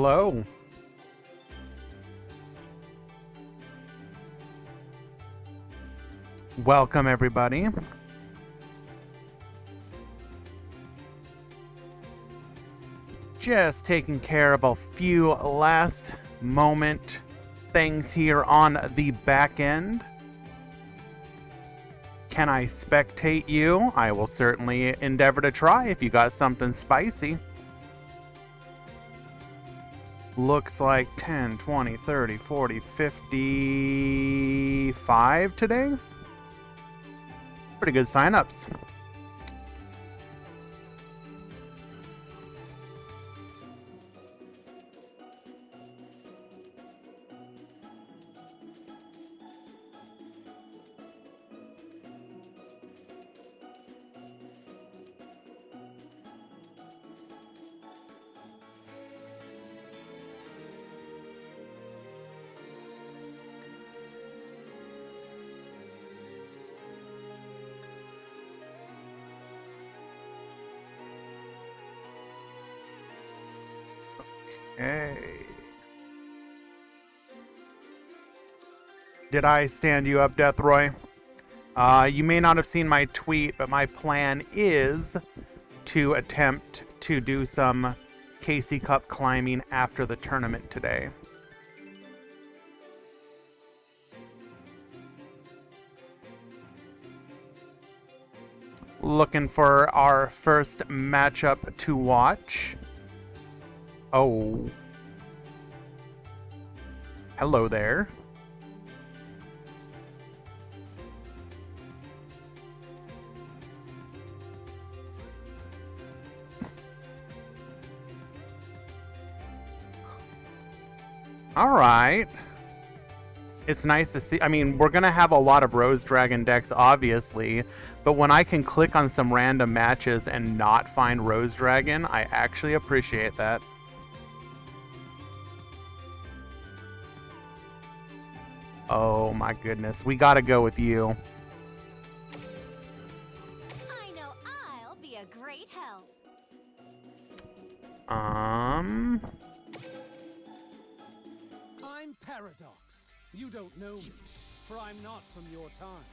Hello. Welcome, everybody. Just taking care of a few last moment things here on the back end. Can I spectate you? I will certainly endeavor to try if you got something spicy. Looks like 10, 20, 30, 40, 55 today. Pretty good signups. Hey. Did I stand you up, Deathroy? You may not have seen my tweet, but my plan is to attempt to do some Casey Cup climbing after the tournament today. Looking for our first matchup to watch. Oh. Hello there. All right. It's nice to see. I mean, we're going to have a lot of Rose Dragon decks, obviously, but when I can click on some random matches and not find Rose Dragon, I actually appreciate that. Oh my goodness, we gotta go with you. I know I'll be a great help. I'm Paradox. You don't know me, for I'm not from your time.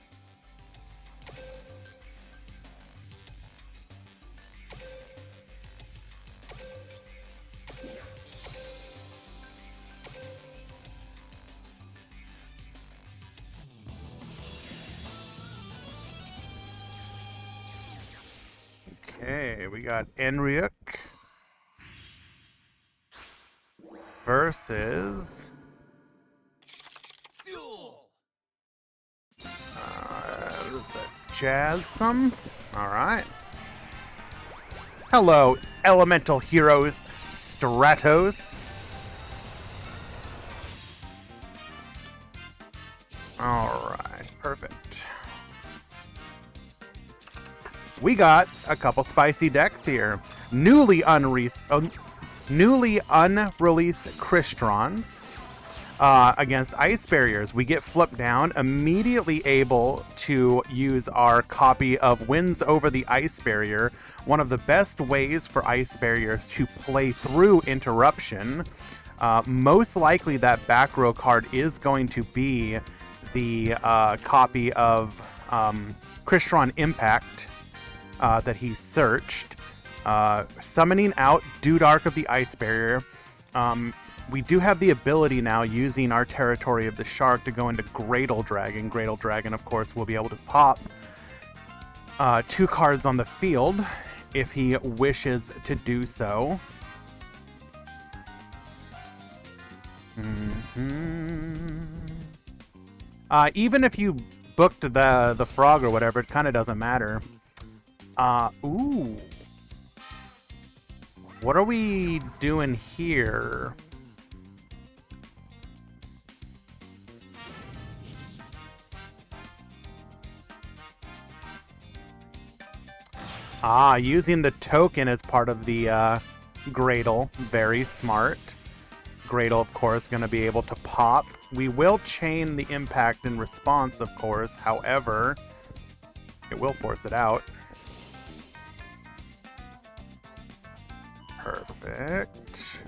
Okay, we got Enric versus Jazzum. All right. Hello, elemental hero Stratos. All right, perfect. We got a couple spicy decks here. Newly unreleased Cristrons against Ice Barriers. We get flipped down, immediately able to use our copy of Wins Over the Ice Barrier, one of the best ways for Ice Barriers to play through Interruption. Most likely that back row card is going to be the copy of Crystron Impact that he searched. Summoning out Dudark of the Ice Barrier. We do have the ability now, using our Territory of the Shark, to go into Gradle Dragon. Gradle Dragon, of course, will be able to pop 2 cards on the field if he wishes to do so. Even if you booked the frog or whatever, it kind of doesn't matter. Ooh. What are we doing here? Using the token as part of the Gradle. Very smart. Gradle, of course, going to be able to pop. We will chain the impact in response, of course. However, it will force it out. Perfect.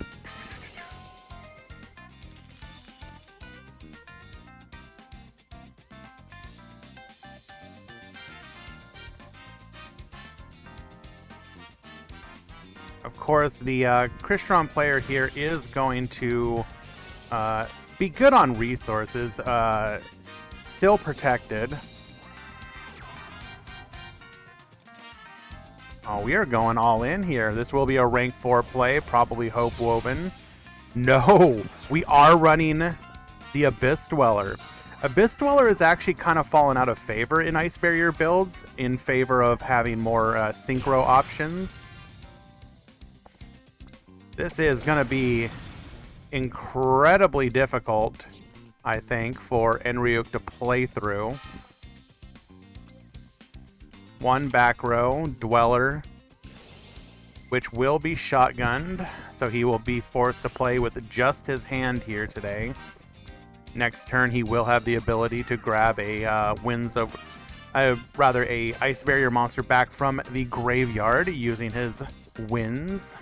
Of course, the Crystron player here is going to be good on resources. Still protected. Oh, we are going all in here. This will be a rank 4 play, probably Hope Woven. No, we are running the Abyss Dweller. Abyss Dweller has actually kind of fallen out of favor in Ice Barrier builds in favor of having more synchro options. This is going to be incredibly difficult, I think, for Enryuk to play through. One back row, Dweller, which will be shotgunned, so he will be forced to play with just his hand here today. Next turn, he will have the ability to grab a a Ice Barrier monster back from the graveyard using his winds.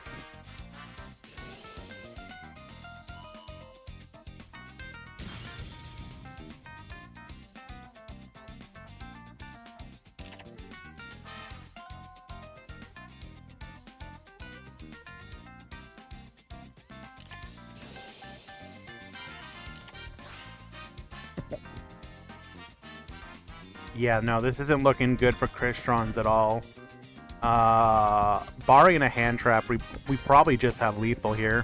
Yeah, no, this isn't looking good for Crystron's at all. Barring a hand trap, we probably just have lethal here.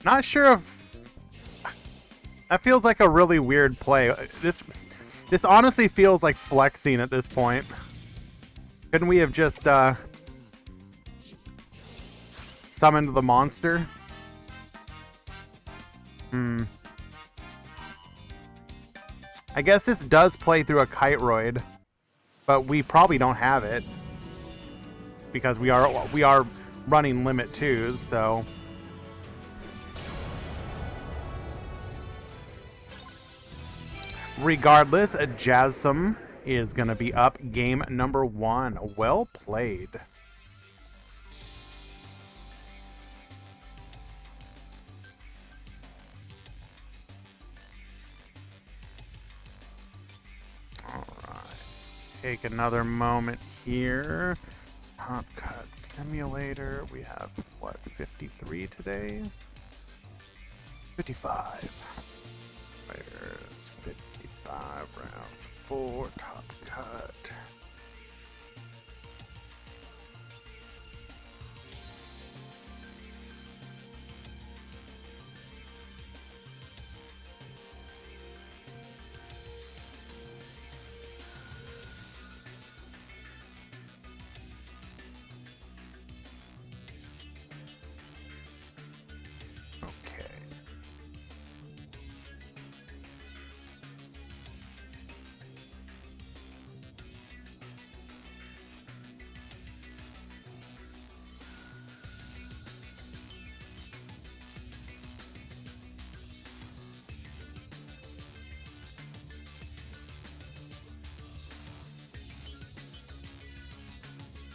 Not sure if that feels like a really weird play. This honestly feels like flexing at this point. Couldn't we have just summoned the monster? I guess this does play through a Kiteroid, but we probably don't have it because we are running limit 2s, so. Regardless, Jasm is going to be up game number 1. Well played. All right. Take another moment here. Top Cut Simulator. We have, what, 53 today? 55. Where's 55 rounds? 4 Top Cut. Okay.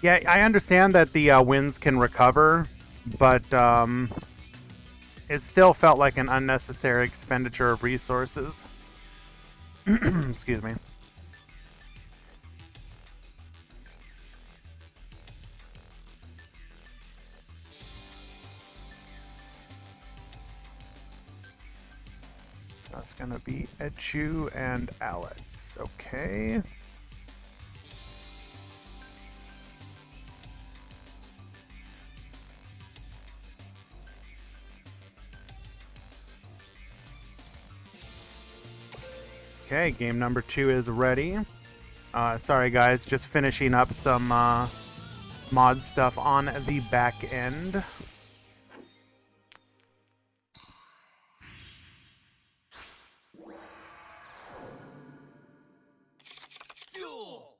Yeah, I understand that the winds can recover, but it still felt like an unnecessary expenditure of resources. Excuse me. So that's going to be Echu and Alex. Okay. Okay, game number 2 is ready. Sorry guys, just finishing up some mod stuff on the back end. Fuel!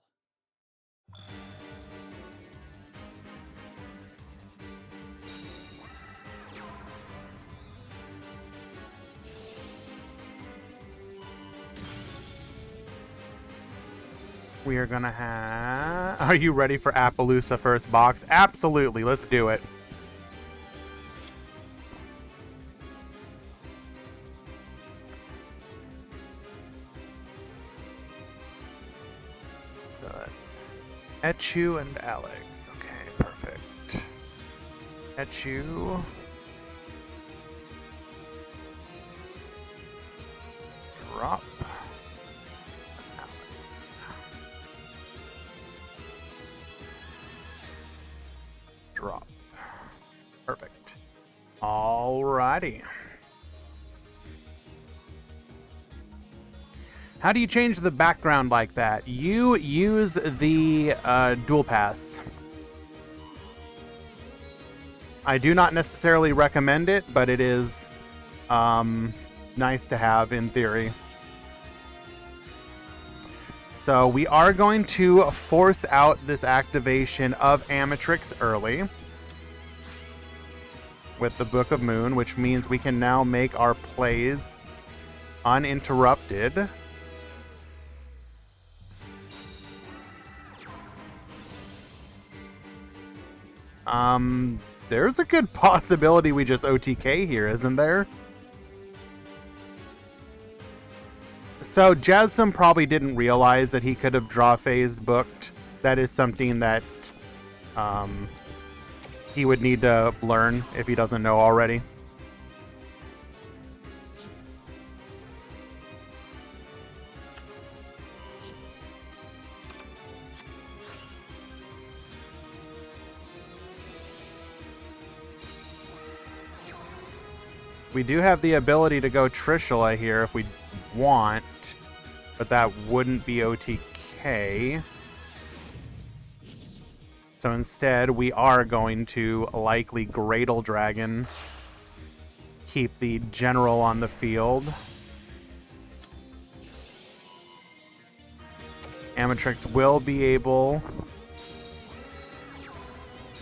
We are gonna have... Are you ready for Appaloosa first box? Absolutely, let's do it. So that's Echu and Alex. Okay, perfect. Echu. Drop. Alex. Drop. Perfect. Alrighty. How do you change the background like that? You use the dual pass. I do not necessarily recommend it, but it is nice to have in theory. So we are going to force out this activation of Amatrix early with the Book of Moon, which means we can now make our plays uninterrupted. There's a good possibility we just OTK here, isn't there? So Jasmine probably didn't realize that he could have draw phased booked. That is something that he would need to learn if he doesn't know already. We do have the ability to go Trishula here if we want, but that wouldn't be OTK. So instead, we are going to likely Gradle Dragon, keep the General on the field. Amatrix will be able...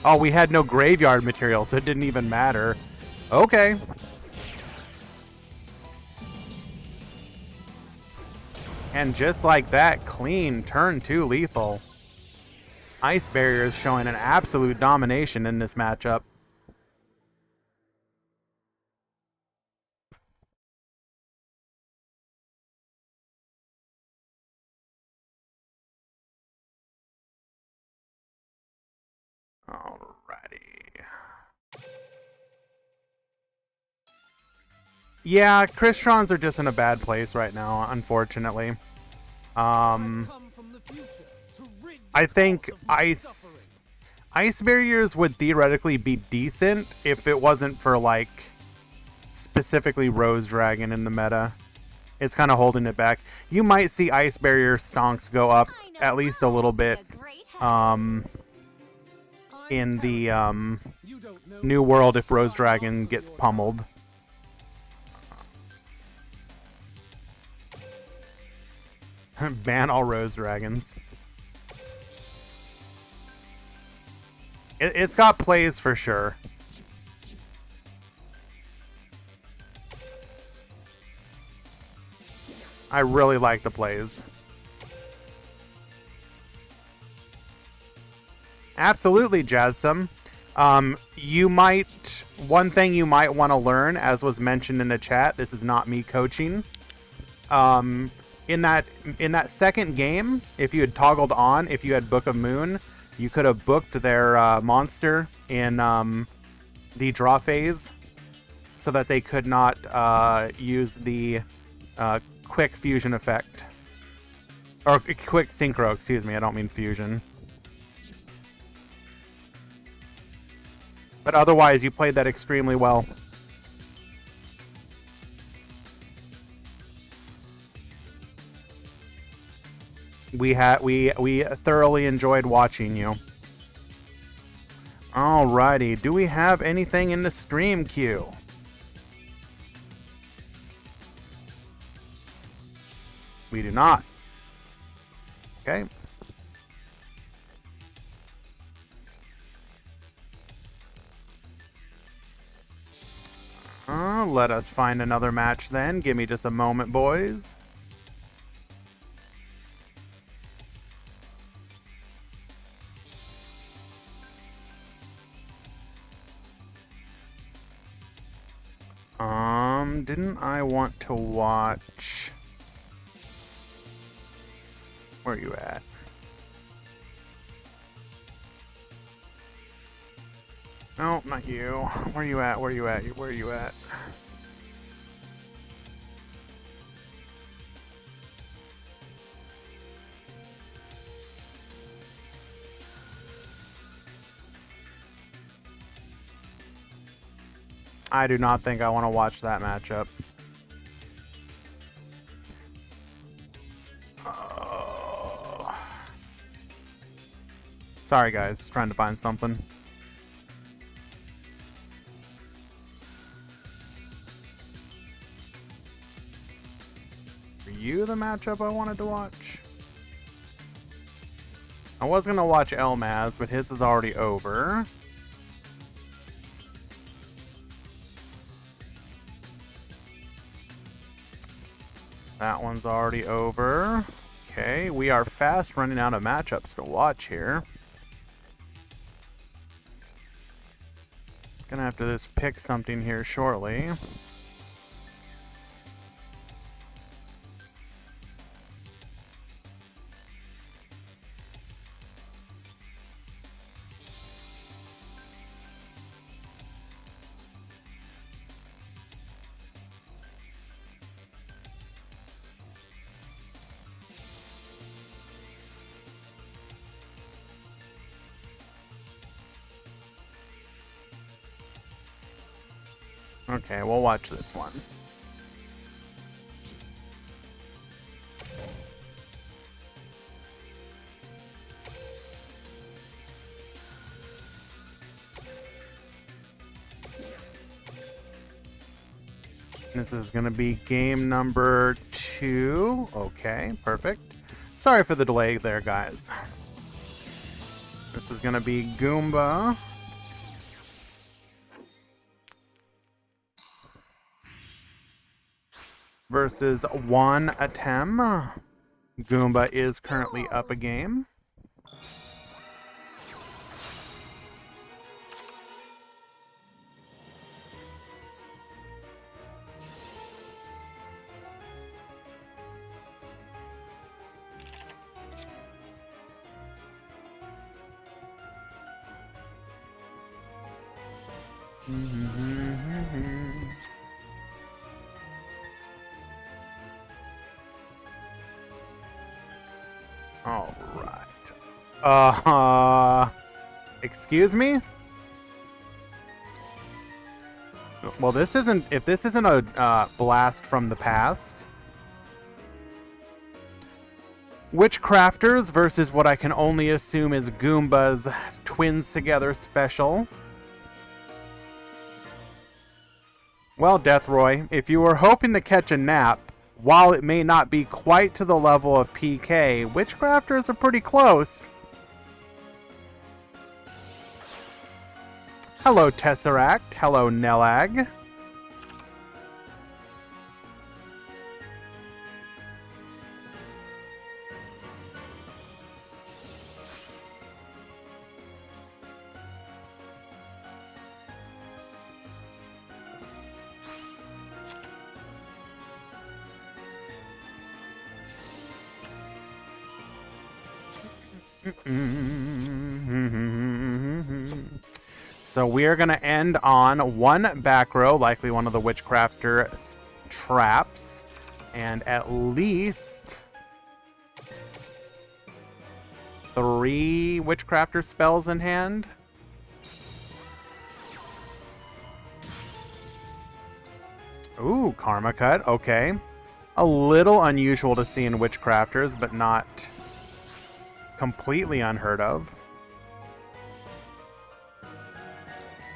Oh, we had no graveyard material, so it didn't even matter. Okay. And just like that, clean turn 2 lethal. Ice Barrier is showing an absolute domination in this matchup. Alrighty. Yeah, Crystons are just in a bad place right now, unfortunately. I think Ice Barriers would theoretically be decent if it wasn't for, like, specifically Rose Dragon in the meta. It's kind of holding it back. You might see Ice Barrier stonks go up at least a little bit in the New World if Rose Dragon gets pummeled. Ban all Rose Dragons. It's got plays for sure. I really like the plays. Absolutely, Jazzum. One thing you might want to learn, as was mentioned in the chat, this is not me coaching. In that second game, if you had toggled on, if you had Book of Moon, you could have booked their monster in the draw phase so that they could not use the quick fusion effect. Or quick synchro, excuse me, I don't mean fusion. But otherwise, you played that extremely well. We thoroughly enjoyed watching you. Alrighty, do we have anything in the stream queue? We do not. Okay. Let us find another match then. Give me just a moment, boys. didn't I want to watch... Where are you at? No, not you. Where are you at? Where are you at? Where are you at? I do not think I want to watch that matchup. Sorry, guys. Trying to find something. Are you the matchup I wanted to watch? I was going to watch Elmaz, but his is already over. That one's already over. Okay, we are fast running out of matchups to watch here. Gonna have to just pick something here shortly. Okay, we'll watch this one. This is going to be game number 2. Okay, perfect. Sorry for the delay there, guys. This is going to be Goomba versus Juan Atem. Goomba is currently up a game. All right. Excuse me? Well, this isn't... If this isn't a blast from the past... Witchcrafters versus what I can only assume is Goomba's Twins Together special. Well, Deathroy, if you were hoping to catch a nap, while it may not be quite to the level of PK, Witchcrafters are pretty close. Hello, Tesseract. Hello, Nelag. So we are going to end on one back row, likely one of the Witchcrafter traps, and at least 3 Witchcrafter spells in hand. Ooh, Karma Cut, okay. A little unusual to see in Witchcrafters, but not completely unheard of.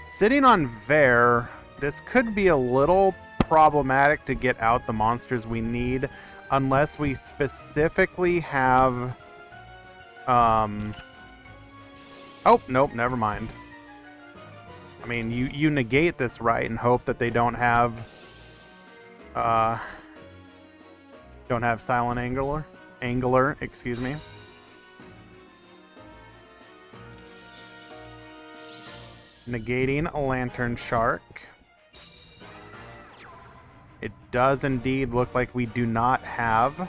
Sitting on Vare, this could be a little problematic to get out the monsters we need unless we specifically have... Oh, nope, never mind. I mean, you negate this right and hope that they don't have... Silent Angler, excuse me. Negating a Lantern Shark. It does indeed look like we do not have.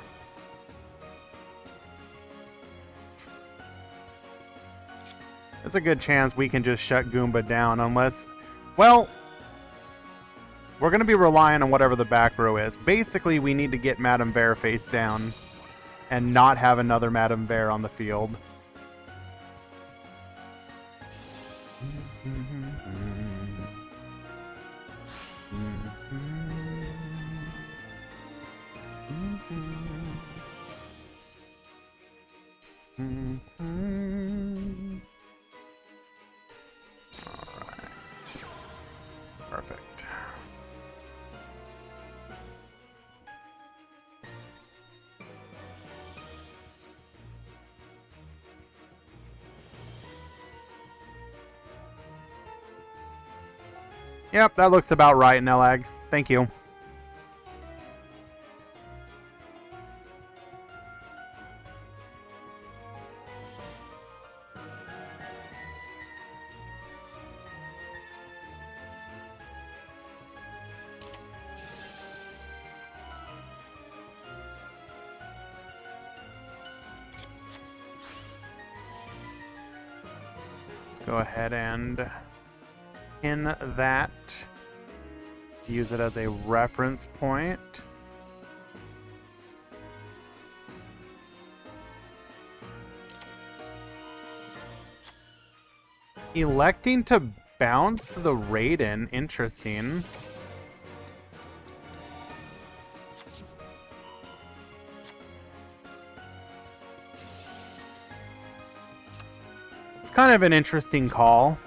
There's a good chance we can just shut Goomba down unless... Well, we're going to be relying on whatever the back row is. Basically, we need to get Madame Bear face down and not have another Madame Bear on the field. Alright. Perfect. Yep, that looks about right, Nelag. Thank you. Let's go ahead and pin that. Use it as a reference point. Electing to bounce the Raiden. Interesting. It's kind of an interesting call.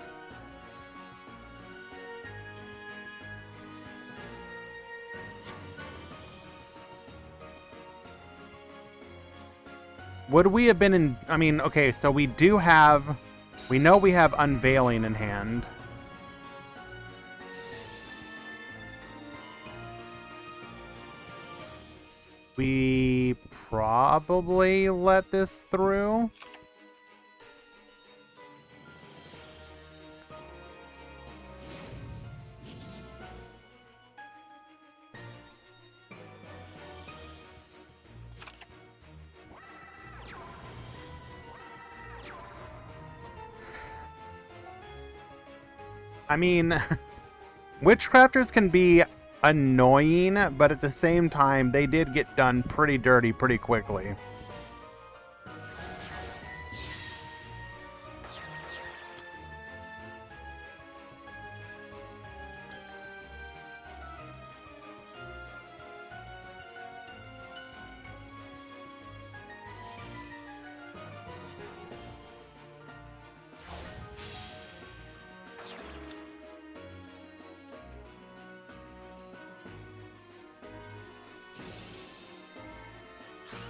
Would we have been in... I mean, okay, so we do have... We know we have Unveiling in hand. We probably let this through. I mean, Witchcrafters can be annoying, but at the same time, they did get done pretty dirty pretty quickly.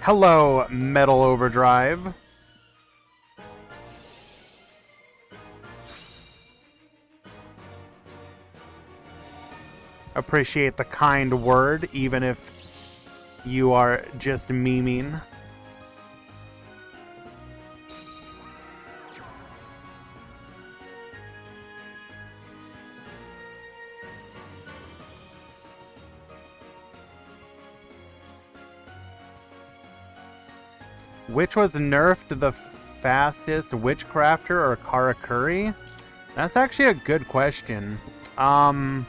Hello, Metal Overdrive. Appreciate the kind word, even if you are just memeing. Which was nerfed the fastest, Witchcrafter or Karakuri? That's actually a good question. Probably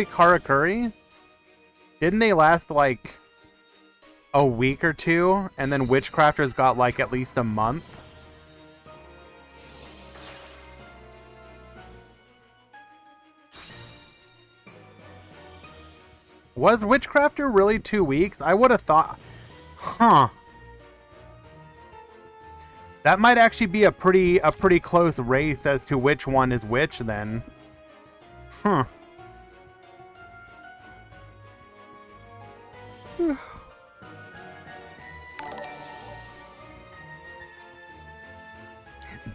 Karakuri? Didn't they last like a week or two, and then Witchcrafters got like at least a month? Was Witchcrafter really 2 weeks? I would have thought... Huh. That might actually be a pretty close race as to which one is which then. Huh.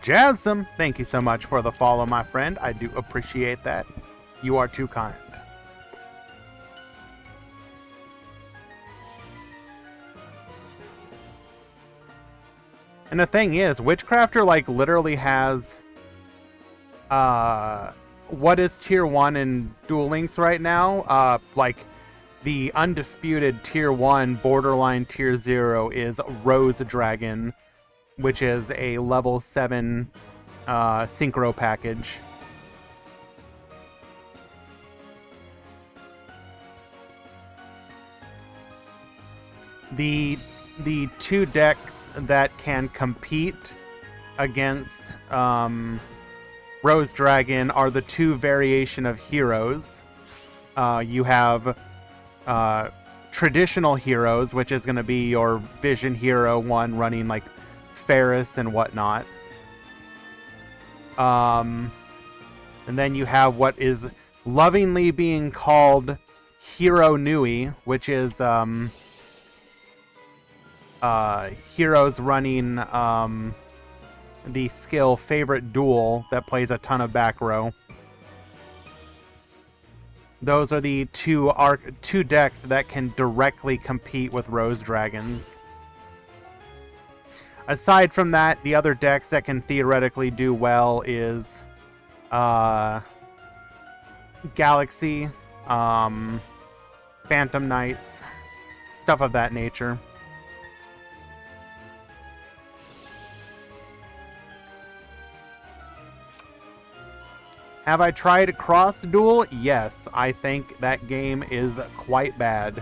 Jasm, thank you so much for the follow, my friend. I do appreciate that. You are too kind. And the thing is, Witchcrafter, like, literally has... what is Tier 1 in Duel Links right now? Like, the undisputed tier 1 borderline tier 0 is Rose Dragon, which is a level 7 synchro package. The two decks that can compete against Rose Dragon are the two variation of heroes. You have traditional heroes, which is going to be your Vision Hero one running like Ferris and whatnot. And then you have what is lovingly being called Hero Nui, which is heroes running the skill Favorite Duel that plays a ton of back row. Those are the two decks that can directly compete with Rose Dragons. Aside from that, the other decks that can theoretically do well is Galaxy, Phantom Knights, stuff of that nature. Have I tried Cross Duel? Yes, I think that game is quite bad.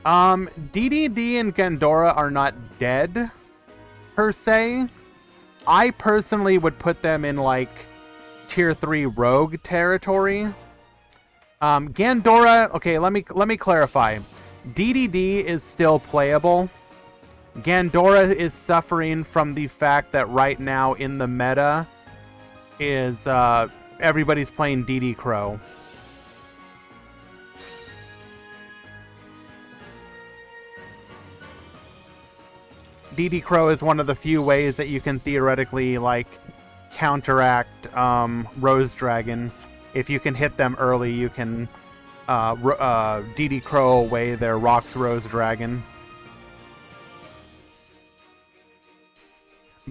DDD and Gandora are not dead, per se. I personally would put them in, like, Tier 3 Rogue territory. Gandora, okay, let me clarify. DDD is still playable. Gandora is suffering from the fact that right now in the meta is everybody's playing DD Crow. DD Crow is one of the few ways that you can theoretically like counteract Rose Dragon. If you can hit them early, you can DD Crow away their Rocks Rose Dragon.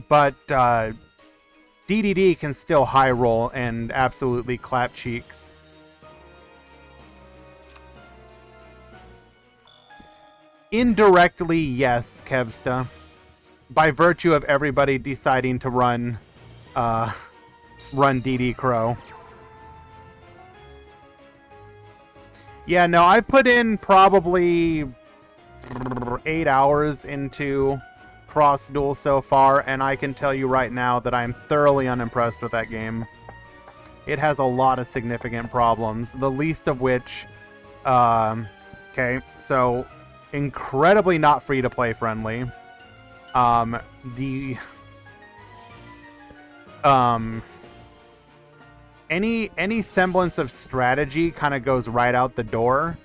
But DDD can still high roll and absolutely clap cheeks. Indirectly, yes, Kevsta. By virtue of everybody deciding to run DD Crow. Yeah, no, I've put in probably 8 hours into Cross Duel so far, and I can tell you right now that I'm thoroughly unimpressed with that game. It has a lot of significant problems, the least of which, okay, so incredibly not free-to-play friendly. Any semblance of strategy kind of goes right out the door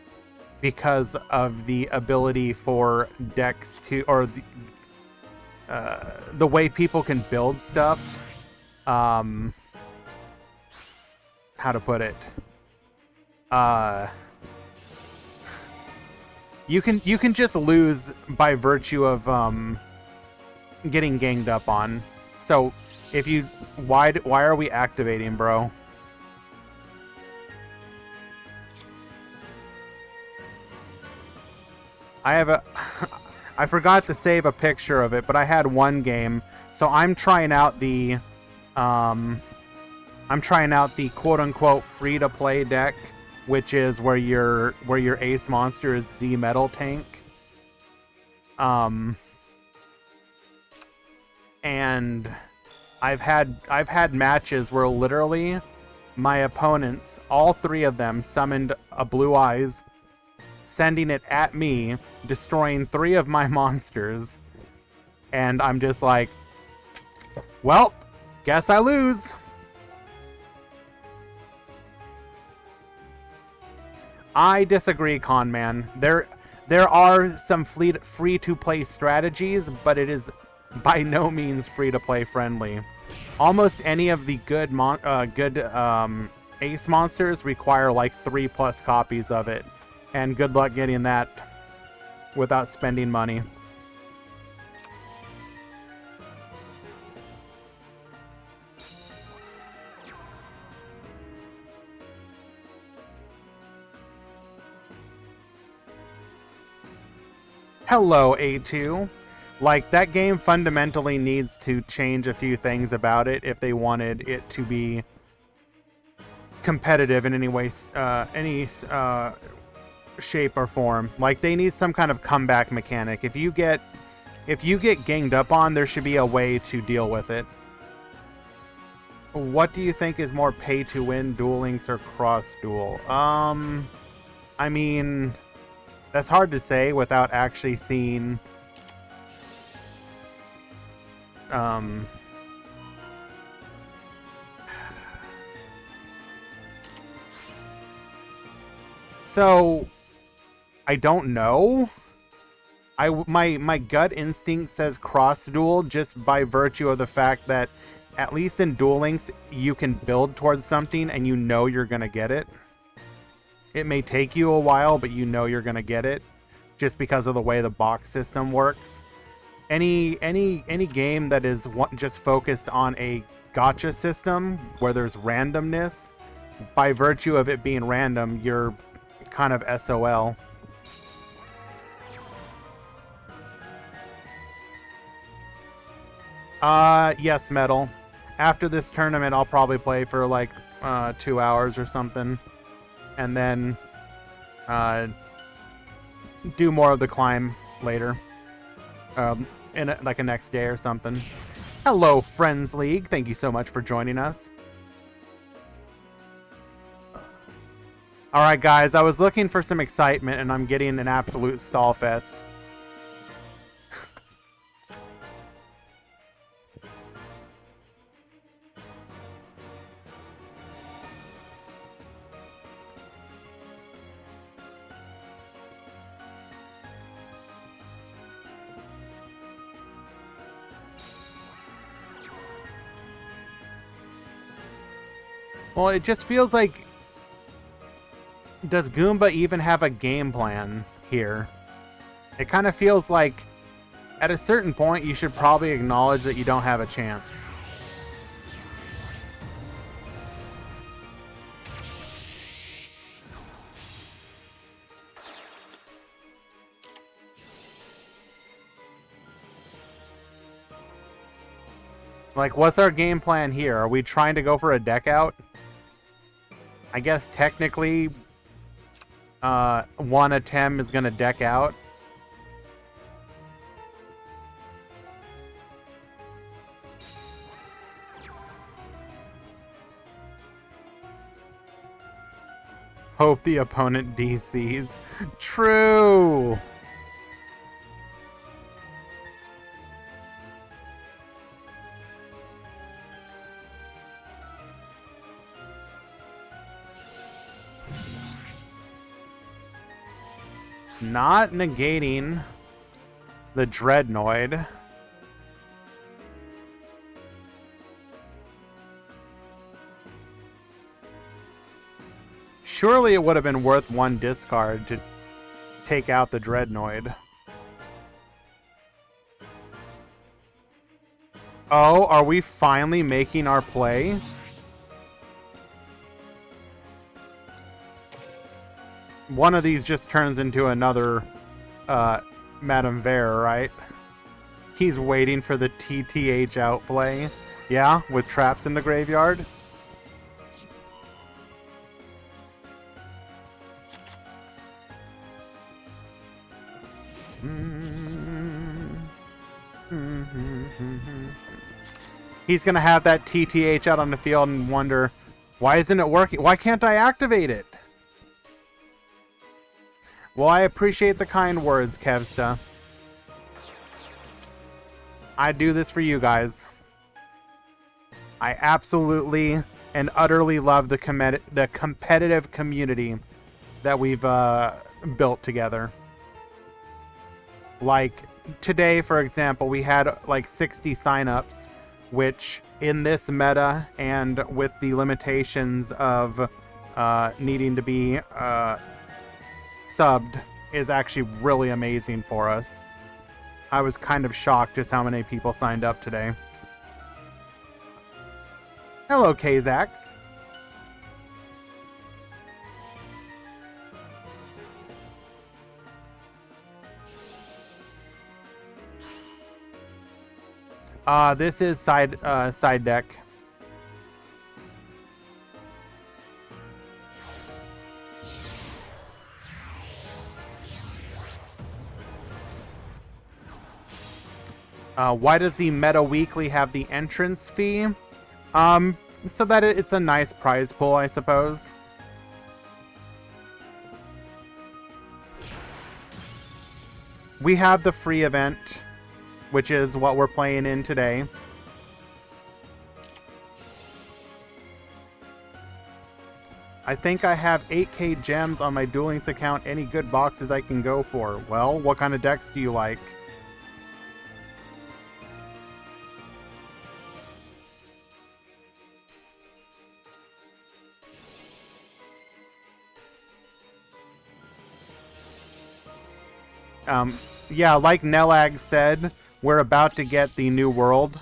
because of the ability for decks to, or the way people can build stuff. How to put it? You can just lose by virtue of getting ganged up on. So if you why are we activating, bro? I have a I forgot to save a picture of it, but I had one game. So I'm trying out the quote unquote free to play deck, which is where your ace monster is Z Metal Tank. And I've had matches where literally my opponents, all three of them, summoned a Blue Eyes, sending it at me, destroying 3 of my monsters, and I'm just like, well, guess I lose. I disagree, Conman. There are some free-to-play strategies, but it is by no means free-to-play friendly. Almost any of the good ace monsters require like 3+ copies of it, and good luck getting that without spending money. Hello, A2. Like, that game fundamentally needs to change a few things about it if they wanted it to be competitive in any way, any shape or form. Like, they need some kind of comeback mechanic. If you get ganged up on, there should be a way to deal with it. What do you think is more pay to win, Duel Links or Cross Duel? I mean, that's hard to say without actually seeing so I don't know. My gut instinct says Cross Duel, just by virtue of the fact that at least in Duel Links you can build towards something and you know you're gonna get it. It may take you a while, but you know you're gonna get it, just because of the way the box system works. Any game that is just focused on a gacha system where there's randomness, by virtue of it being random, you're kind of SOL. Yes, Metal. After this tournament, I'll probably play for like 2 hours or something, and then do more of the climb later, in like a next day or something. Hello, Friends League. Thank you so much for joining us. All right, guys. I was looking for some excitement, and I'm getting an absolute stall fest. Well, it just feels like... Does Goomba even have a game plan here? It kind of feels like at a certain point you should probably acknowledge that you don't have a chance. Like, what's our game plan here? Are we trying to go for a deck out? I guess technically, one attempt is going to deck out. Hope the opponent DCs. True! Not negating the Dreadnoid. Surely it would have been worth one discard to take out the Dreadnoid. Oh, are we finally making our play? One of these just turns into another Madame Vare, right? He's waiting for the TTH outplay. Yeah, with traps in the graveyard. He's gonna have that TTH out on the field and wonder, why isn't it working? Why can't I activate it? Well, I appreciate the kind words, Kevsta. I do this for you guys. I absolutely and utterly love the competitive community that we've built together. Like, today, for example, we had like 60 signups, which in this meta and with the limitations of needing to be subbed is actually really amazing for us. I was kind of shocked just how many people signed up today. Hello, Kazax. This is side deck. Why does the Meta Weekly have the entrance fee? So that it's a nice prize pool, I suppose. We have the free event, which is what we're playing in today. I think I have 8k gems on my Duel Links account. Any good boxes I can go for? Well, what kind of decks do you like? Yeah, like Nelag said, we're about to get the new world.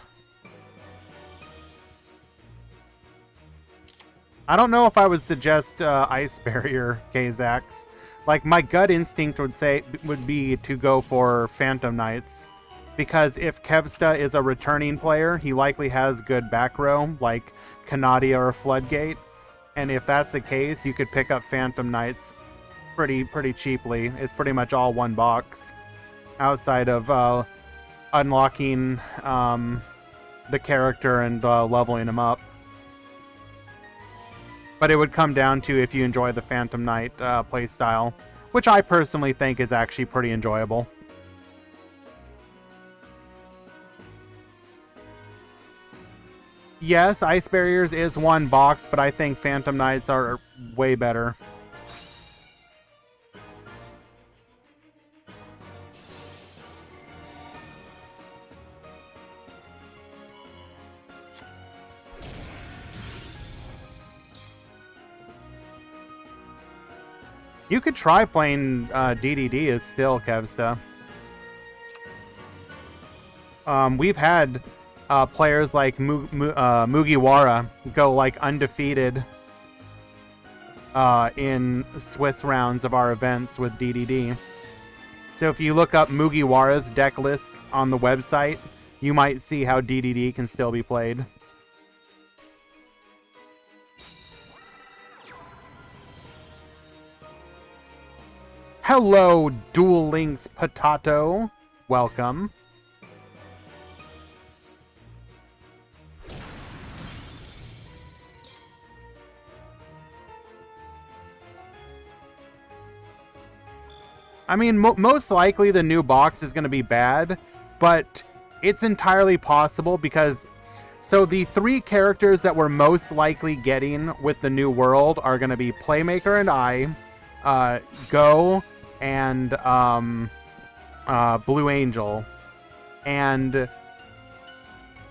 I don't know if I would suggest Ice Barrier Kazax. Like, my gut instinct would be to go for Phantom Knights. Because if Kevsta is a returning player, he likely has good back row, like Canadia or Floodgate. And if that's the case, you could pick up Phantom Knights pretty cheaply. It's pretty much all one box. Outside of unlocking the character and leveling him up. But it would come down to if you enjoy the Phantom Knight playstyle, which I personally think is actually pretty enjoyable. Yes, Ice Barriers is one box, but I think Phantom Knights are way better. You could try playing DDD as still, Kevsta. We've had players like Mugiwara go like undefeated in Swiss rounds of our events with DDD. So if you look up Mugiwara's deck lists on the website, you might see how DDD can still be played. Hello, Duel Links Potato. Welcome. I mean, most likely the new box is going to be bad, but it's entirely possible because... So the 3 characters that we're most likely getting with the new world are going to be Playmaker and I, Go, and Blue Angel. And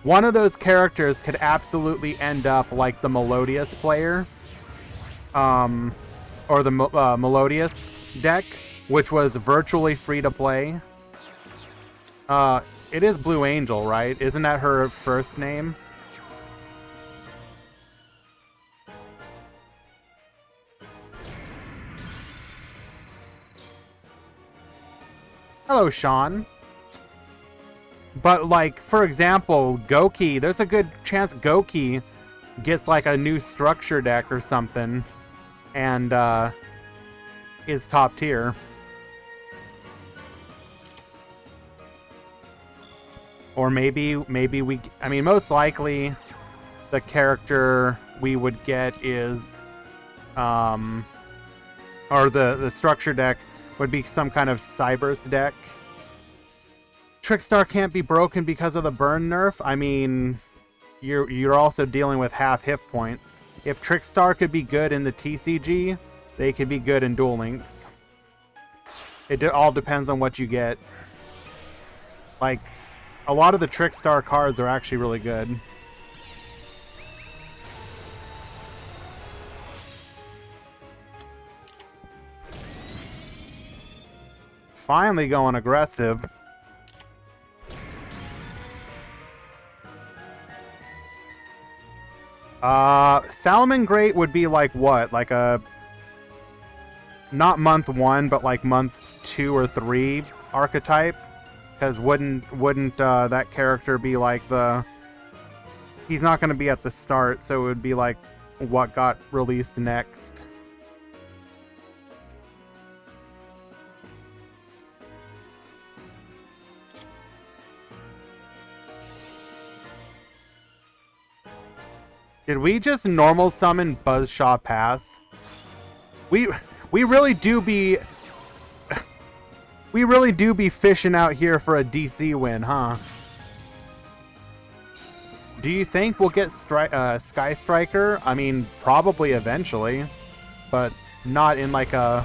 one of those characters could absolutely end up like the Melodious player, or the Melodious deck, which was virtually free to play. It is Blue Angel, right? Isn't that her first name? Hello, Sean. But, like, for example, Goki, there's a good chance Goki gets, like, a new structure deck or something, and, is top tier. Or maybe we... I mean, most likely, the character we would get is, or the structure deck would be some kind of Cybers deck. Trickstar can't be broken because of the burn nerf. I mean, you're also dealing with half hit points. If Trickstar could be good in the TCG, they could be good in Duel Links. It all depends on what you get. Like, a lot of the Trickstar cards are actually really good. Finally going aggressive. Salomon Great would be like what? Like a... Not month 1, but like month 2 or 3 archetype. Because wouldn't that character be like the... He's not going to be at the start, so it would be like what got released next. Did we just normal summon Buzzsaw Pass? We really do be we really do be fishing out here for a DC win, huh? Do you think we'll get Sky Striker? I mean, probably eventually, but not in like a...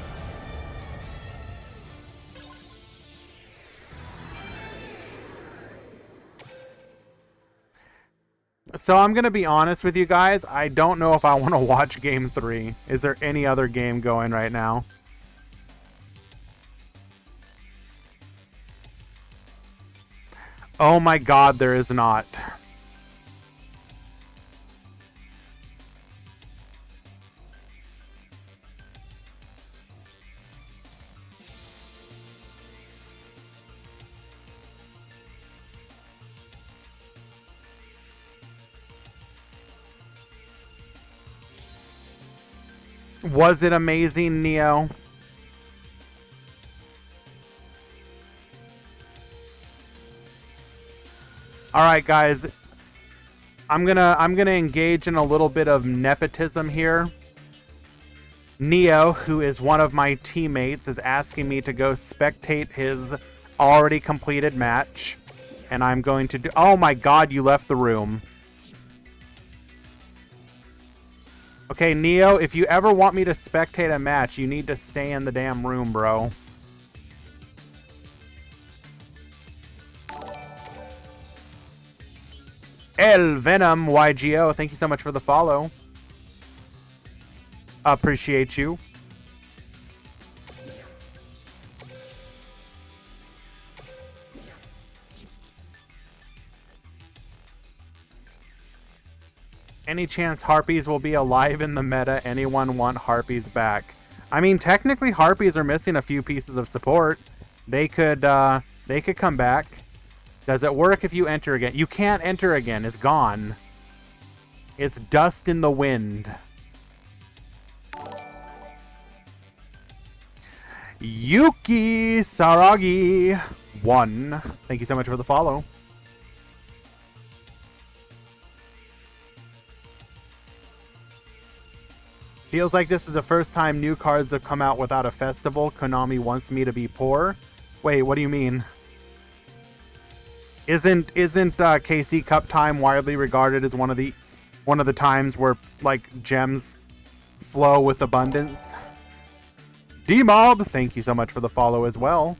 So I'm going to be honest with you guys. I don't know if I want to watch Game 3. Is there any other game going right now? Oh my god, there is not. Was it amazing, Neo? All right, guys. I'm gonna engage in a little bit of nepotism here. Neo, who is one of my teammates, is asking me to go spectate his already completed match, and I'm going to do... Oh my god, you left the room. Okay, Neo, if you ever want me to spectate a match, you need to stay in the damn room, bro. El Venom YGO, thank you so much for the follow. Appreciate you. Any chance Harpies will be alive in the meta? Anyone want Harpies back? I mean, technically Harpies are missing a few pieces of support. They could come back. Does it work if you enter again? You can't enter again. It's gone. It's dust in the wind. Yuki Saragi 1. Thank you so much for the follow. Feels like this is the first time new cards have come out without a festival. Konami wants me to be poor. Wait, what do you mean? Isn't KC Cup time widely regarded as one of the times where like gems flow with abundance? D-Mob, thank you so much for the follow as well.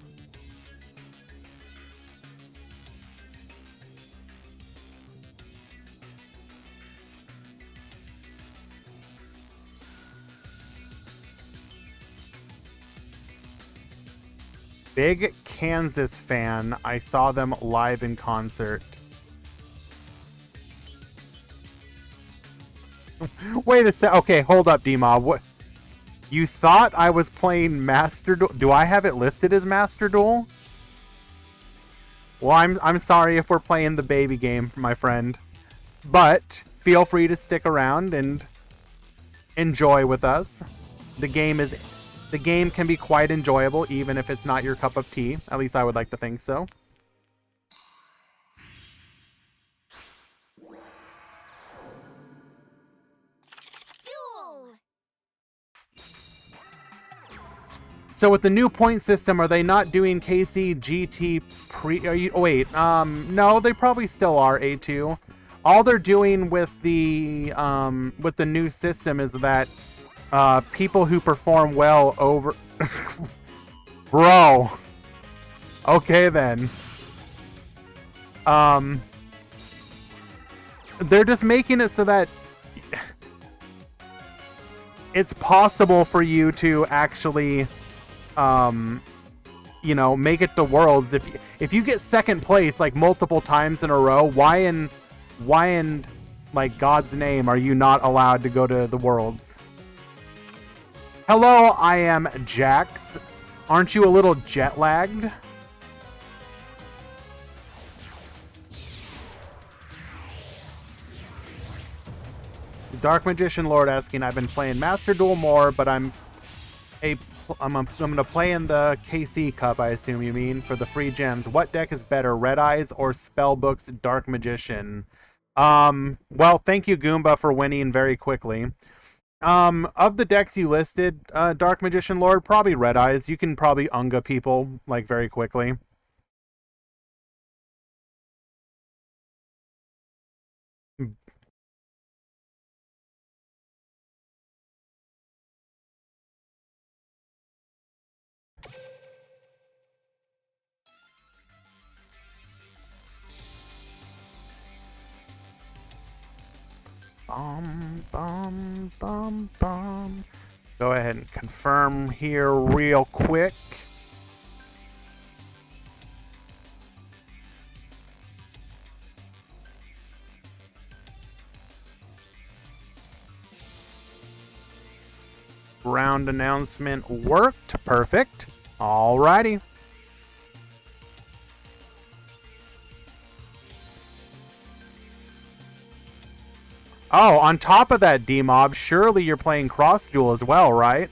Big Kansas fan. I saw them live in concert. Wait a sec. Okay, hold up, D-Mob. What? You thought I was playing Master Duel? Do I have it listed as Master Duel? Well, I'm sorry if we're playing the baby game, my friend. But feel free to stick around and enjoy with us. The game can be quite enjoyable, even if it's not your cup of tea. At least I would like to think so. Duel. So with the new point system, are they not doing KC GT pre? Are you? Oh, wait. No, they probably still are A2. All they're doing with the new system is that people who perform well over... Bro. Okay, then. They're just making it so that it's possible for you to actually, you know, make it to Worlds. If you get second place, like, multiple times in a row, why in like, God's name are you not allowed to go to the Worlds? Hello, I am Jax. Aren't you a little jet lagged? Dark Magician Lord asking, I've been playing Master Duel more, but I'm gonna play in the KC Cup, I assume you mean, for the free gems. What deck is better, Red Eyes or Spellbook's Dark Magician? Well, thank you, Goomba, for winning very quickly. Of the decks you listed, Dark Magician Lord, probably Red Eyes. You can probably Unga people, like, very quickly. Bum, bum, bum. Go ahead and confirm here real quick. Round announcement worked. Perfect. Alrighty. Oh, on top of that, D-Mob, surely you're playing Cross Duel as well, right?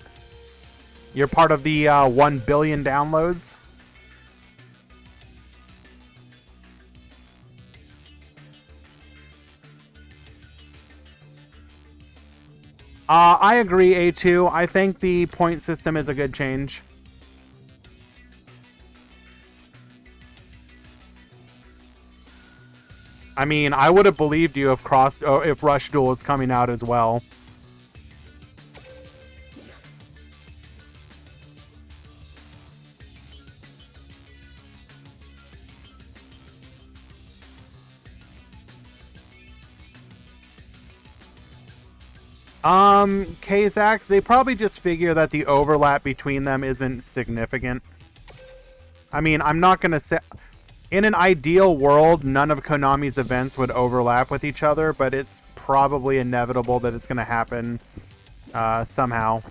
You're part of the 1 billion downloads? I agree, A2. I think the point system is a good change. I mean, I would have believed you if Rush Duel is coming out as well. Kazax, they probably just figure that the overlap between them isn't significant. I mean, I'm not gonna say... In an ideal world, none of Konami's events would overlap with each other, but it's probably inevitable that it's gonna happen somehow.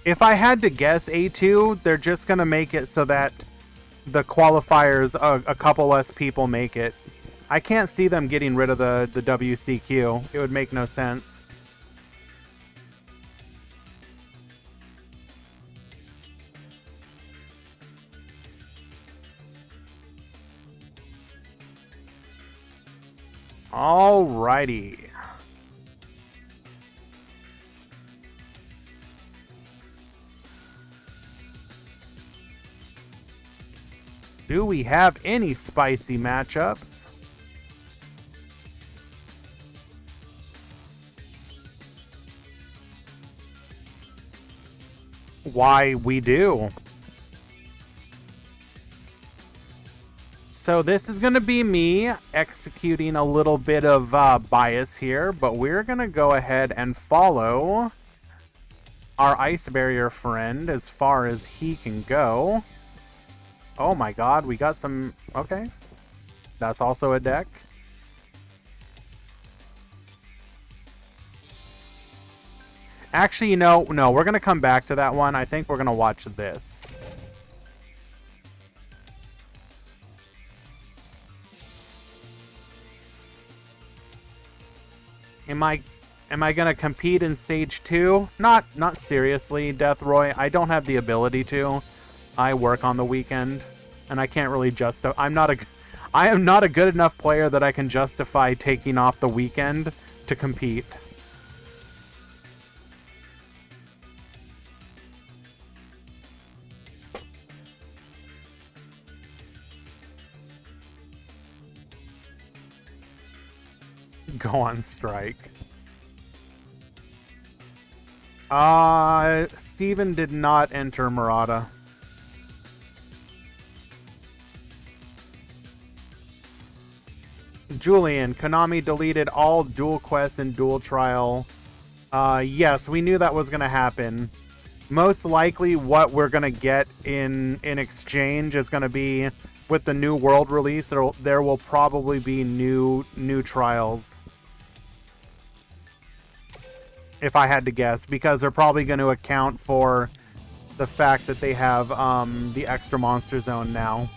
If I had to guess, A2, they're just going to make it so that the qualifiers, a couple less people make it. I can't see them getting rid of the WCQ. It would make no sense. Alrighty. Do we have any spicy matchups? Why, we do. So this is going to be me executing a little bit of bias here, but we're going to go ahead and follow our ice barrier friend as far as he can go. Oh my god, we got some... Okay. That's also a deck. Actually, no, we're going to come back to that one. I think we're going to watch this. Am I going to compete in stage 2? Not seriously, Deathroy. I don't have the ability to. I work on the weekend, and I can't really justify... I am not a good enough player that I can justify taking off the weekend to compete. Go on strike. Steven did not enter Murata. Julian, Konami deleted all dual quests and dual trial. Yes, we knew that was going to happen. most likely what we're gonna get in exchange is gonna be with the new world release. There will probably be new trials, if I had to guess, because they're probably going to account for the fact that they have the extra monster zone now.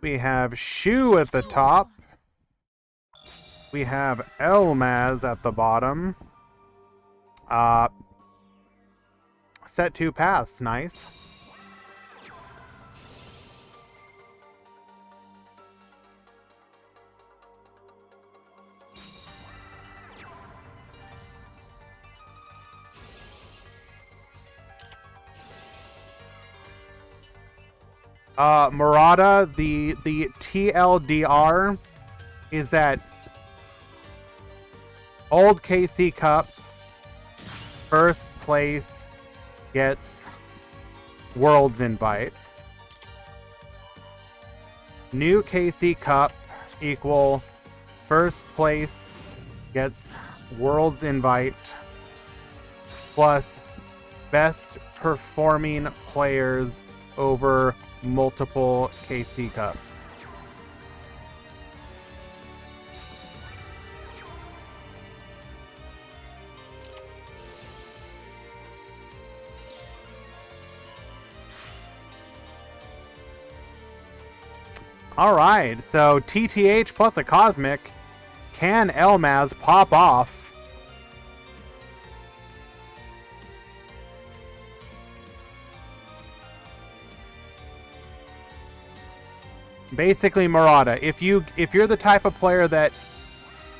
We have Shu at the top. We have Elmaz at the bottom. Set 2 paths, nice. Murata, the TLDR is that old KC Cup first place gets Worlds invite. New KC Cup equal first place gets Worlds invite plus best performing players over multiple KC Cups. Alright, so TTH plus a Cosmic. Can Elmaz pop off? Basically, Murata, if you're the type of player that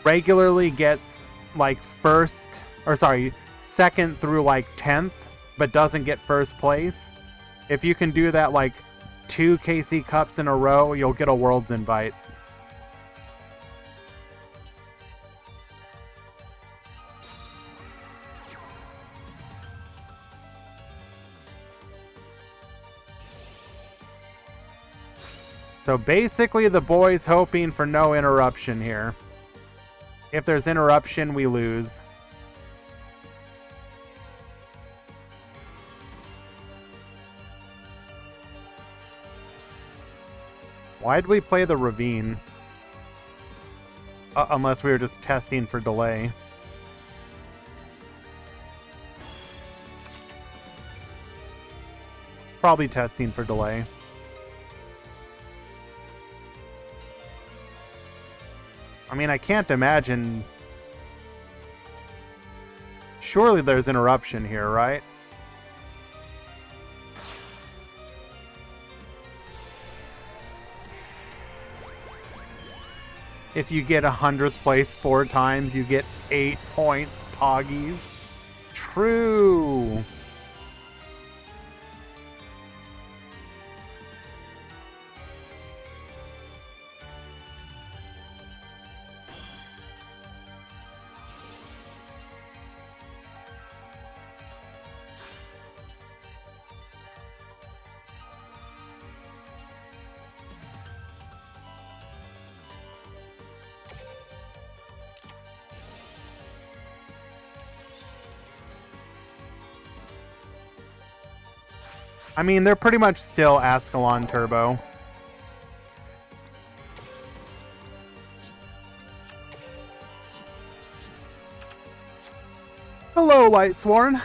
regularly gets like second through like 10th, but doesn't get first place, if you can do that like 2 KC Cups in a row, you'll get a Worlds invite. So basically the boys hoping for no interruption here. If there's interruption, we lose. Why did we play the Ravine? Unless we were just testing for delay. Probably testing for delay. I mean, I can't imagine... Surely there's interruption here, right? If you get 100th place 4 times, you get 8 points, Poggies. True. I mean, they're pretty much still Ascalon Turbo. Hello, Lightsworn.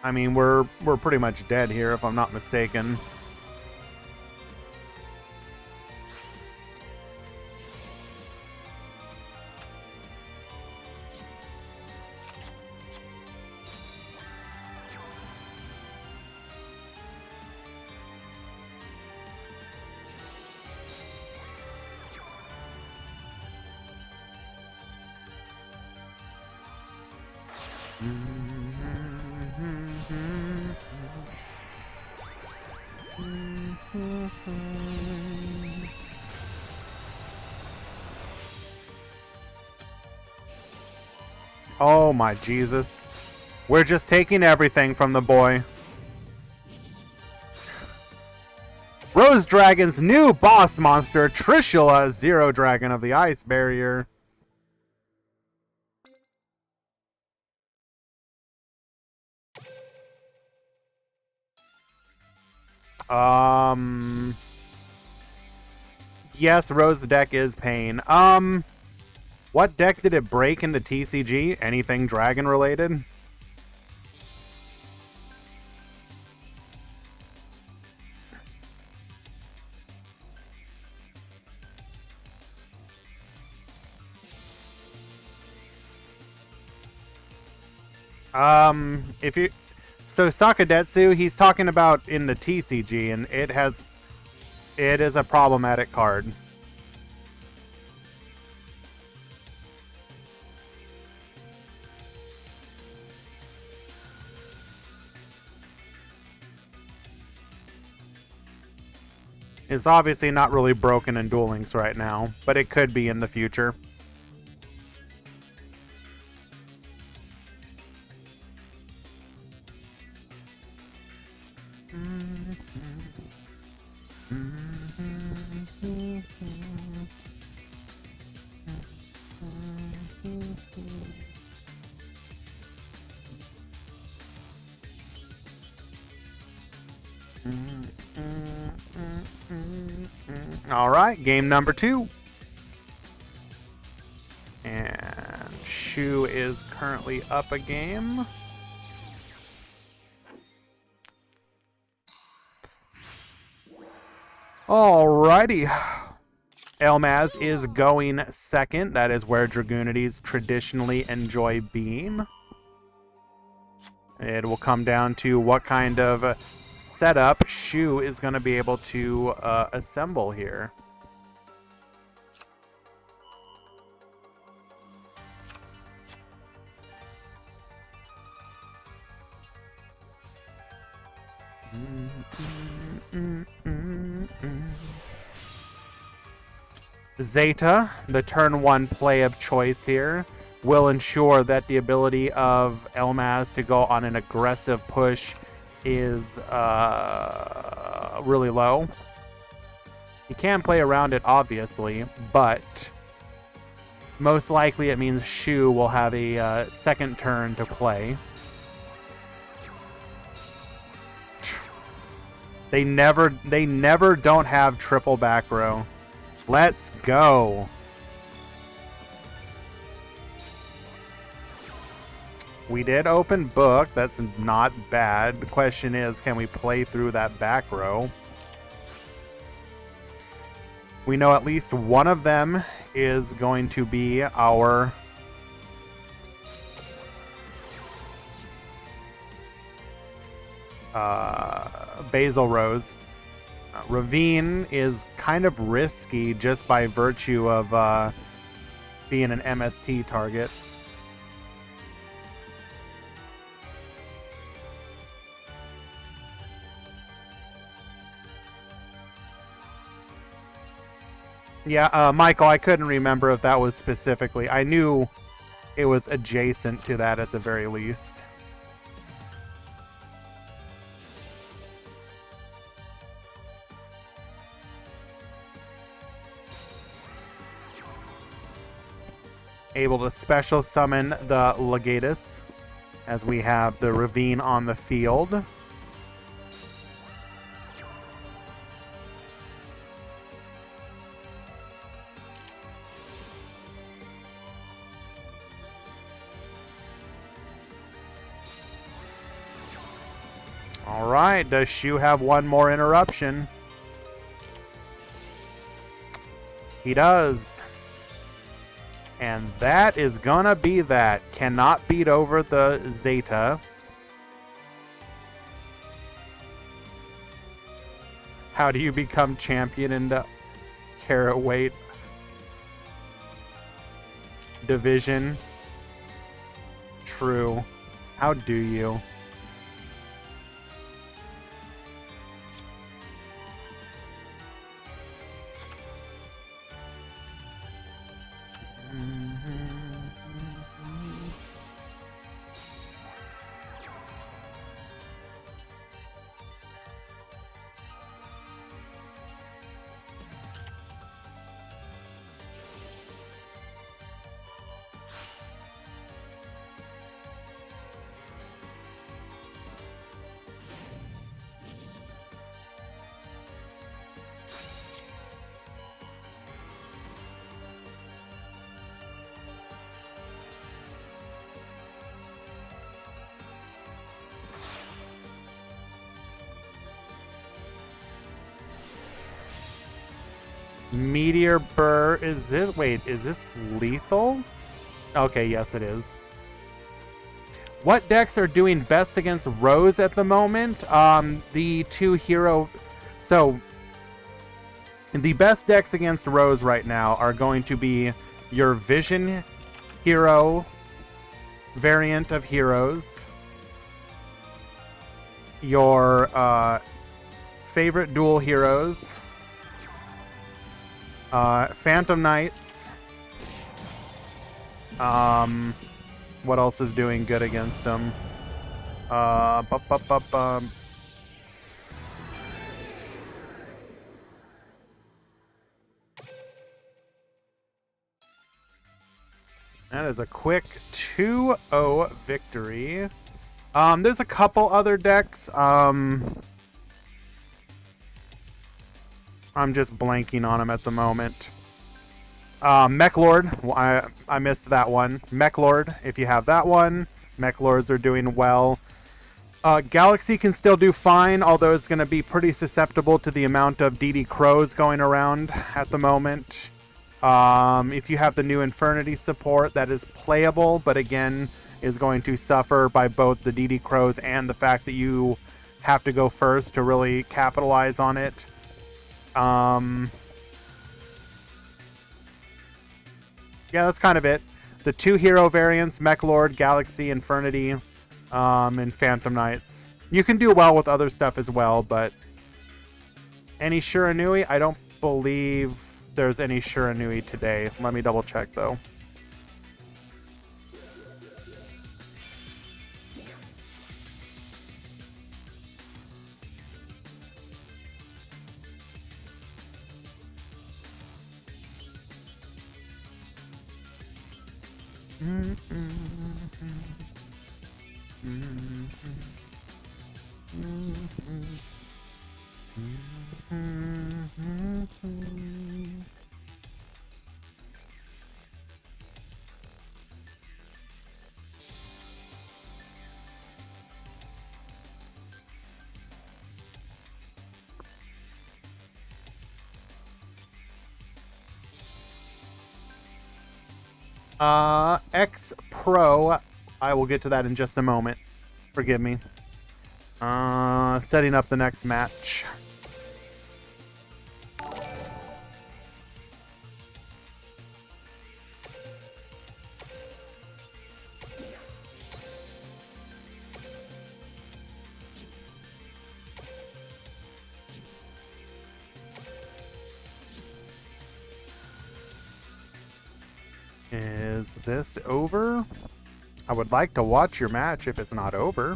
I mean, we're pretty much dead here, if I'm not mistaken. Oh my Jesus. We're just taking everything from the boy. Rose Dragon's new boss monster, Trishula, Zero Dragon of the Ice Barrier. Yes, Rose deck is pain. What deck did it break in the TCG? Anything dragon related? If you... So Sakadetsu, he's talking about in the TCG, and it is a problematic card. It's obviously not really broken in Duel Links right now, but it could be in the future. All right, game number 2. And Shu is currently up a game. Alrighty. Elmaz is going second. That is where Dragoonities traditionally enjoy being. It will come down to what kind of setup Shu is going to be able to assemble here. Zeta, the turn 1 play of choice here, will ensure that the ability of Elmaz to go on an aggressive push is really low. He can play around it, obviously, but most likely it means Shu will have a second turn to play. They never don't have triple back row. Let's go. We did open book. That's not bad. The question is, can we play through that back row? We know at least one of them is going to be our Basil Rose. Ravine is kind of risky just by virtue of being an MST target. Yeah, Michael, I couldn't remember if that was specifically. I knew it was adjacent to that at the very least. Able to special summon the Legatus as we have the Ravine on the field. All right, does Shu have one more interruption? He does. And that is gonna be that. Cannot beat over the Zeta. How do you become champion in the carat weight division? True. How do you? Meteor Burr, is it? Wait, is this lethal? Okay, yes it is. What decks are doing best against Rose at the moment? The two hero... So, the best decks against Rose right now are going to be your Vision Hero variant of heroes, your favorite dual heroes, Phantom Knights. What else is doing good against them? That is a quick 2-0 victory. There's a couple other decks. I'm just blanking on them at the moment. Mech Lord, I missed that one. Mech Lord, if you have that one, Mech Lords are doing well. Galaxy can still do fine, although it's going to be pretty susceptible to the amount of DD Crows going around at the moment. If you have the new Infernity support, that is playable, but again, is going to suffer by both the DD Crows and the fact that you have to go first to really capitalize on it. Yeah, that's kind of it. The two hero variants, Mech Lord, Galaxy, Infernity, and Phantom Knights. You can do well with other stuff as well, but any Shiranui? I don't believe there's any Shiranui today. Let me double check, though. X Pro, I will get to that in just a moment. Forgive me. Setting up the next match. Is this over? I would like to watch your match if it's not over.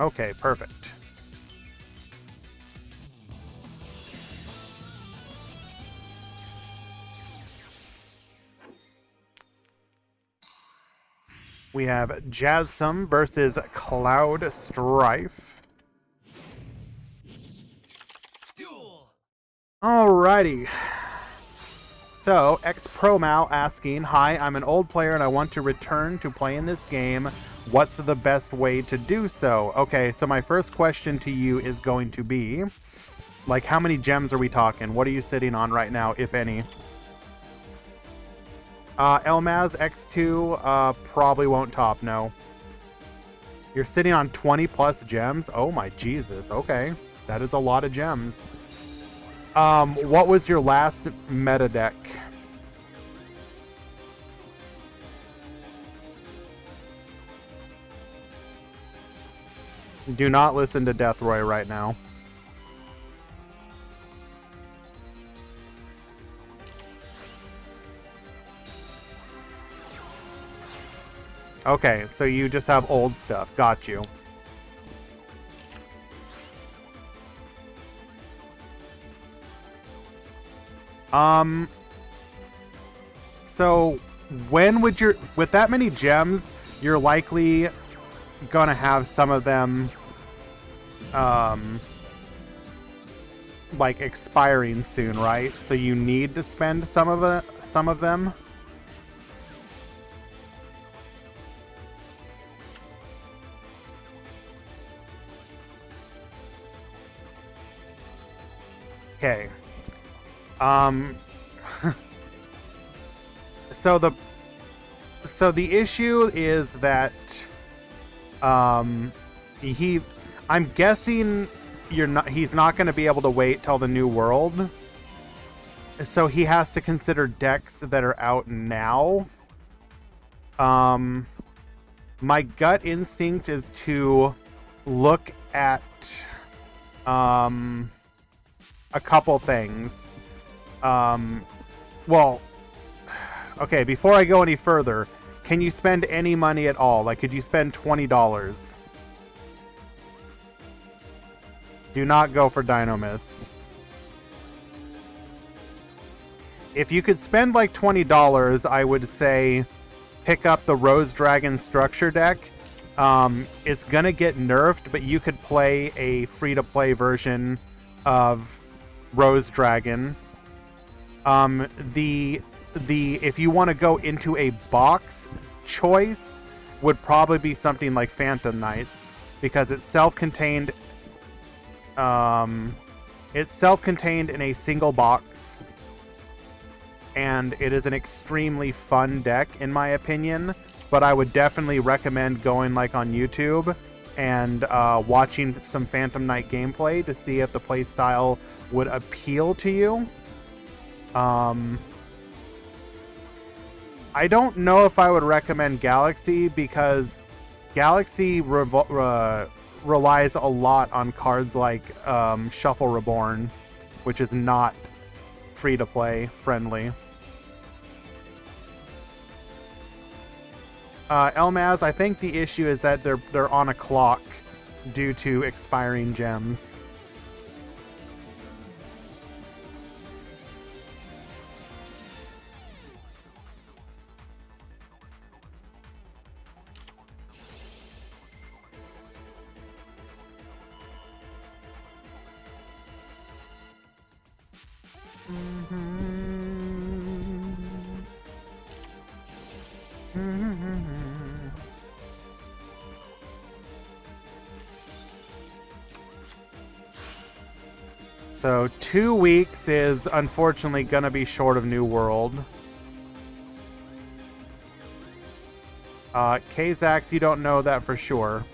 Okay, perfect. We have Jazzum versus Cloud Strife. Duel. Alrighty. So, X-Pro-Mal asking, hi, I'm an old player and I want to return to playing this game. What's the best way to do so? Okay, so my first question to you is going to be, like, how many gems are we talking? What are you sitting on right now, if any? Elmaz X2 probably won't top, no. You're sitting on 20 plus gems? Oh my Jesus, okay. That is a lot of gems. What was your last meta deck? Do not listen to Deathroy right now. Okay, so you just have old stuff. Got you. So when would your, with that many gems, you're likely gonna have some of them, like expiring soon, right? So you need to spend some of them. Okay. So the issue is that I'm guessing he's not going to be able to wait till the new world. So he has to consider decks that are out now. My gut instinct is to look at a couple things. Well, okay, before I go any further, can you spend any money at all? Like, could you spend $20? Do not go for Dino Mist. If you could spend like $20, I would say pick up the Rose Dragon structure deck. It's gonna get nerfed, but you could play a free-to-play version of Rose Dragon. If you want to go into a box choice, would probably be something like Phantom Knights, because it's self-contained. It's self-contained in a single box, and it is an extremely fun deck, in my opinion. But I would definitely recommend going like on YouTube and watching some Phantom Knight gameplay to see if the playstyle would appeal to you. I don't know if I would recommend Galaxy, because Galaxy relies a lot on cards like Shuffle Reborn, which is not free-to-play friendly. Elmaz, I think the issue is that they're on a clock due to expiring gems. So 2 weeks is unfortunately going to be short of New World. Kazax, you don't know that for sure.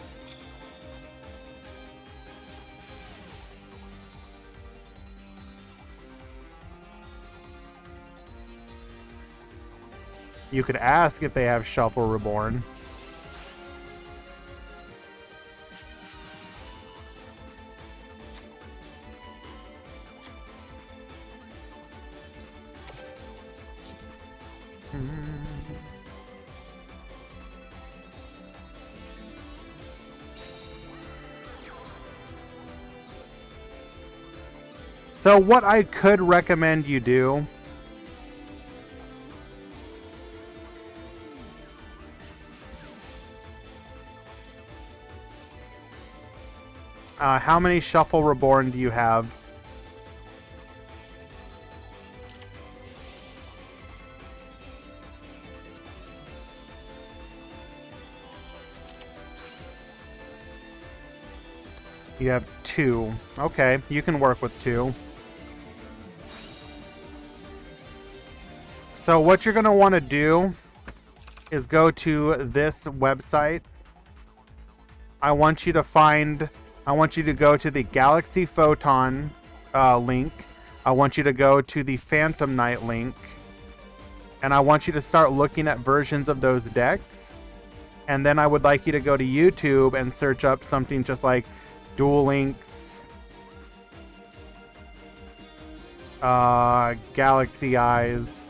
You could ask if they have Shuffle Reborn. So what I could recommend you do how many Shuffle Reborn do you have? You have 2. Okay, you can work with 2. So what you're going to want to do is go to this website. I want you to go to the Galaxy Photon link. I want you to go to the Phantom Knight link. And I want you to start looking at versions of those decks. And then I would like you to go to YouTube and search up something just like Duel Links, Galaxy Eyes,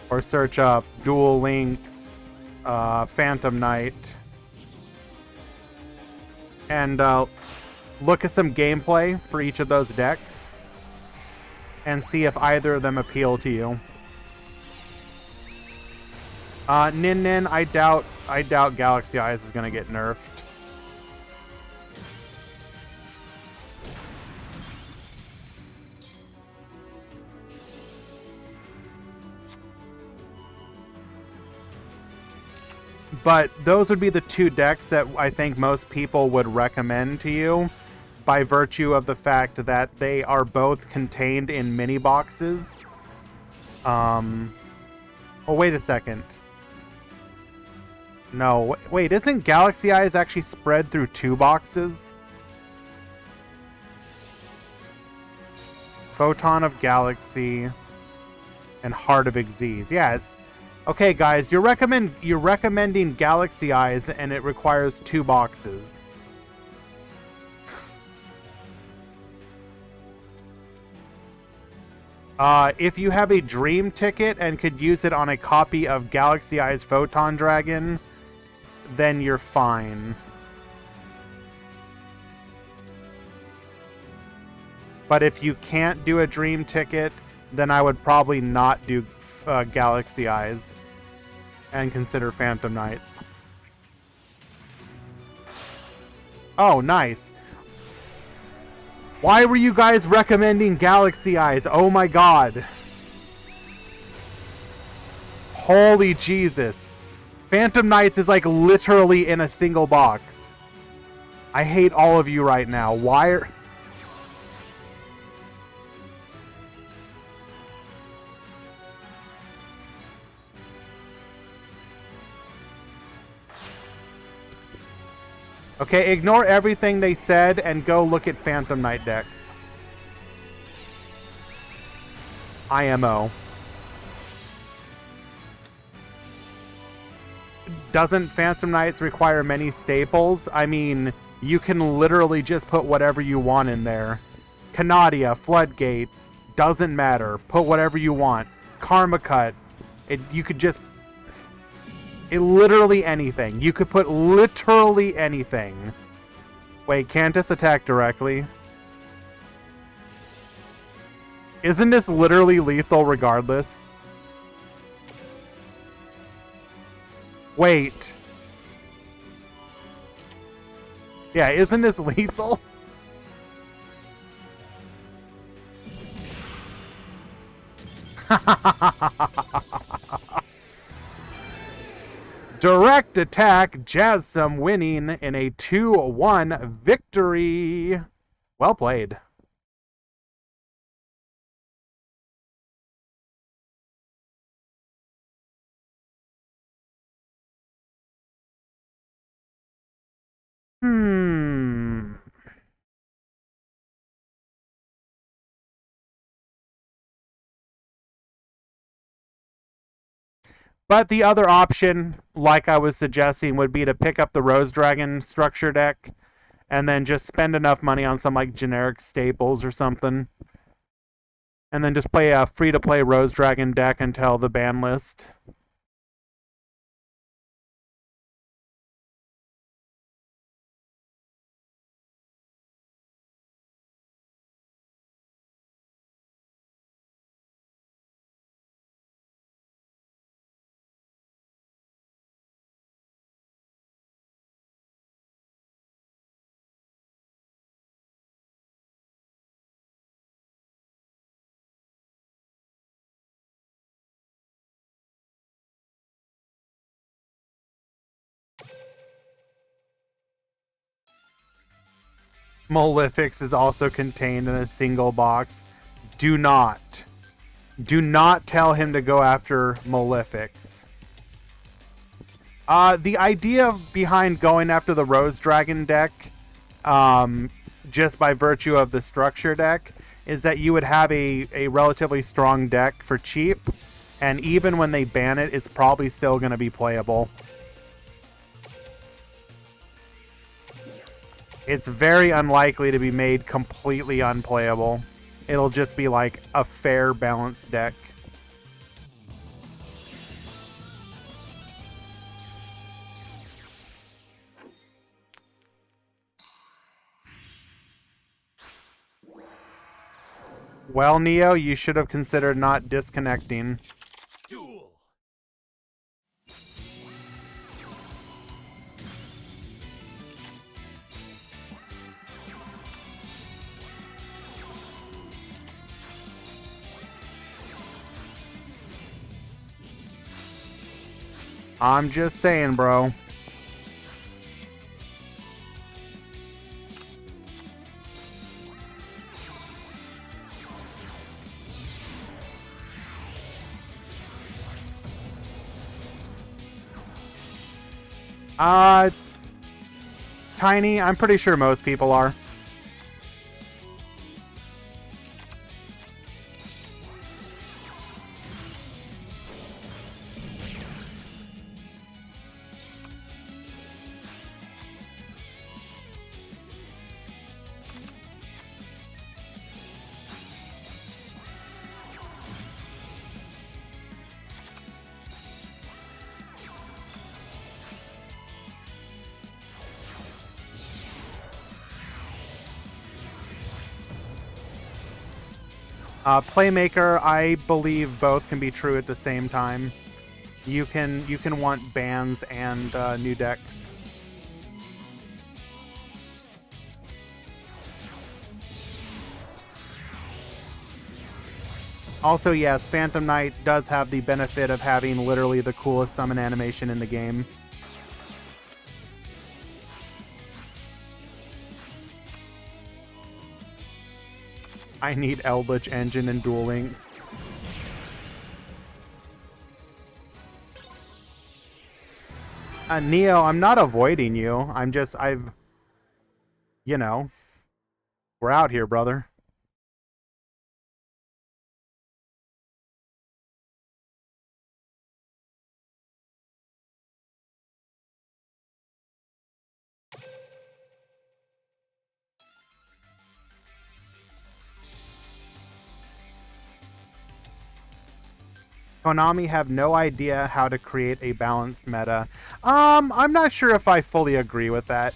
or search up Duel Links, Phantom Knight, and look at some gameplay for each of those decks and see if either of them appeal to you. Nin, I doubt Galaxy Eyes is going to get nerfed. But those would be the 2 decks that I think most people would recommend to you. by virtue of the fact that they are both contained in mini boxes. Oh, wait a second. No, wait, isn't Galaxy Eyes actually spread through 2 boxes? Photon of Galaxy and Heart of Xyz. Yeah, it's okay, guys. You're recommending Galaxy Eyes, and it requires 2 boxes. If you have a dream ticket and could use it on a copy of Galaxy Eyes Photon Dragon, then you're fine. But if you can't do a dream ticket, then I would probably not do Galaxy Eyes and consider Phantom Knights. Oh, nice. Why were you guys recommending Galaxy Eyes? Oh my god. Holy Jesus. Phantom Knights is like literally in a single box. I hate all of you right now. Why are... Okay, ignore everything they said and go look at Phantom Knight decks. IMO. Doesn't Phantom Knights require many staples? I mean, you can literally just put whatever you want in there. Canadia, Floodgate, doesn't matter. Put whatever you want. Karma Cut. You could just... literally anything. You could put literally anything. Wait, can't this attack directly? Isn't this literally lethal regardless? Wait. Yeah, isn't this lethal? Direct attack, Jasm winning in a 2-1 victory. Well played. But the other option, like I was suggesting, would be to pick up the Rose Dragon structure deck and then just spend enough money on some like generic staples or something. And then just play a free-to-play Rose Dragon deck until the ban list. Malefics is also contained in a single box. Do not tell him to go after Malefics. The idea behind going after the Rose Dragon deck, just by virtue of the structure deck, is that you would have a relatively strong deck for cheap, and even when they ban it, it's probably still going to be playable. It's very unlikely to be made completely unplayable. It'll just be like a fair, balanced deck. Well, Neo, you should have considered not disconnecting. Duel. I'm just saying, bro. Uh, Tiny, I'm pretty sure most people are. Playmaker, I believe both can be true at the same time. You can want bans and new decks. Also, yes, Phantom Knight does have the benefit of having literally the coolest summon animation in the game. I need Eldritch Engine and Duel Links. Neo, I'm not avoiding you. You know, we're out here, brother. Konami have no idea how to create a balanced meta. I'm not sure if I fully agree with that.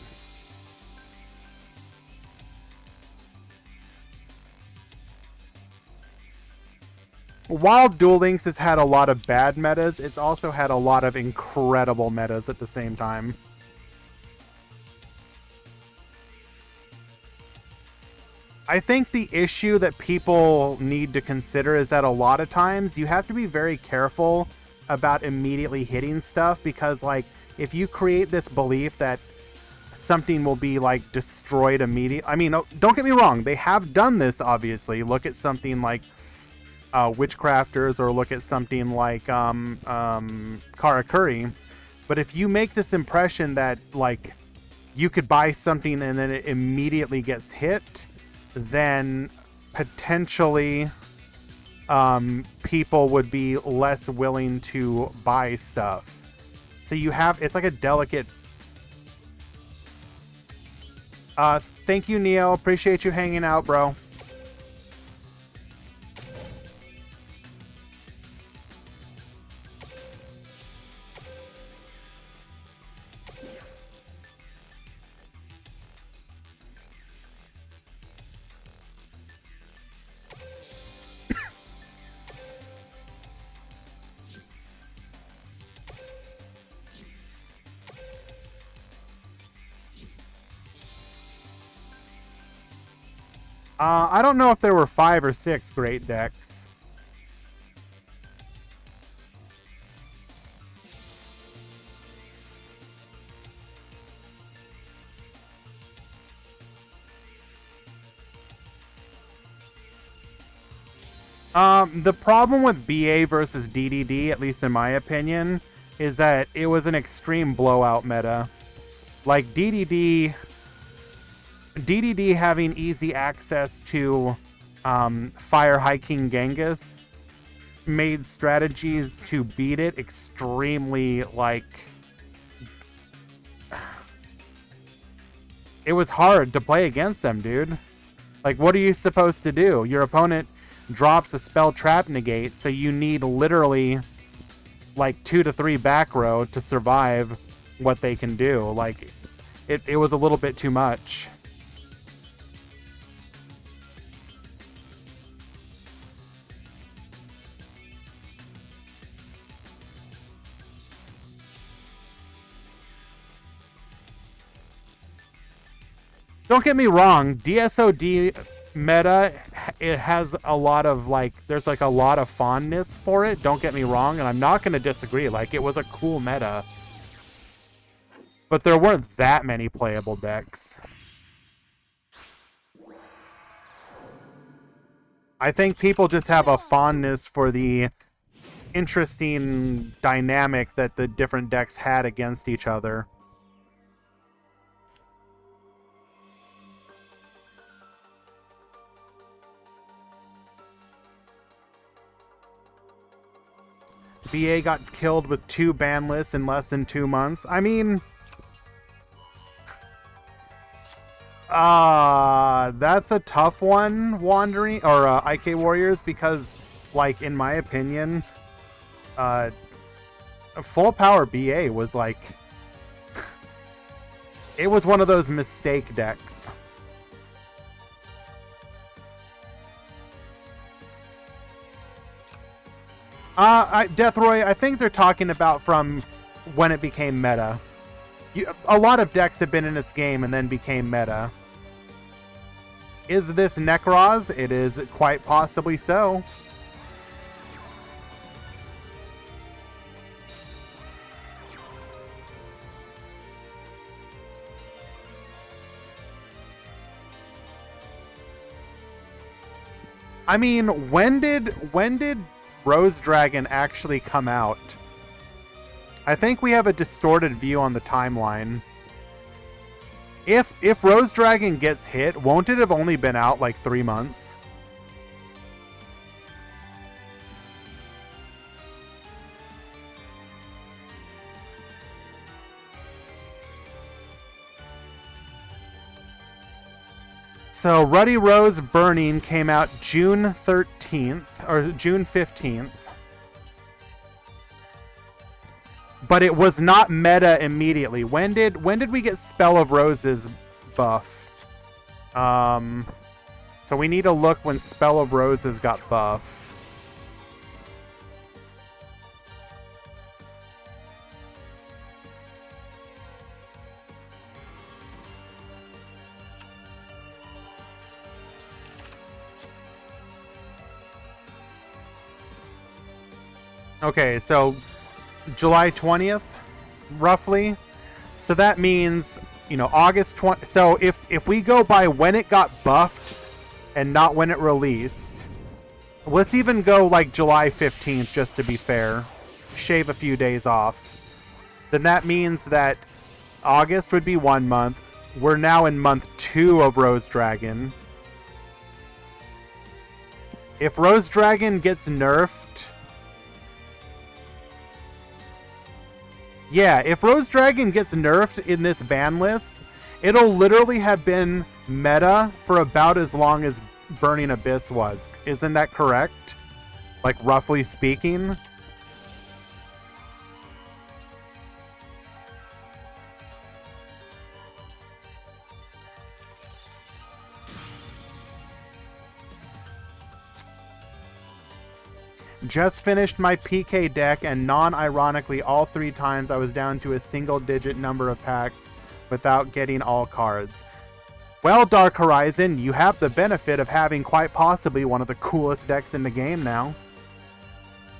While Duel Links has had a lot of bad metas, it's also had a lot of incredible metas at the same time. I think the issue that people need to consider is that a lot of times you have to be very careful about immediately hitting stuff, because like if you create this belief that something will be like destroyed immediately, I mean, don't get me wrong, they have done this obviously. Look at something like Witchcrafters, or look at something like Karakuri. But if you make this impression that like you could buy something and then it immediately gets hit, then potentially people would be less willing to buy stuff. So you have, it's like a delicate. Thank you, Neo. Appreciate you hanging out, bro. I don't know if there were 5 or 6 great decks. The problem with BA versus DDD, at least in my opinion, is that it was an extreme blowout meta. Like DDD having easy access to Fire High King Genghis made strategies to beat it extremely, like, it was hard to play against them, dude. Like, what are you supposed to do? Your opponent drops a spell trap negate, so you need literally like 2 to 3 back row to survive what they can do. Like, it was a little bit too much. Don't get me wrong, DSOD meta, it has a lot of, like, there's like a lot of fondness for it, don't get me wrong, and I'm not going to disagree. Like, it was a cool meta, but there weren't that many playable decks. I think people just have a fondness for the interesting dynamic that the different decks had against each other. BA got killed with 2 ban lists in less than 2 months. I mean, that's a tough one, Wandering, or IK Warriors, because, like, in my opinion, full power BA was like, it was one of those mistake decks. Deathroy, I think they're talking about from when it became meta. A lot of decks have been in this game and then became meta. Is this Necroz? It is quite possibly so. I mean, when did Rose Dragon actually come out? I think we have a distorted view on the timeline. If Rose Dragon gets hit, won't it have only been out like 3 months? So Ruddy Rose Burning came out June 13th or June 15th. But it was not meta immediately. When did we get Spell of Roses buff? So we need to look when Spell of Roses got buff. Okay, so July 20th, roughly. So that means, you know, August 20. So if we go by when it got buffed and not when it released, let's even go like July 15th just to be fair. Shave a few days off. Then that means that August would be 1 month. We're now in month 2 of Rose Dragon. If Rose Dragon gets nerfed... Yeah, if Rose Dragon gets nerfed in this ban list, it'll literally have been meta for about as long as Burning Abyss was. Isn't that correct? Like, roughly speaking? Just finished my PK deck, and non-ironically, all 3 times I was down to a single-digit number of packs without getting all cards. Well, Dark Horizon, you have the benefit of having quite possibly one of the coolest decks in the game now.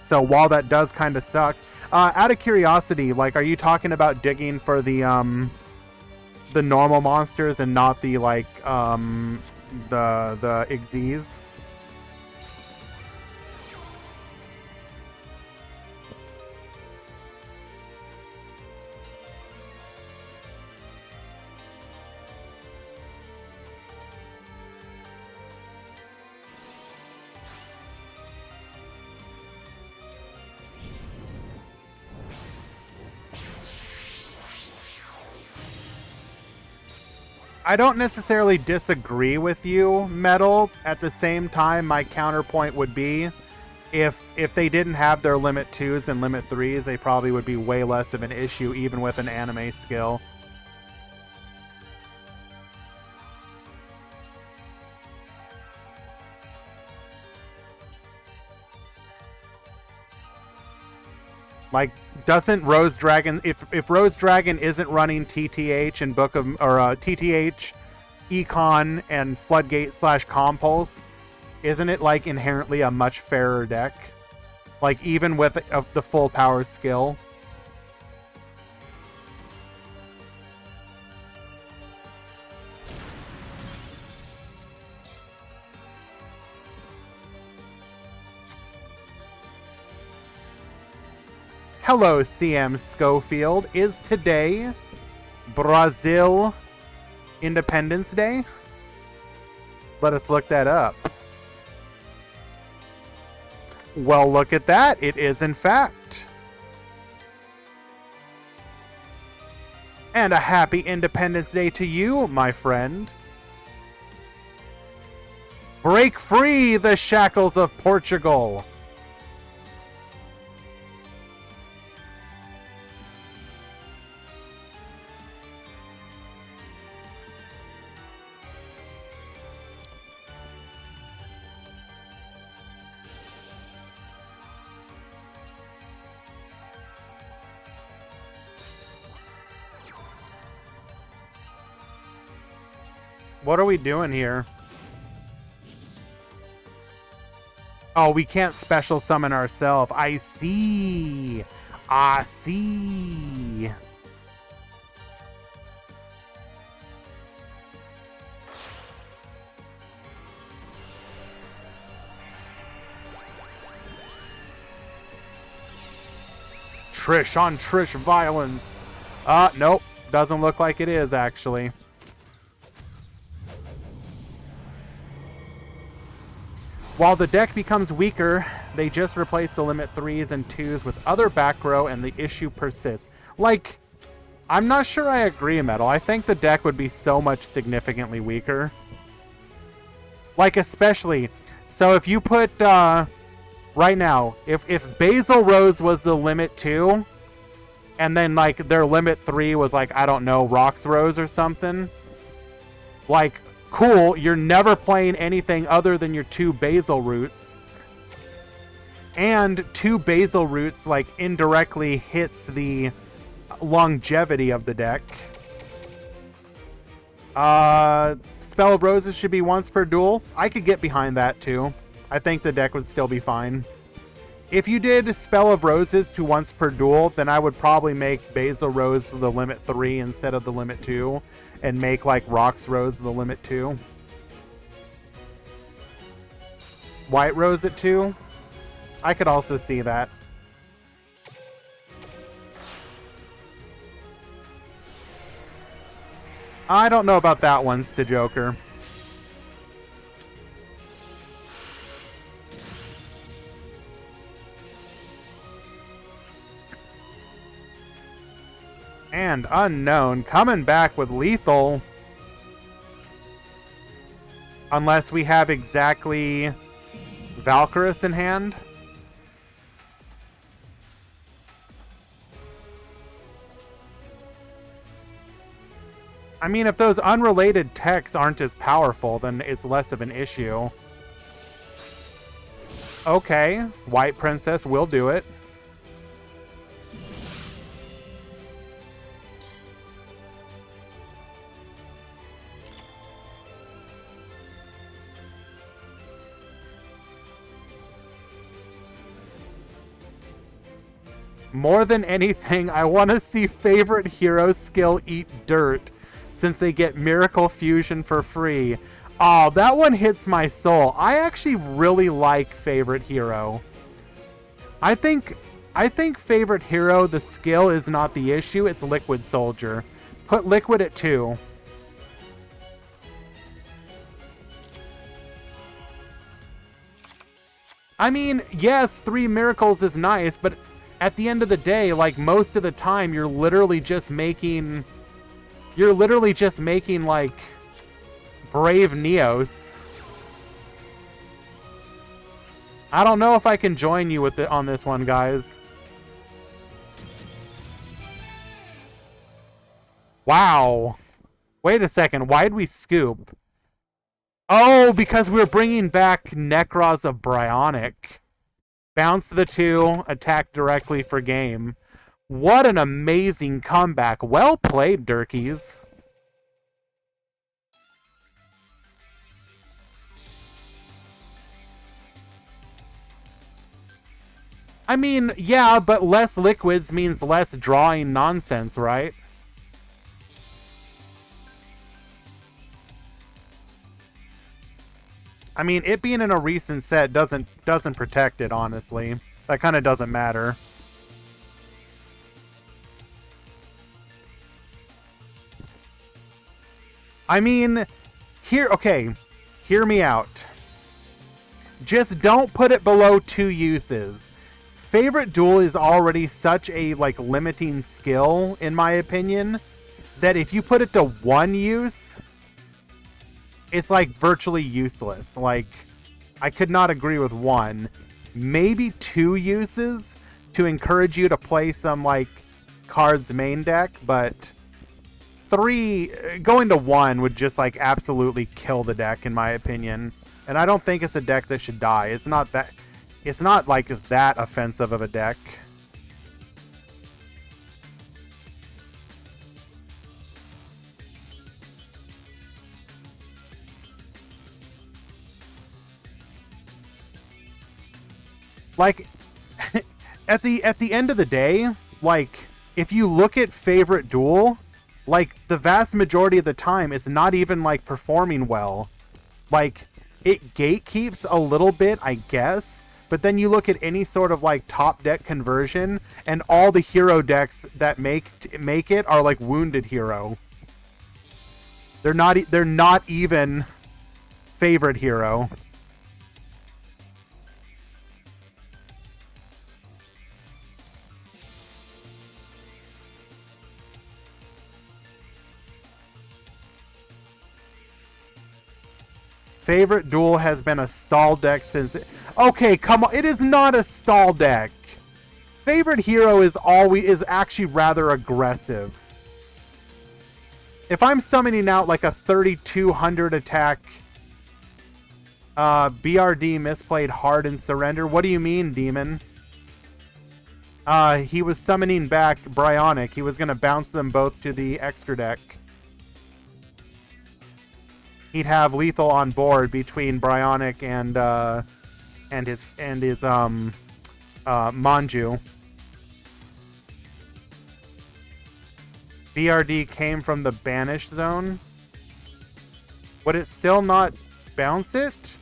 So while that does kind of suck, out of curiosity, like, are you talking about digging for the normal monsters and not the like the Xyz? I don't necessarily disagree with you, Metal. At the same time, my counterpoint would be if they didn't have their limit 2s and limit 3s, they probably would be way less of an issue even with an anime skill. Like, doesn't Rose Dragon, if Rose Dragon isn't running TTH and Book of, or TTH, Econ, and Floodgate / Compulse, isn't it like inherently a much fairer deck? Like, even with the full power skill? Hello, CM Schofield. Is today Brazil Independence Day? Let us look that up. Well, look at that. It is, in fact. And a happy Independence Day to you, my friend. Break free the shackles of Portugal. What are we doing here? Oh, we can't special summon ourselves. I see. I see. Trish on Trish violence. Nope. Doesn't look like it is, actually. While the deck becomes weaker, they just replace the limit 3s and 2s with other back row and the issue persists. Like, I'm not sure I agree, Metal. I think the deck would be so much significantly weaker. Like, especially, so if you put, right now, if Basil Rose was the limit 2, and then, like, their limit 3 was, like, I don't know, Rocks Rose or something, like, cool, you're never playing anything other than your 2 Basil Roots. And 2 Basil Roots, like, indirectly hits the longevity of the deck. Spell of Roses should be once per duel. I could get behind that, too. I think the deck would still be fine. If you did Spell of Roses to once per duel, then I would probably make Basil Rose the limit 3 instead of the limit 2. And make, like, Rocks Rose the limit 2. White Rose at 2. I could also see that. I don't know about that one, Stajoker. And Unknown coming back with lethal. Unless we have exactly Valkyrus in hand. I mean, if those unrelated techs aren't as powerful, then it's less of an issue. Okay, White Princess will do it. More than anything, I want to see favorite hero skill eat dirt, since they get Miracle Fusion for free. Oh, that one hits my soul. I actually really like favorite hero. I think favorite hero, the skill is not the issue, it's Liquid Soldier. Put Liquid at 2. I mean, yes, 3 miracles is nice, but at the end of the day, like, most of the time, you're literally just making, like, Brave Neos. I don't know if I can join you with on this one, guys. Wow. Wait a second, why'd we scoop? Oh, because we're bringing back Necros of Bryonic. Bounce the 2, attack directly for game. What an amazing comeback. Well played, Durkeys. I mean, yeah, but less liquids means less drawing nonsense, right? I mean, it being in a recent set doesn't protect it, honestly. That kind of doesn't matter. I mean, okay, hear me out. Just don't put it below 2 uses. Favorite duel is already such a like limiting skill, in my opinion, that if you put it to 1 use, it's like virtually useless. Like, I could not agree with 1. Maybe 2 uses to encourage you to play some like cards main deck, but 3 going to 1 would just like absolutely kill the deck, in my opinion. And I don't think it's a deck that should die. It's not like that offensive of a deck. Like, at the end of the day, like, if you look at favorite duel, like, the vast majority of the time, it's not even, like, performing well. Like, it gatekeeps a little bit, I guess, but then you look at any sort of, like, top deck conversion, and all the hero decks that make it are, like, wounded hero. They're not even favorite hero. Favorite duel has been a stall deck since... Okay, come on. It is not a stall deck. Favorite hero is actually rather aggressive. If I'm summoning out like a 3200 attack BRD misplayed hard and surrender, what do you mean, Demon? He was summoning back Bryonic. He was going to bounce them both to the extra deck. He'd have lethal on board between Bryonic and his Manju. BRD came from the banished zone. Would it still not bounce it?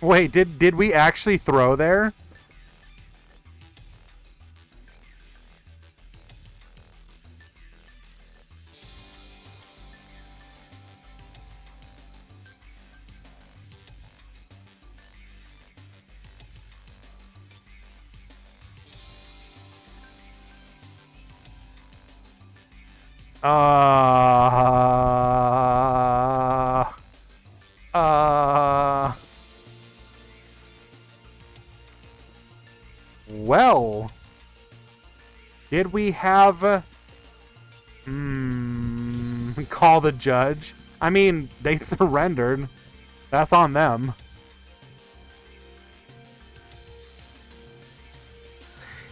Wait, did we actually throw there? Well, did we have call the judge? I mean, they surrendered. That's on them.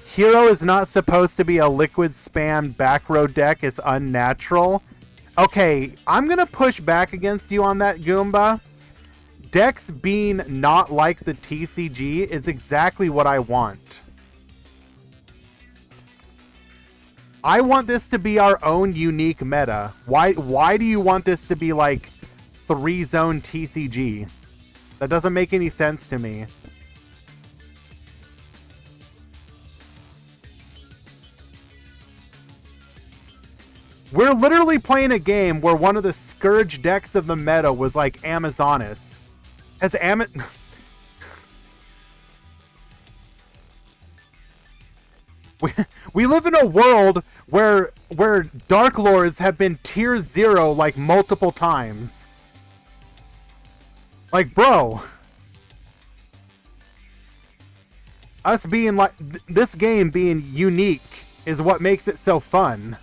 Hero is not supposed to be a liquid spam back row deck. It's unnatural. Okay, I'm going to push back against you on that, Goomba. Decks being not like the TCG is exactly what I want. I want this to be our own unique meta. Why do you want this to be like 3-zone TCG? That doesn't make any sense to me. We're literally playing a game where one of the Scourge decks of the meta was like Amazonas. Has we live in a world where Dark Lords have been tier 0 like multiple times. Like, bro. Us being like this game being unique is what makes it so fun.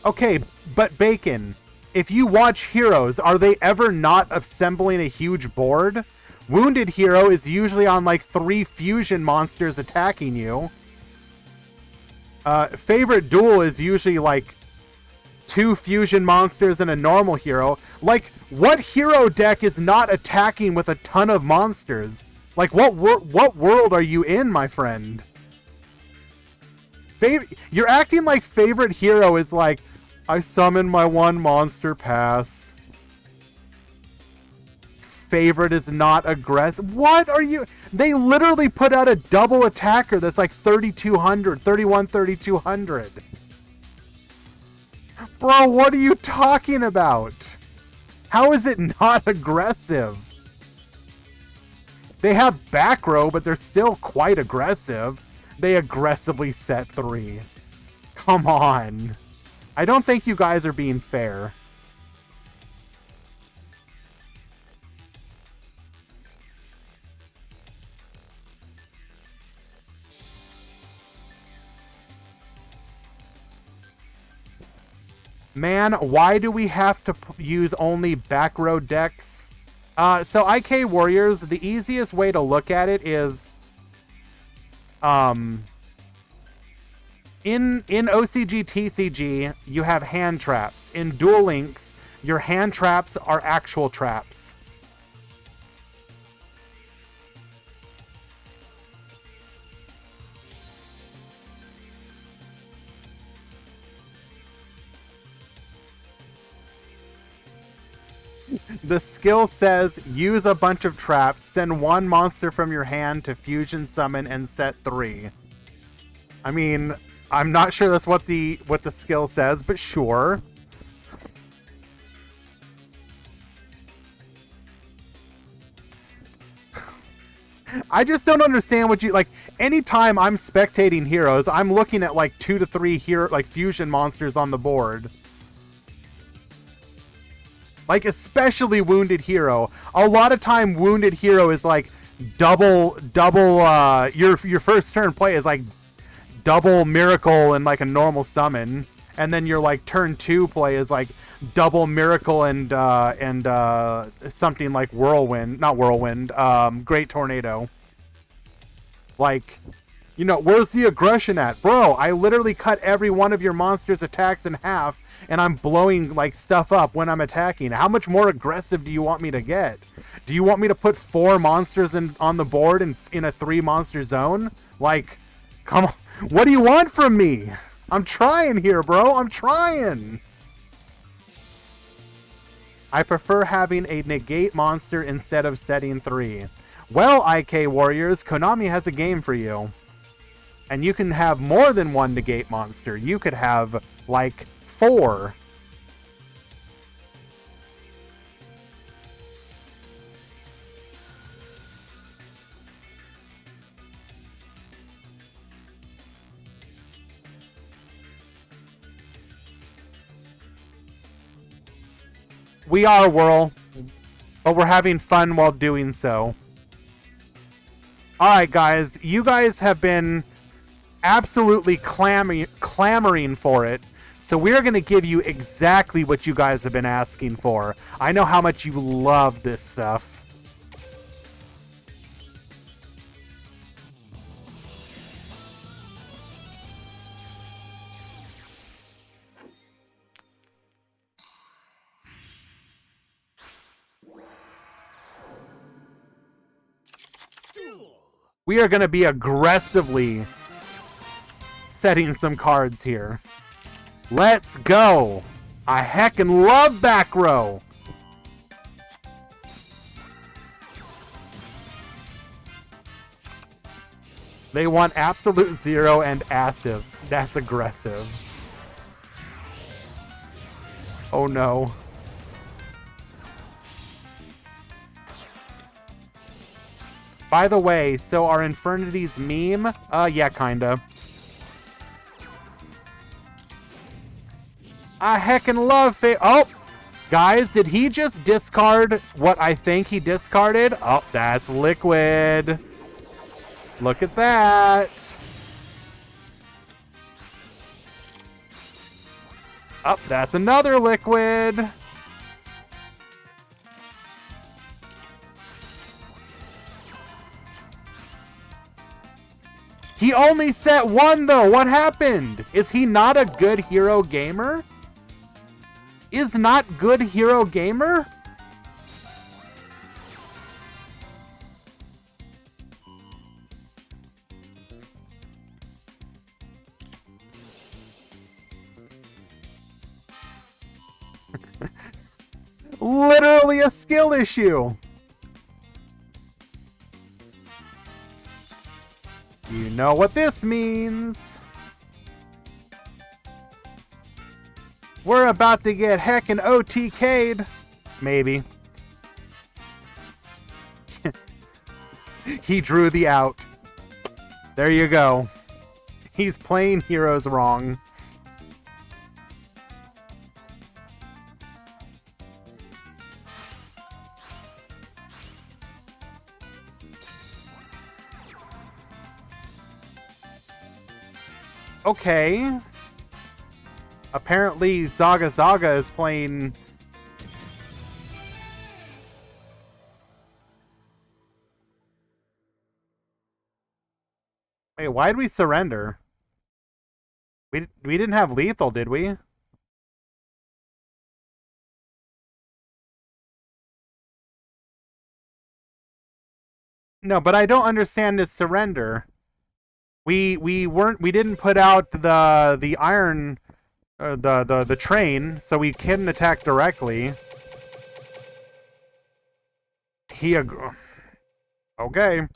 Okay, but Bacon, if you watch Heroes, are they ever not assembling a huge board? Wounded Hero is usually on like 3 fusion monsters attacking you. Favorite Duel is usually like 2 fusion monsters and a normal hero. Like, what hero deck is not attacking with a ton of monsters? Like, what world are you in, my friend? You're acting like favorite hero is like, I summon my 1 monster pass. favorite is not aggressive. What are you? They literally put out a double attacker that's like 3,200, 3,200. Bro, what are you talking about? How is it not aggressive? They have back row, but they're still quite aggressive. They aggressively set 3. Come on. I don't think you guys are being fair. Man, why do we have to use only back row decks? So IK Warriors, the easiest way to look at it is in OCG TCG, you have hand traps. In Duel Links, your hand traps are actual traps. The skill says, use a bunch of traps, send one monster from your hand to fusion summon and set 3. I mean, I'm not sure that's what the skill says, but sure. I just don't understand what you like. Anytime I'm spectating heroes, I'm looking at like 2 to 3 hero like fusion monsters on the board. Like, especially Wounded Hero. A lot of time, Wounded Hero is like double, your first turn play is like double Miracle and like a normal summon. And then your like turn 2 play is like double Miracle and something like Whirlwind, not Whirlwind, Great Tornado. Like, you know, where's the aggression at? Bro, I literally cut every one of your monster's attacks in half, and I'm blowing, like, stuff up when I'm attacking. How much more aggressive do you want me to get? Do you want me to put 4 monsters on the board in a 3-monster zone? Like, come on. What do you want from me? I'm trying here, bro. I'm trying. I prefer having a negate monster instead of setting 3. Well, IK Warriors, Konami has a game for you. And you can have more than one negate monster. You could have, like, 4. We are, Whirl. But we're having fun while doing so. Alright, guys. You guys have been absolutely clamoring for it, so we're going to give you exactly what you guys have been asking for. I know how much you love this stuff. We are going to be aggressively setting some cards here. Let's go. I heckin' love back row. They want absolute 0 and acid. That's aggressive. Oh no. By the way, so are Infernity's meme? Yeah, kinda. I heckin' love oh! Guys, did he just discard what I think he discarded? Oh, that's Liquid. Look at that. Oh, that's another Liquid. He only set 1, though. What happened? Is he not a good hero gamer? Is not good hero gamer? Literally a skill issue. know what this means. We're about to get heckin' OTK'd. Maybe. He drew the out. There you go. He's playing heroes wrong. Okay. Apparently Zaga Zaga is playing... Wait, why'd we surrender? We didn't have lethal, did we? No, but I don't understand this surrender. We didn't put out the iron the train, so we couldn't attack directly. Okay.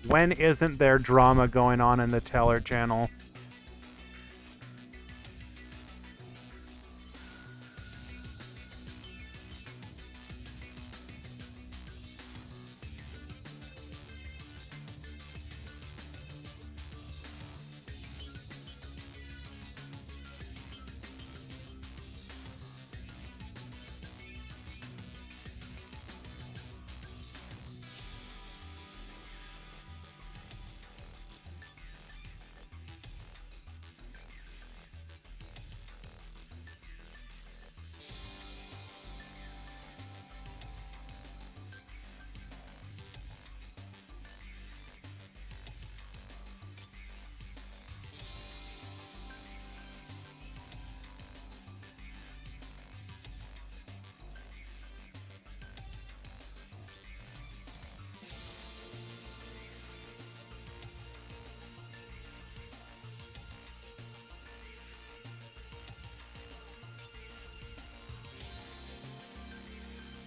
When isn't there drama going on in the Teller channel?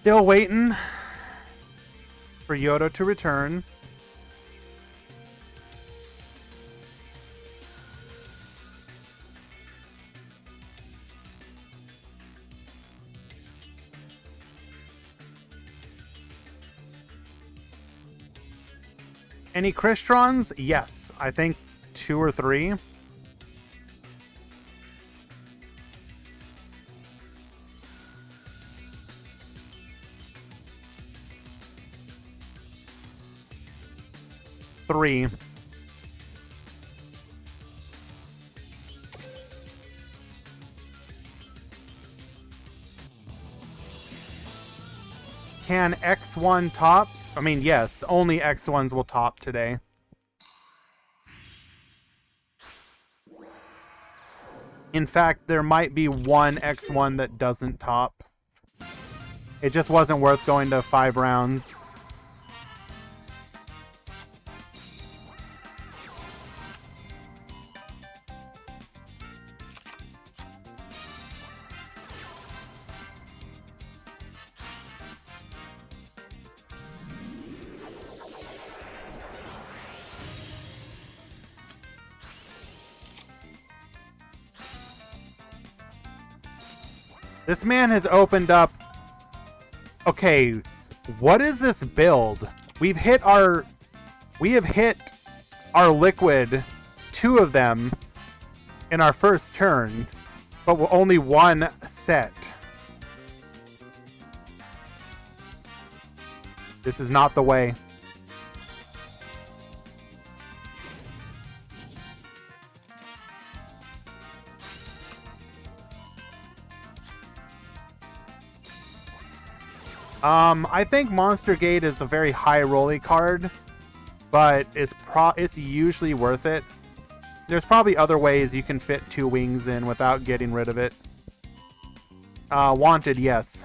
Still waiting for Yoda to return. Any Cristrons? Yes, I think 2 or 3. Three. Can X1 top? I mean, yes, only X1s will top today. In fact, there might be one X1 that doesn't top. It just wasn't worth going to 5 rounds. This man has opened up... Okay, what is this build? We have hit our liquid, 2 of them, in our first turn. But only one set. This is not the way. I think Monster Gate is a very high rolly card, but it's usually worth it. There's probably other ways you can fit 2 wings in without getting rid of it. Wanted, yes.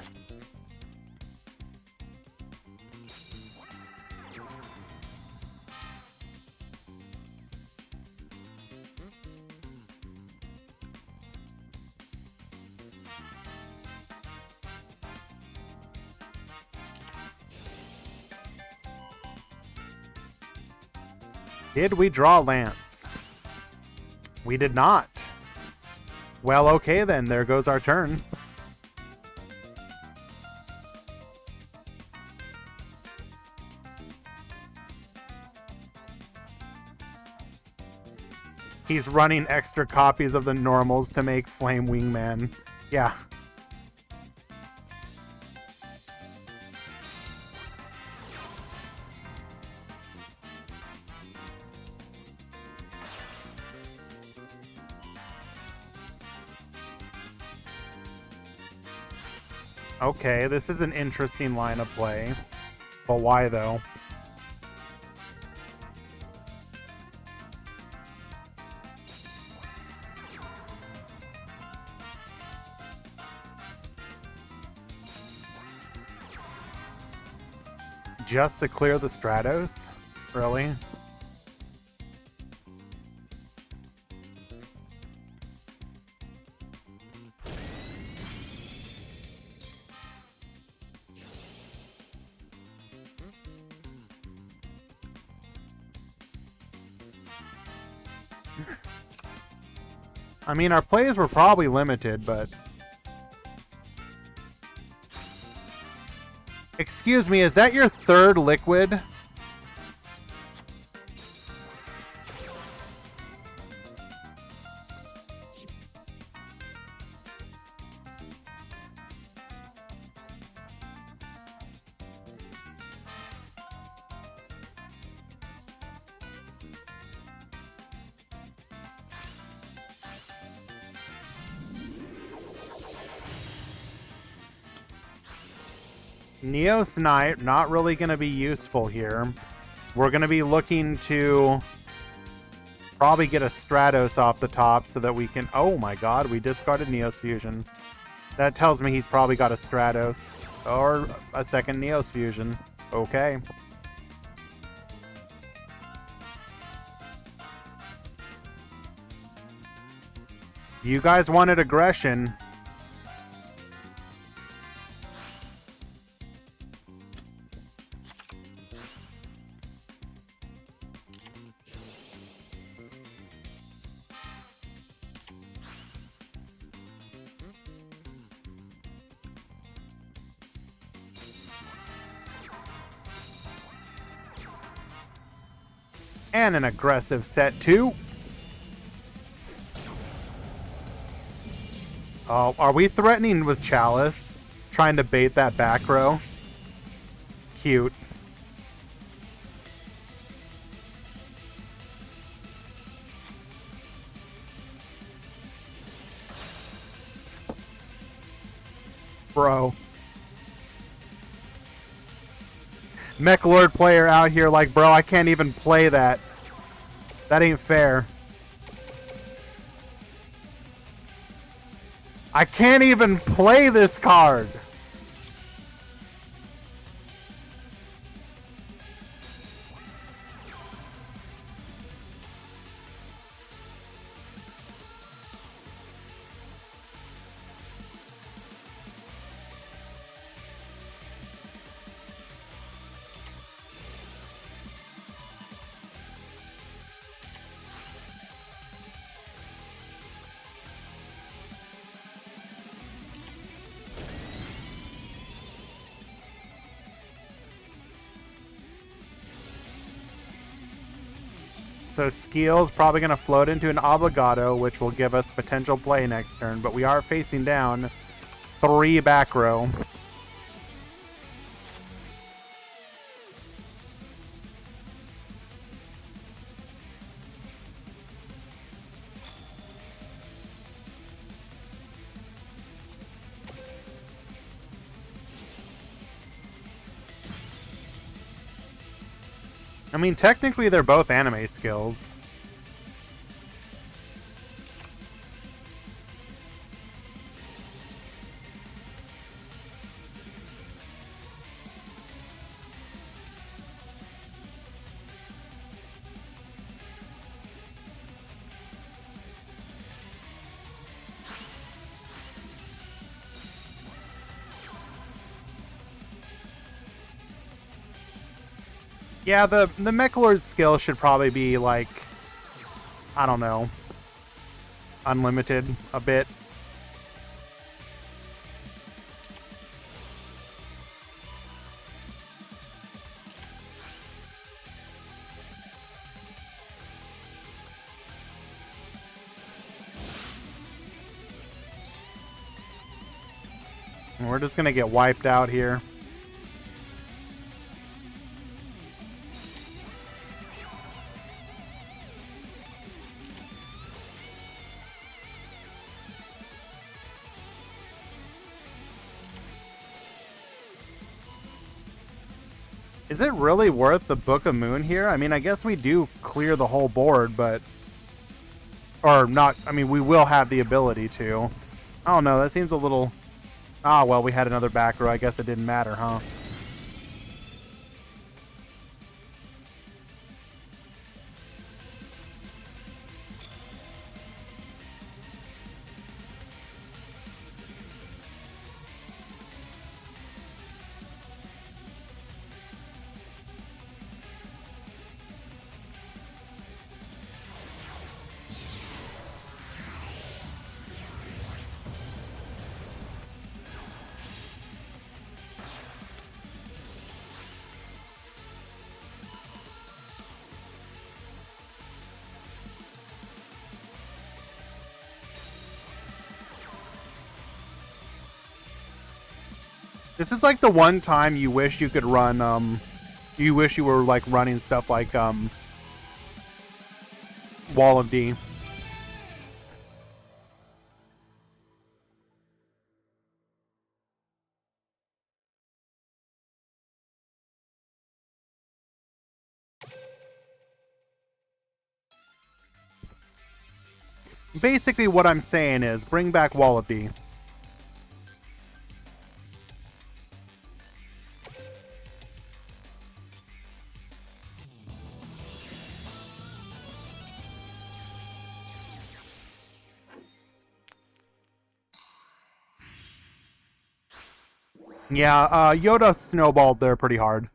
Did we draw Lance? We did not. Well, okay then. There goes our turn. He's running extra copies of the normals to make Flame Wingman. Yeah. Okay, this is an interesting line of play. But why, though? Just to clear the Stratos? Really? I mean, our plays were probably limited, but... Excuse me, is that your 3rd liquid? Neo Snipe, not really going to be useful here. We're going to be looking to probably get a Stratos off the top so that we can... Oh my god, we discarded Neos Fusion. That tells me he's probably got a Stratos. Or a second Neos Fusion. Okay. You guys wanted aggression. And an aggressive set 2. Oh, are we threatening with Chalice? Trying to bait that back row? Cute. Bro. Mech Lord player out here like, bro, I can't even play that. That ain't fair. I can't even play this card. So Skeel's probably going to float into an Obligato, which will give us potential play next turn, but we are facing down 3 back row. I mean, technically they're both anime skills. Yeah, the Mechlord skill should probably be like, I don't know, unlimited a bit. And we're just gonna get wiped out here. Is it really worth the Book of Moon here? I mean, I guess we do clear the whole board, but... Or not, I mean, we will have the ability to. I don't know, that seems a little... Ah, well, we had another back row. I guess it didn't matter, huh? This is like the one time you wish you could run, you wish you were like running stuff like, Wall of D. Basically what I'm saying is, bring back Wall of D. Yeah, Yoda snowballed there pretty hard.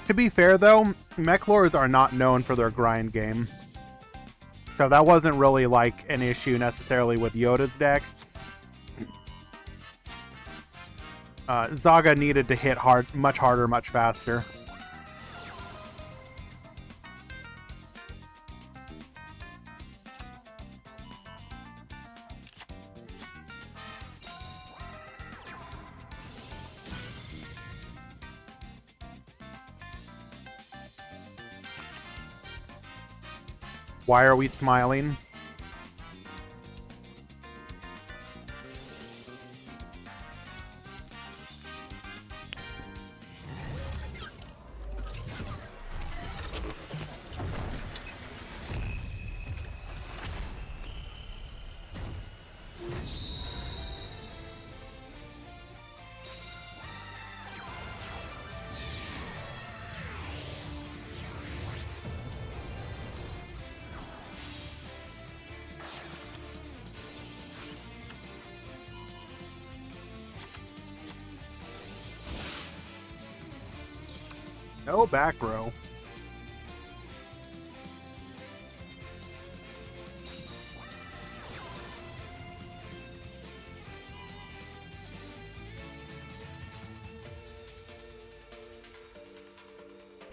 To be fair, though, Mechlords are not known for their grind game. So that wasn't really, like, an issue necessarily with Yoda's deck. Zaga needed to hit hard, much harder, much faster. Why are we smiling? No back row.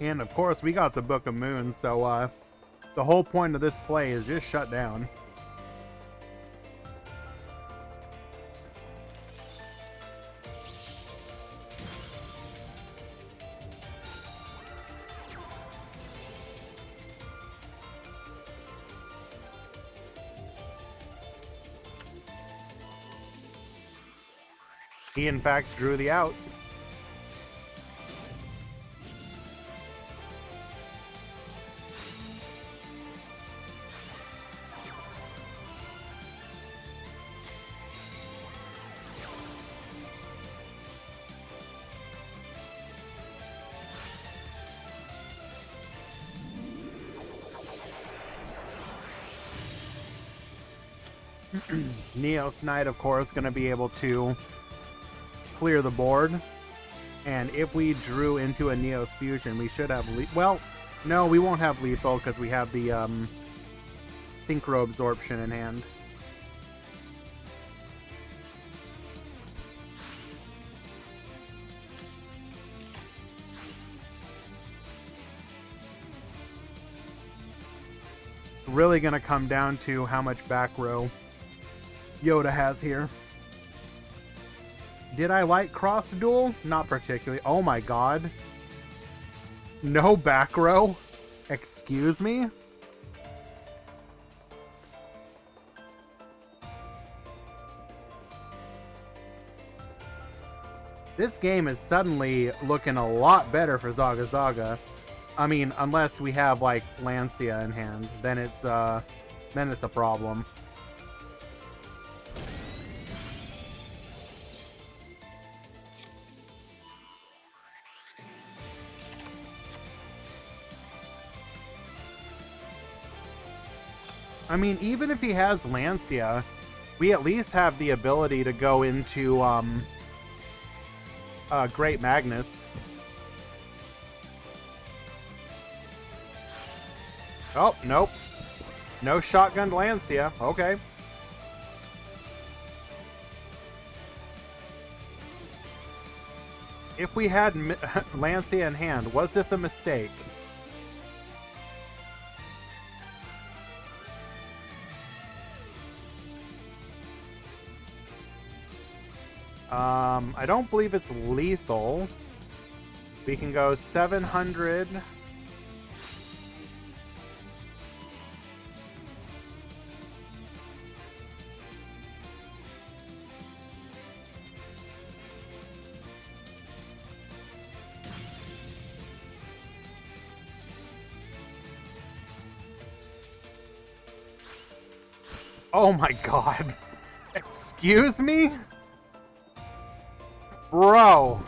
And of course, we got the Book of Moons, so the whole point of this play is just shut down. He, in fact, drew the out. Neos Knight, of course, going to be able to clear the board. And if we drew into a Neos Fusion, we should have... well, no, we won't have lethal because we have the Synchro Absorption in hand. Really going to come down to how much back row Yoda has here. Did I like Cross Duel? Not particularly. Oh my god. No back row? Excuse me? This game is suddenly looking a lot better for Zaga Zaga. I mean, unless we have like Lancia in hand, then it's a problem. I mean, even if he has Lancia, we at least have the ability to go into Great Magnus. Oh, nope. No shotgun Lancia. Okay. If we had Lancia in hand, was this a mistake? I don't believe it's lethal. We can go 700. Oh my god. Excuse me? Bro.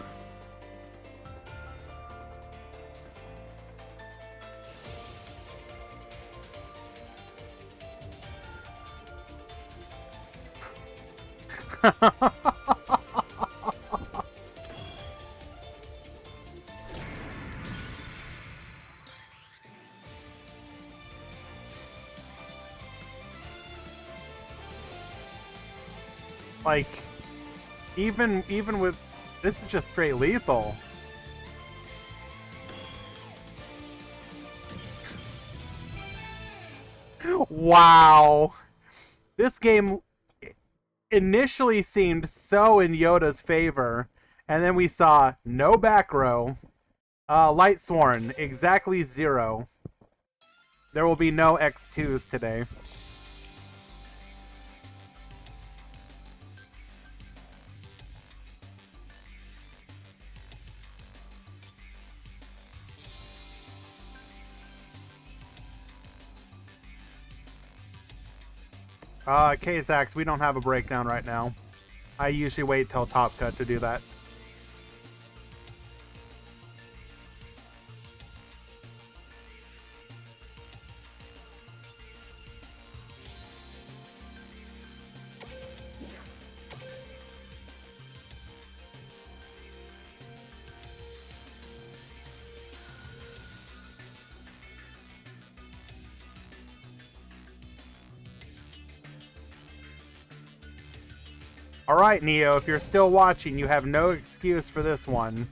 Like, even with this is just straight lethal. Wow. This game initially seemed so in Yoda's favor, and then we saw no back row. Light Sworn, exactly 0. There will be no X2s today. K-Sax, we don't have a breakdown right now. I usually wait till Top Cut to do that. Alright, Neo, if you're still watching, you have no excuse for this one.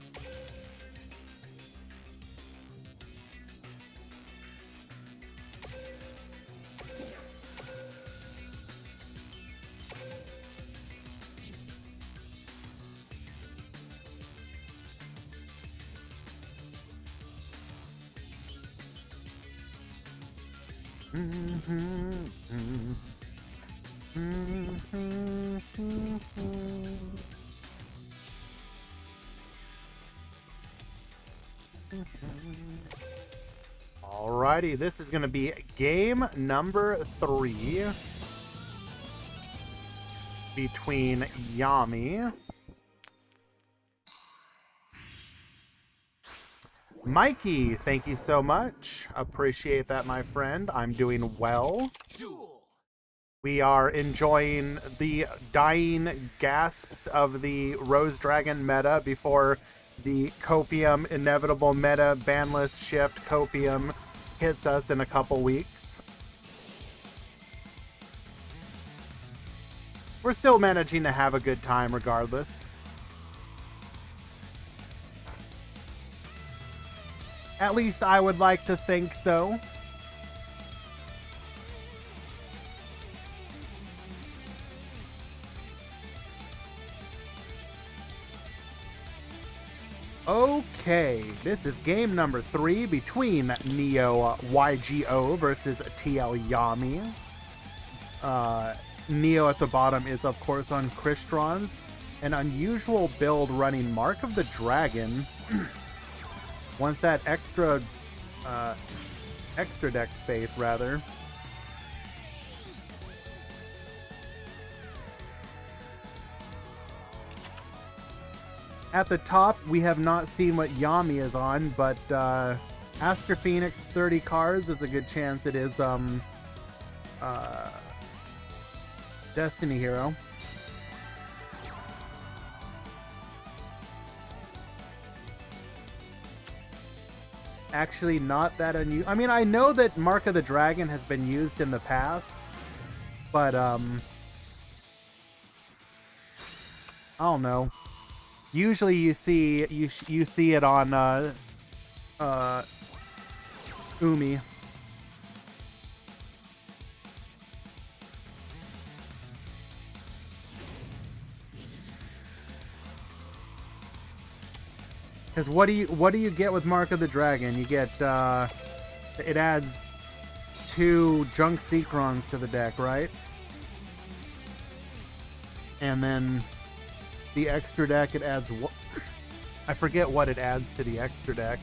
Alrighty, this is going to be game number 3 between Yami, Mikey. Thank you so much. Appreciate that, my friend. I'm doing well. Duel. We are enjoying the dying gasps of the Rose Dragon meta before the Copium inevitable meta banlist shift Copium hits us in a couple weeks. We're still managing to have a good time regardless. At least I would like to think so. Okay, this is game number 3 between Neo YGO versus TL Yami. Neo at the bottom is, of course, on Crystron's. An unusual build running Mark of the Dragon. Wants that extra deck space, rather. At the top, we have not seen what Yami is on, but Aster Phoenix 30 cards is a good chance it is Destiny Hero. Actually, not that unusual. I mean, I know that Mark of the Dragon has been used in the past, but I don't know. Usually, you see it on Umi. Because what do you get with Mark of the Dragon? You get it adds 2 Junk Secrons to the deck, right? And then the extra deck, it adds what? I forget what it adds to the extra deck.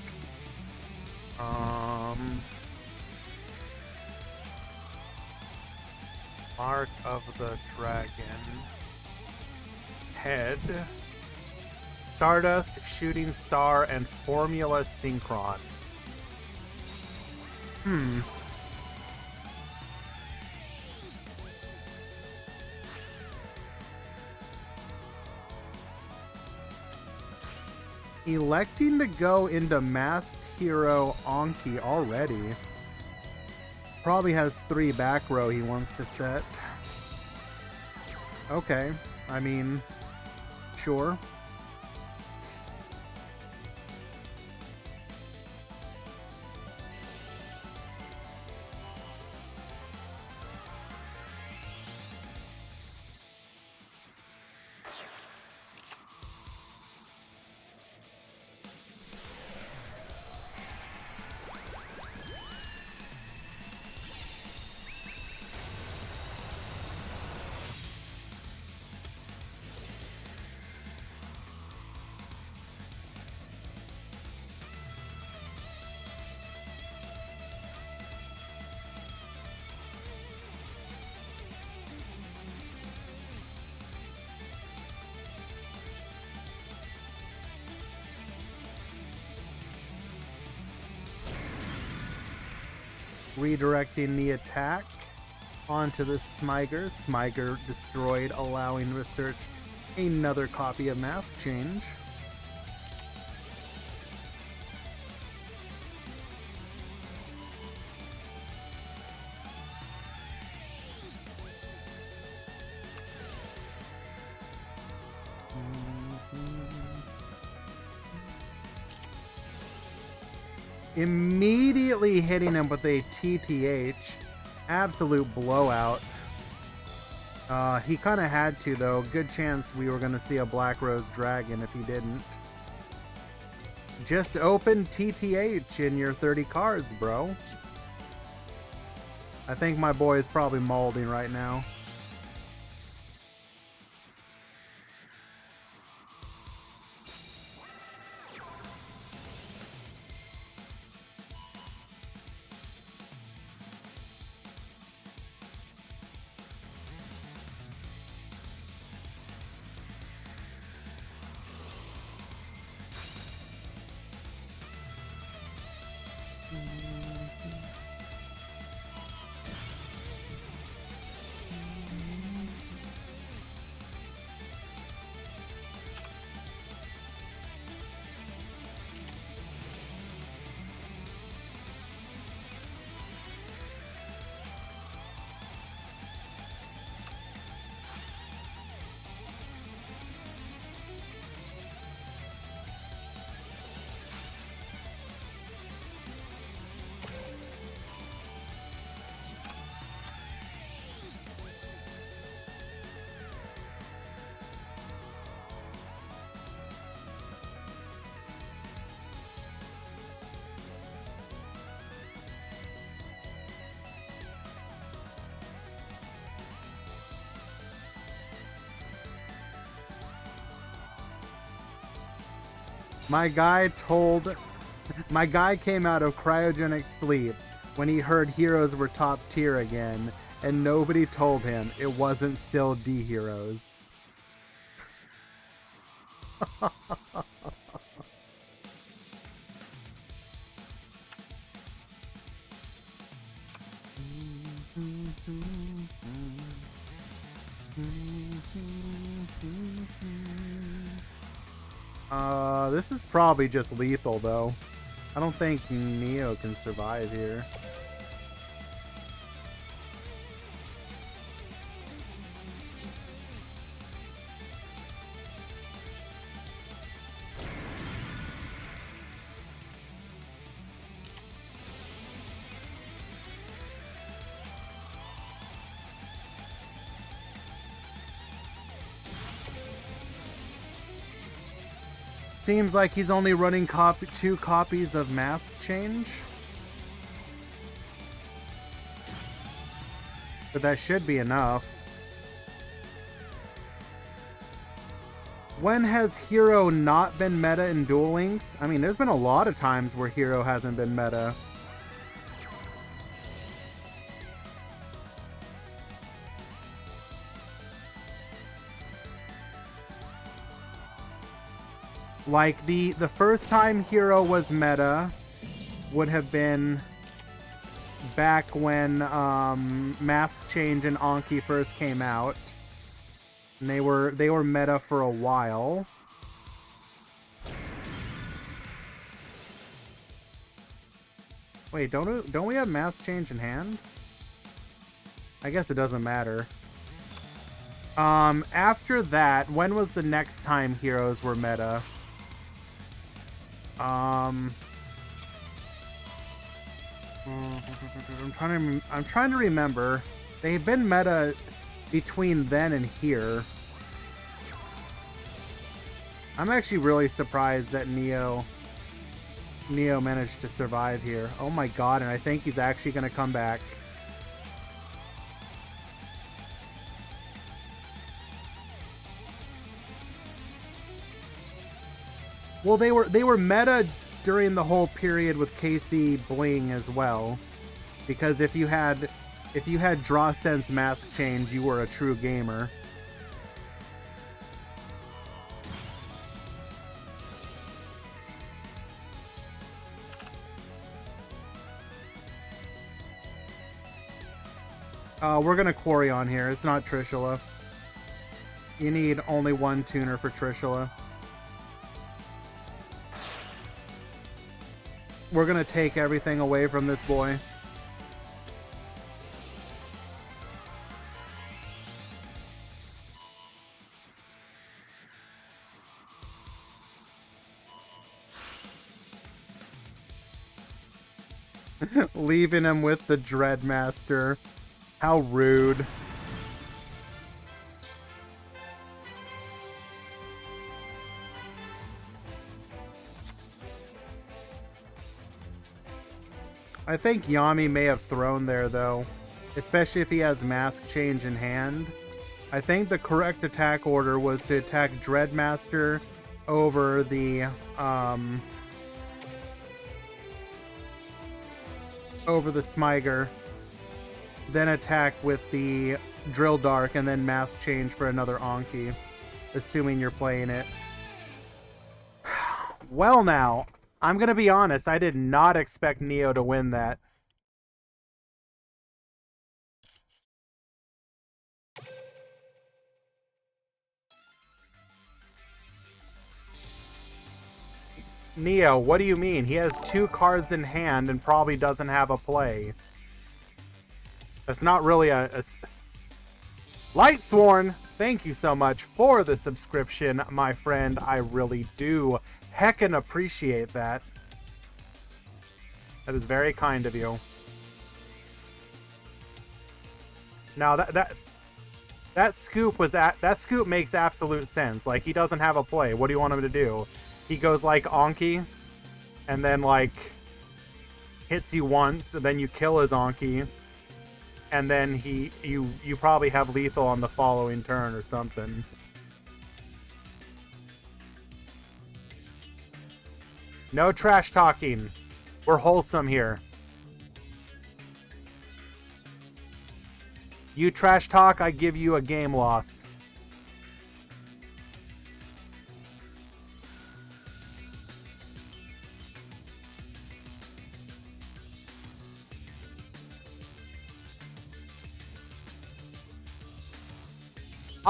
Mark of the Dragon head, Stardust, Shooting Star, and Formula Synchron. Electing to go into Masked Hero Anki already. Probably has 3 back row he wants to set. Okay, I mean, sure. Redirecting the attack onto the Smiger. Smiger destroyed, allowing research another copy of Mask Change. Immediately hitting him with a TTH. Absolute blowout. He kind of had to, though. Good chance we were going to see a Black Rose Dragon if he didn't. Just open TTH in your 30 cards, bro. I think my boy is probably molding right now. My guy came out of cryogenic sleep when he heard heroes were top tier again, and nobody told him it wasn't still D heroes. This is probably just lethal, though. I don't think Neo can survive here. Seems like he's only running 2 copies of Mask Change. But that should be enough. When has Hero not been meta in Duel Links? I mean, there's been a lot of times where Hero hasn't been meta. Like, the first time Hero was meta would have been back when Mask Change and Anki first came out. And they were meta for a while. Wait, don't we have Mask Change in hand? I guess it doesn't matter. After that, when was the next time heroes were meta? I'm trying to remember. They've been meta between then and here. I'm actually really surprised that Neo managed to survive here. Oh my god, and I think he's actually going to come back. Well, they were meta during the whole period with KC Bling as well, because if you had Draw Sense Mask Change, you were a true gamer. We're gonna quarry on here. It's not Trishula. You need only one tuner for Trishula. We're gonna take everything away from this boy. Leaving him with the Dreadmaster. How rude. I think Yami may have thrown there, though. especially if he has Mask Change in hand. I think the correct attack order was to attack Dreadmaster over the Smyger, then attack with the Drill Dark, and then Mask Change for another Anki, assuming you're playing it. Well, now, I'm going to be honest, I did not expect Neo to win that. Neo, what do you mean? He has 2 cards in hand and probably doesn't have a play. That's not really a... Lightsworn, thank you so much for the subscription, my friend. I really do heckin' appreciate that. That is very kind of you. Now that scoop makes absolute sense. Like, he doesn't have a play. What do you want him to do? He goes like Anki, and then like hits you once, and then you kill his Anki, and then you probably have lethal on the following turn or something. No trash talking. We're wholesome here. You trash talk, I give you a game loss.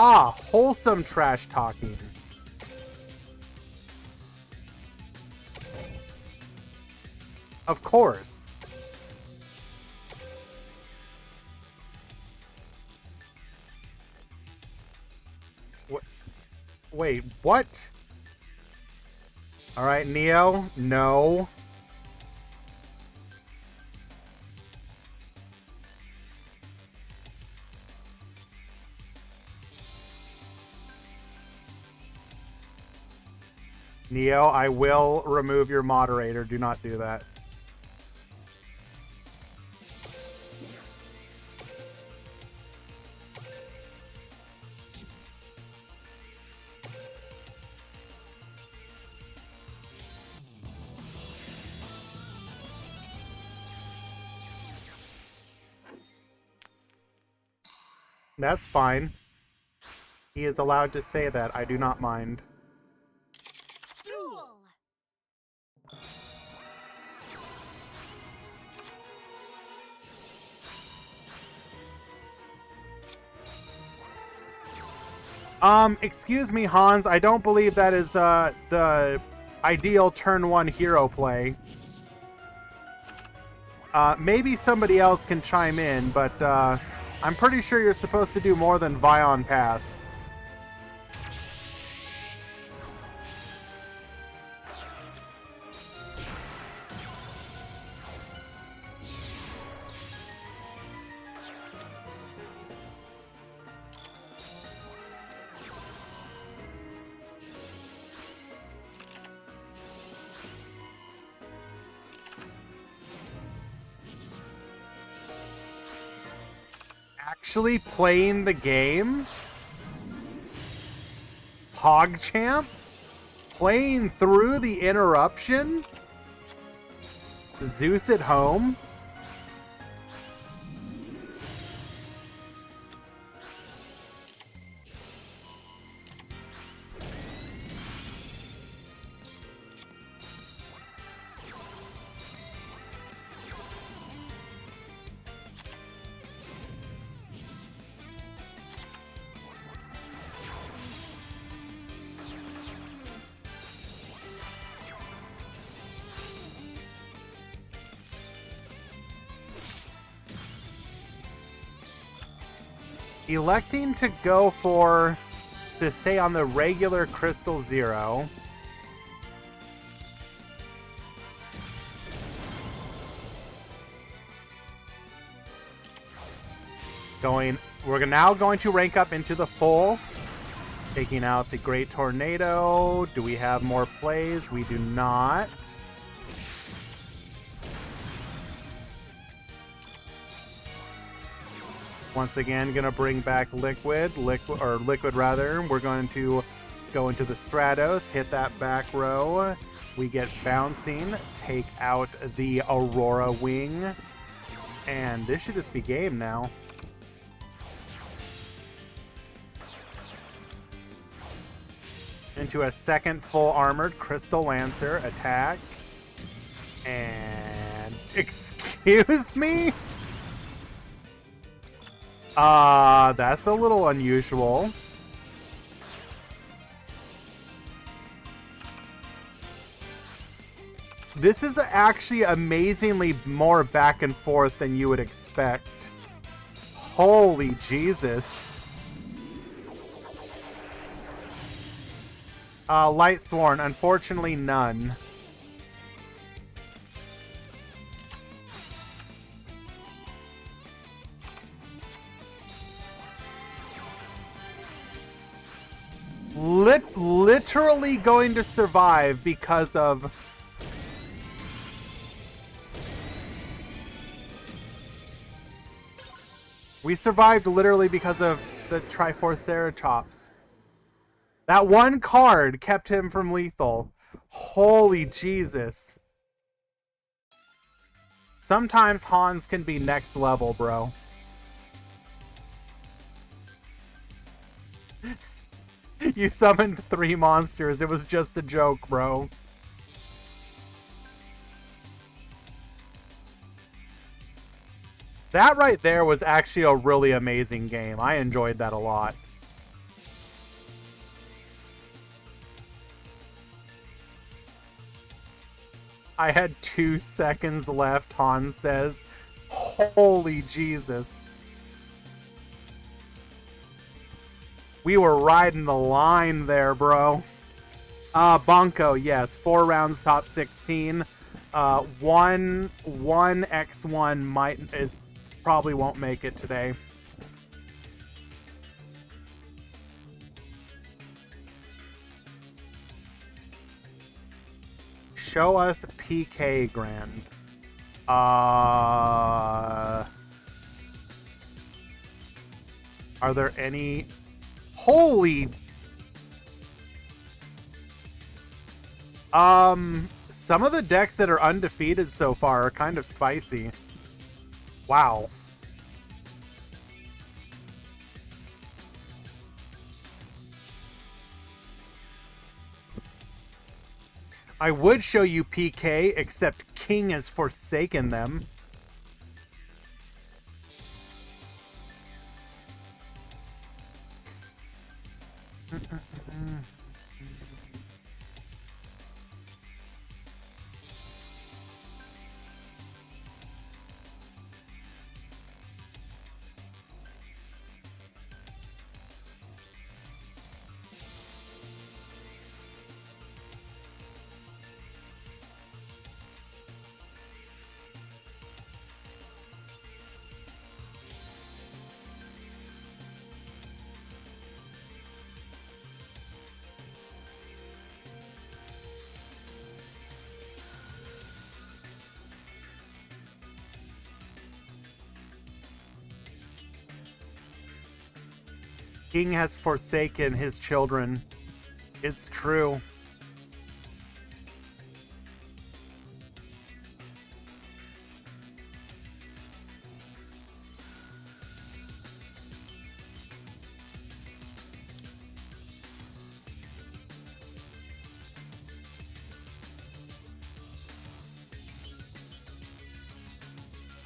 Ah, wholesome trash talking. Of course. Wait, what? Alright, Neo, no. Neo, I will remove your moderator. Do not do that. That's fine. He is allowed to say that. I do not mind. Duel. Excuse me, Hans. I don't believe that is the ideal turn 1 hero play. Maybe somebody else can chime in, but I'm pretty sure you're supposed to do more than Vion Pass. Actually playing the game? PogChamp? Playing through the interruption? Zeus at home? Electing to go to stay on the regular Crystal Zero. We're now going to rank up into the full, taking out the Great Tornado. Do we have more plays? We do not. Once again, gonna bring back liquid rather. We're going to go into the Stratos, hit that back row. We get bouncing, take out the Aurora Wing, and this should just be game now. Into a second full armored Crystal Lancer attack. And excuse me? That's a little unusual. This is actually amazingly more back and forth than you would expect. Holy Jesus. Light Sworn, unfortunately none. Literally going to survive because of... We survived literally because of the Triforceratops. That one card kept him from lethal. Holy Jesus. Sometimes Hans can be next level, bro. You summoned 3 monsters. It was just a joke, bro. That right there was actually a really amazing game. I enjoyed that a lot. I had 2 seconds left, Hans says. Holy Jesus. We were riding the line there, bro. Bonko, yes. 4 rounds, top 16. One X1 probably won't make it today. Show us PK Grand. Are there any... Holy... Some of the decks that are undefeated so far are kind of spicy. Wow. I would show you PK, except King has forsaken them. King has forsaken his children. It's true.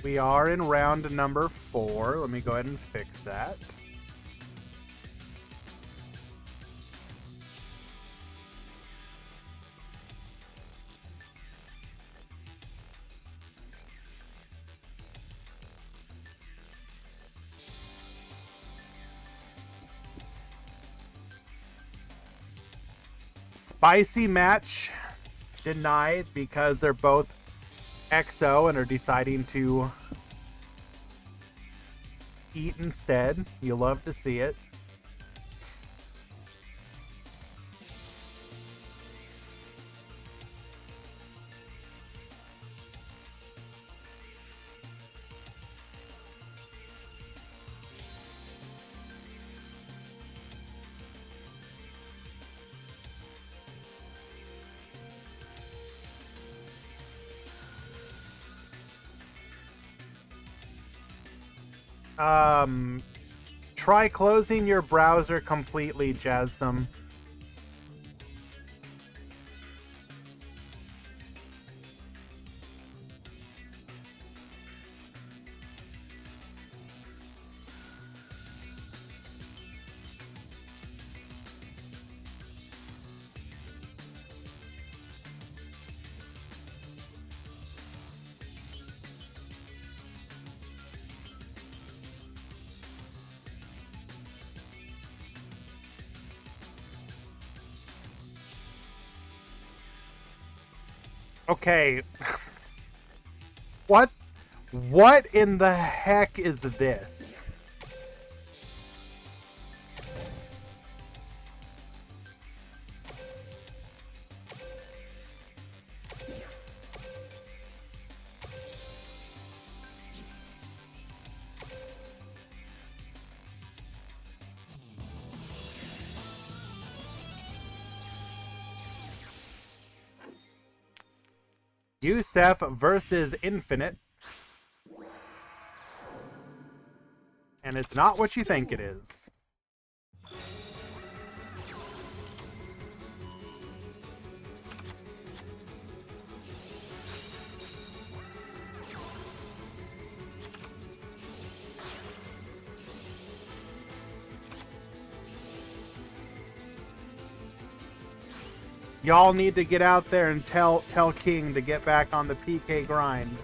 We are in round number 4. Let me go ahead and fix that. Spicy match denied because they're both XO and are deciding to eat instead. You love to see it. Um, try closing your browser completely, Jasm. Okay. What? What in the heck is this? Yusef versus Infinite. And it's not what you think it is. Y'all need to get out there and tell King to get back on the PK grind.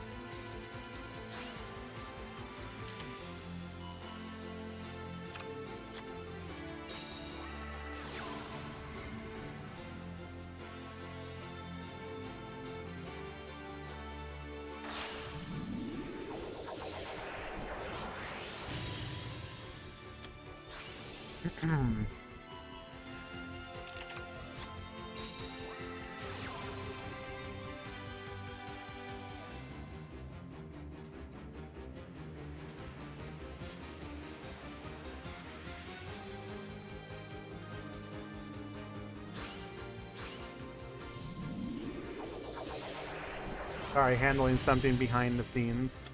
Sorry, handling something behind the scenes.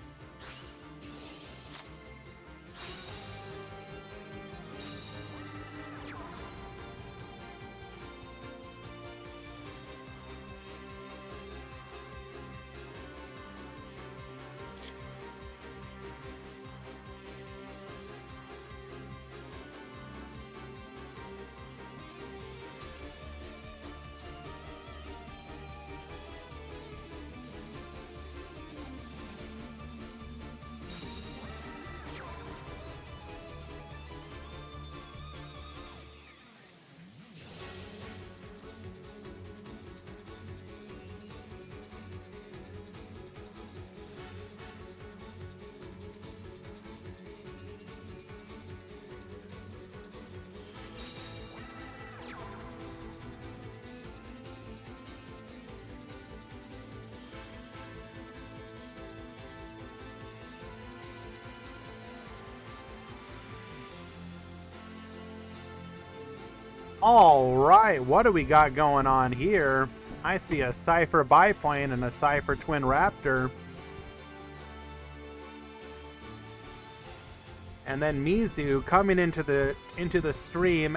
All right, what do we got going on here? I see a Cypher biplane and a Cypher Twin Raptor. And then Mizu coming into the stream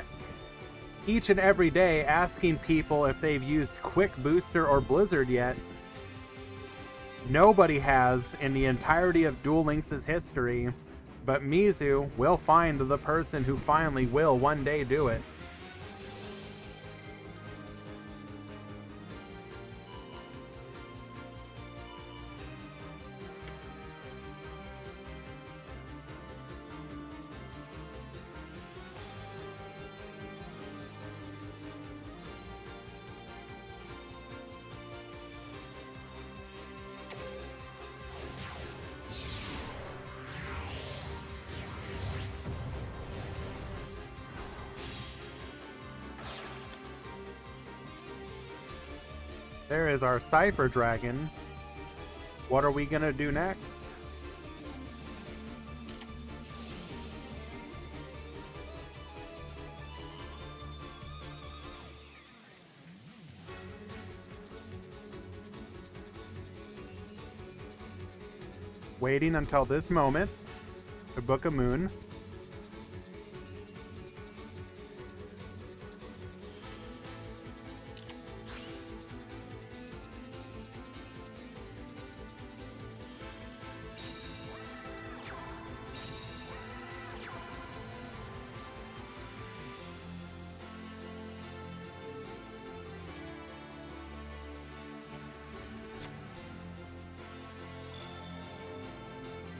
each and every day asking people if they've used Quick Booster or Blizzard yet. Nobody has in the entirety of Duel Links' history, but Mizu will find the person who finally will one day do it. There is our Cypher Dragon. What are we gonna do next? Waiting until this moment. A Book of Moon.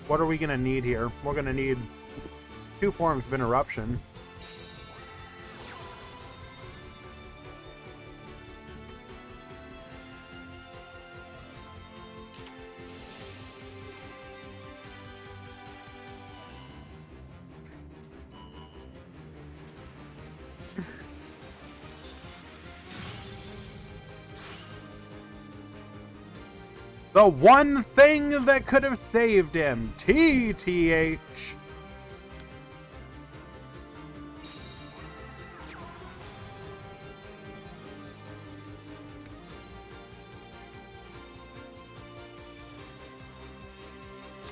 What are we going to need here? We're going to need 2 forms of interruption. The one thing that could have saved him. TTH.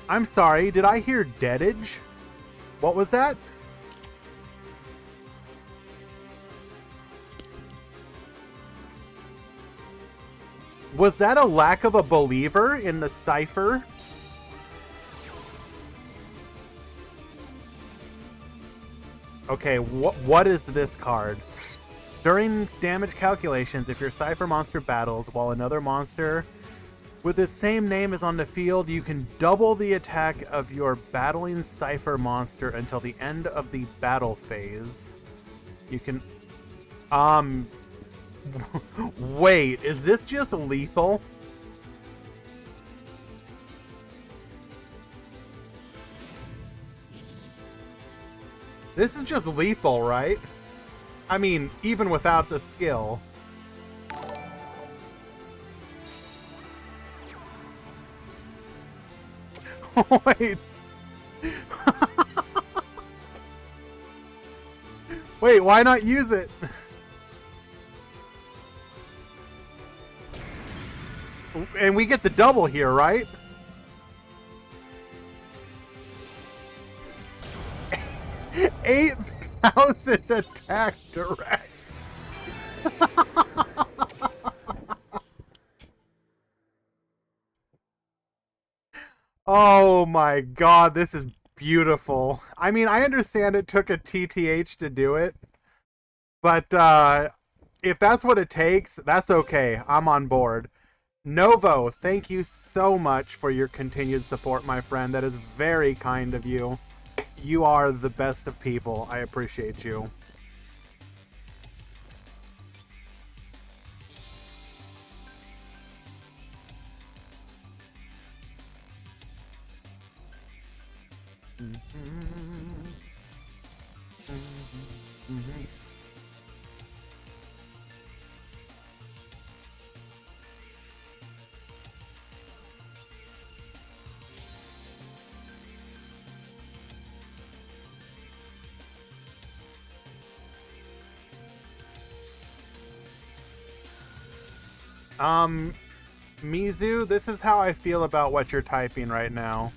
I'm sorry, did I hear deadage? What was that? Was that a lack of a believer in the cipher? Okay, what is this card? During damage calculations, if your cipher monster battles while another monster with the same name is on the field, you can double the attack of your battling cipher monster until the end of the battle phase. You can... Wait, is this just lethal? This is just lethal, right? I mean, even without the skill. Wait. Wait, why not use it? And we get the double here, right? $8,000 attack direct. Oh my god, this is beautiful. I mean, I understand it took a TTH to do it, but if that's what it takes, that's okay. I'm on board. Novo, thank you so much for your continued support, my friend. That is very kind of you. You are the best of people. I appreciate you. Mizu, this is how I feel about what you're typing right now.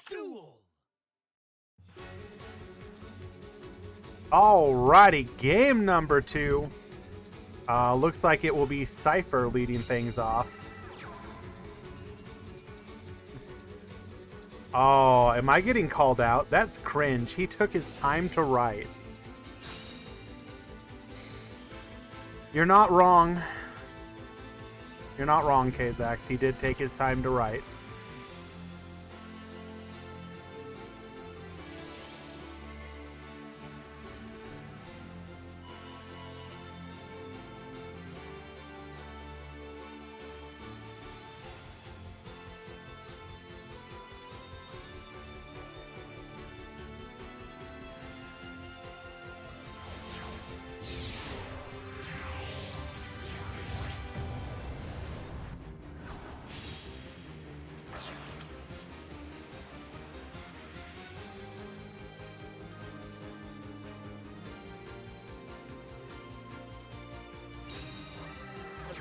Duel. Alrighty, game number 2. Looks like it will be Cypher leading things off. Oh, am I getting called out? That's cringe. He took his time to write. You're not wrong. You're not wrong, Kazax. He did take his time to write.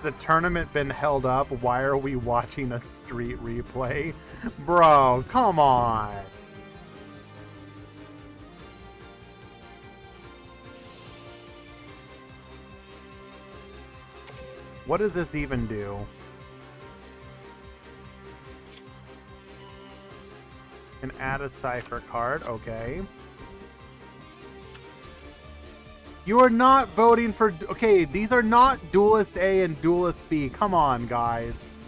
The tournament been held up? Why are we watching a street replay? Bro, come on. What does this even do? Can add a cipher card, okay. You are not voting for... Okay, these are not Duelist A and Duelist B. Come on, guys.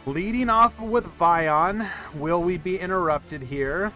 Leading off with Vion, will we be interrupted here?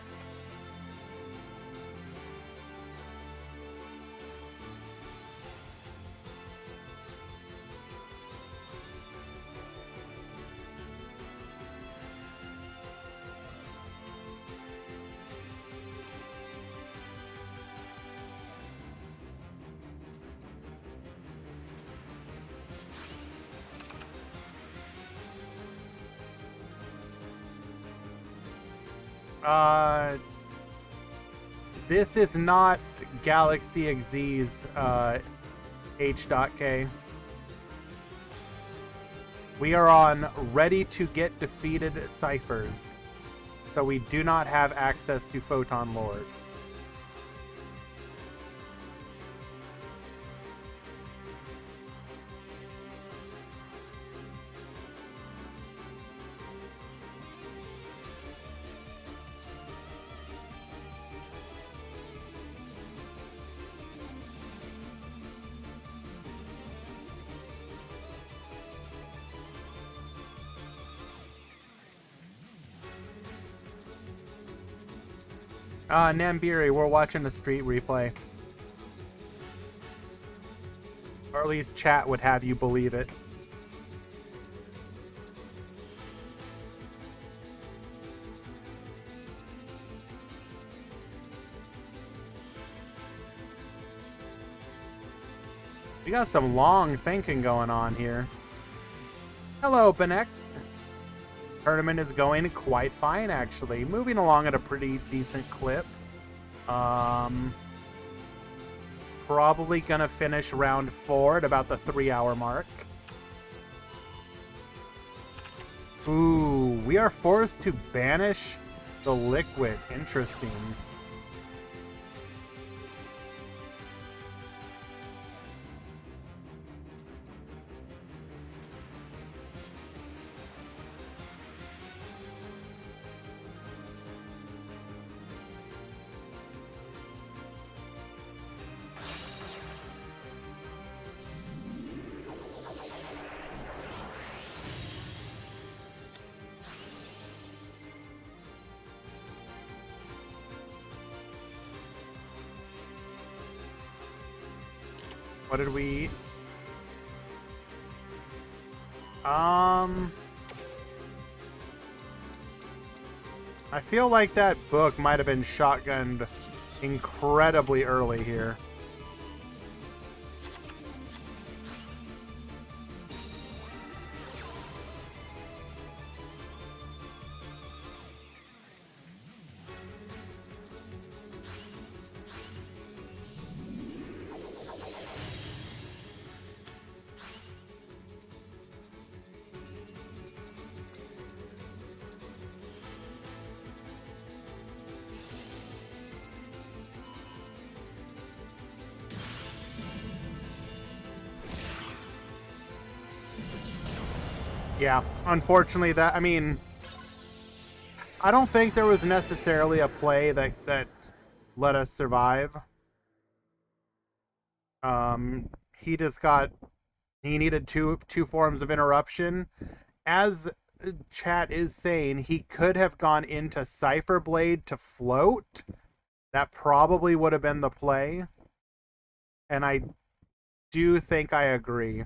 This is not Galaxy XZ's H.K. We are on ready to get defeated ciphers, so we do not have access to Photon Lord. Nambiri, we're watching the street replay. Or at least chat would have you believe it. We got some long thinking going on here. Hello, Benex. Tournament is going quite fine, actually. Moving along at a pretty decent clip. Probably gonna finish round 4 at about the 3-hour mark. Ooh, we are forced to banish the liquid. Interesting. What did we eat? I feel like that book might have been shotgunned incredibly early here. Yeah, unfortunately that, I mean, I don't think there was necessarily a play that let us survive. He just got, he needed two forms of interruption. As chat is saying, he could have gone into Cipher Blade to float. That probably would have been the play. And I do think I agree.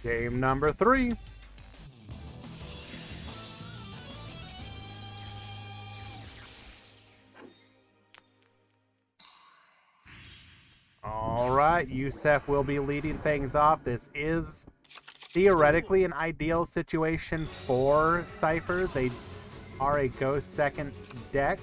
Game number 3. All right, Yusef will be leading things off. This is theoretically an ideal situation for ciphers. They are a go second deck.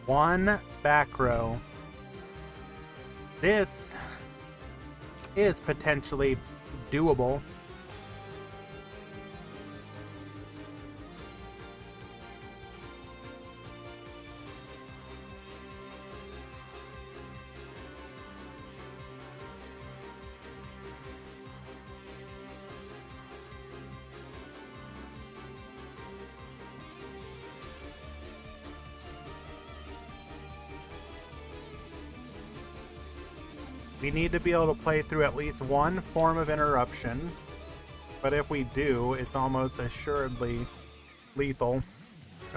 One back row. This is potentially doable. We need to be able to play through at least one form of interruption, but if we do, it's almost assuredly lethal.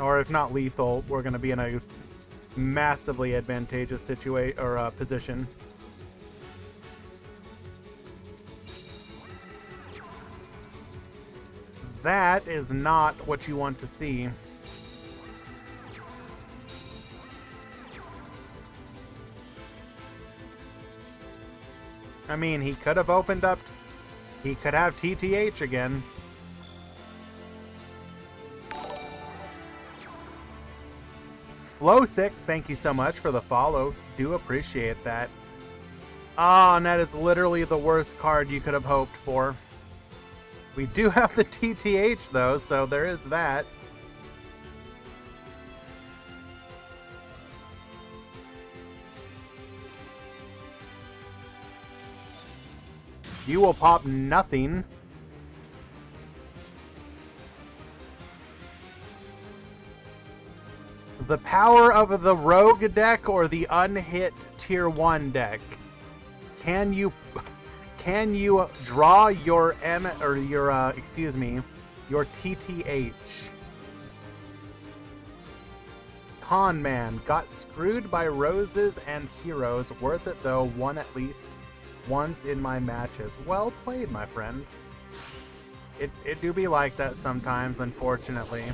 Or if not lethal, we're going to be in a massively advantageous situation or position. That is not what you want to see. I mean, he could have opened up. He could have TTH again. Flowsick, thank you so much for the follow. Do appreciate that. Ah, and that is literally the worst card you could have hoped for. We do have the TTH though, so there is that. You will pop nothing. The power of the rogue deck or the unhit tier 1 deck. Can you draw your your TTH? Con man got screwed by roses and heroes. Worth it though, won at least once in my matches. Well played, my friend. It do be like that sometimes, unfortunately.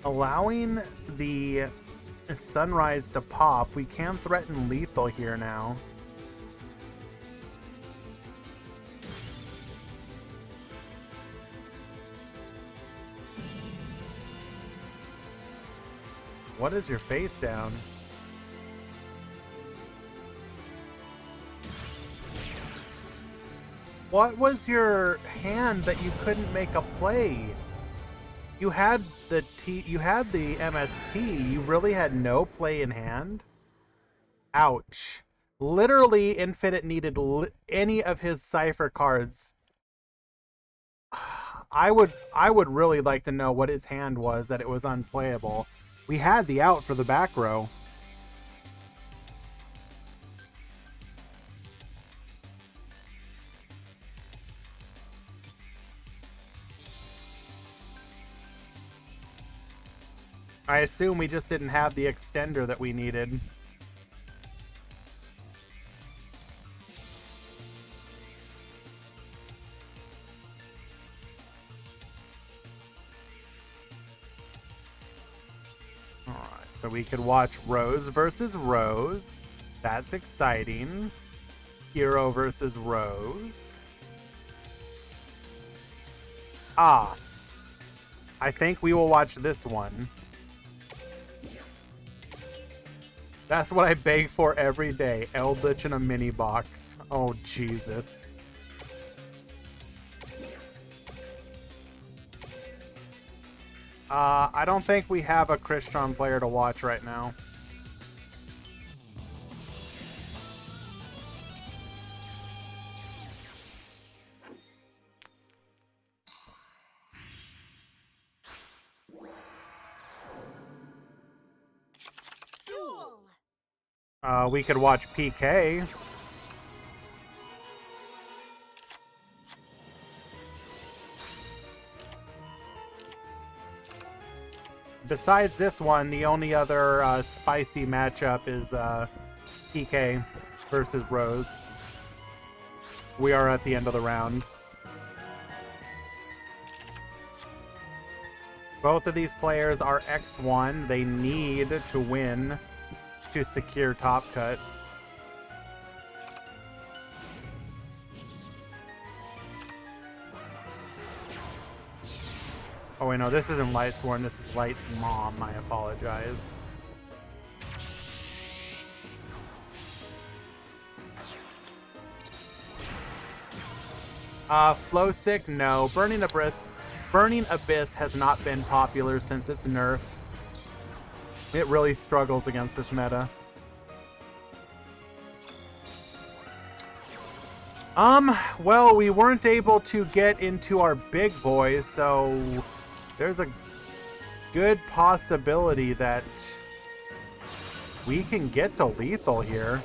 Allowing the sunrise to pop, we can threaten lethal here now. What is your face down? What was your hand that you couldn't make a play? You had the MST. You really had no play in hand? Ouch. Literally, Infinite needed any of his Cypher cards. I would really like to know what his hand was that it was unplayable. We had the out for the back row. I assume we just didn't have the extender that we needed. Alright, so we could watch Rose versus Rose. That's exciting. Hero versus Rose. Ah. I think we will watch this one. That's what I beg for every day. Eldritch in a mini box. Oh, Jesus. I don't think we have a Crystron player to watch right now. We could watch PK. Besides this one, the only other spicy matchup is PK versus Rose. We are at the end of the round. Both of these players are X1. They need to win to secure top cut. Oh wait, no, this isn't Lightsworn, this is Light's mom. I apologize. Flowsick, no. Burning Abyss has not been popular since its nerf. It really struggles against this meta. Well, we weren't able to get into our big boys, so there's a good possibility that we can get to lethal here.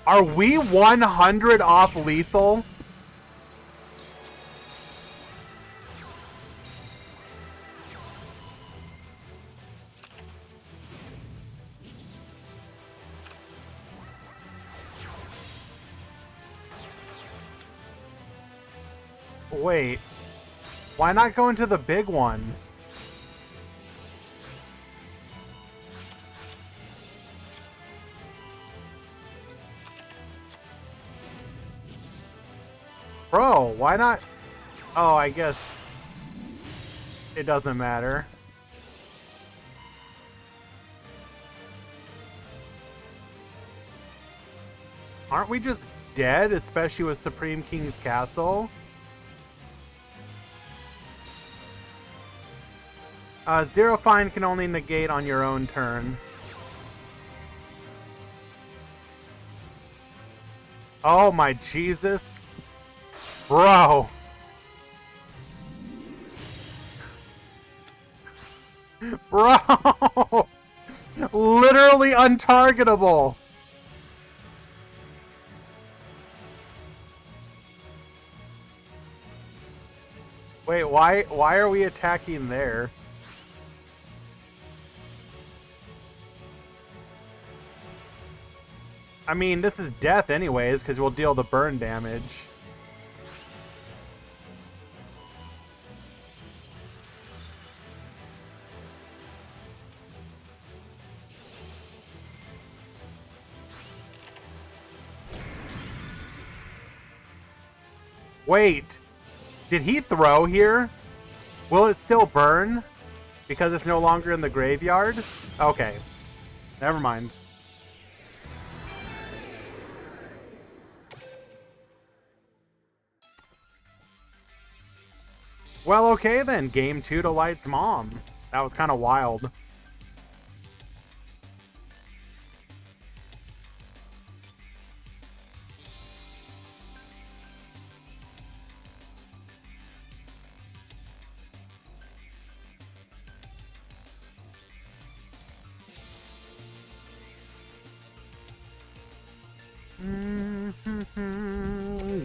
Are we 100 off lethal? Wait. Why not go into the big one? Bro, why not? Oh, I guess it doesn't matter. Aren't we just dead, especially with Supreme King's Castle? Zero Fine can only negate on your own turn. Oh my Jesus. Bro. Bro. Literally untargetable. Wait, why are we attacking there? I mean, this is death anyways, because we'll deal the burn damage. Wait, did he throw here? Will it still burn? Because it's no longer in the graveyard? Okay, never mind. Well, okay then. Game 2 to Light's mom. That was kind of wild.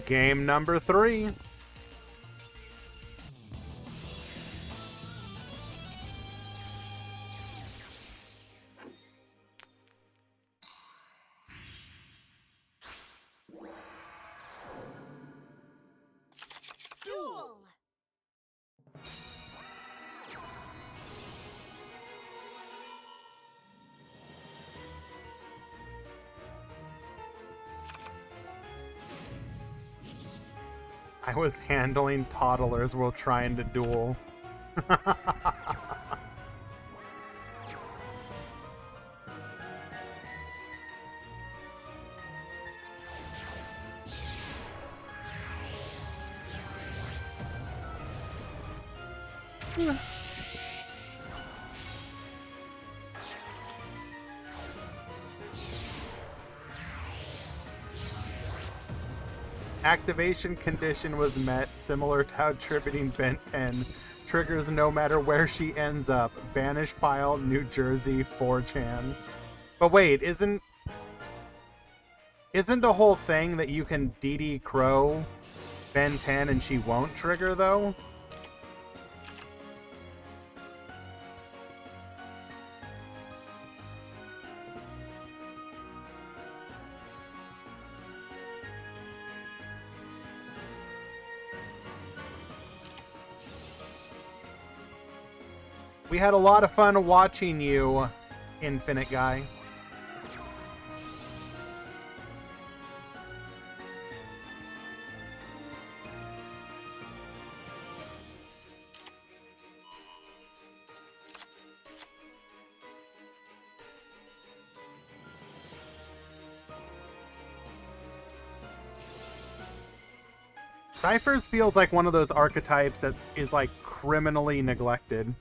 Game number 3. Duel. I was handling toddlers while trying to duel. Activation condition was met, similar to how tributing Bent 10 triggers no matter where she ends up. Banish pile, New Jersey, 4chan. But wait, isn't the whole thing that you can DD Crow Ben 10 and she won't trigger though? We had a lot of fun watching you, Infinite Guy. Cyphers feels like one of those archetypes that is like criminally neglected.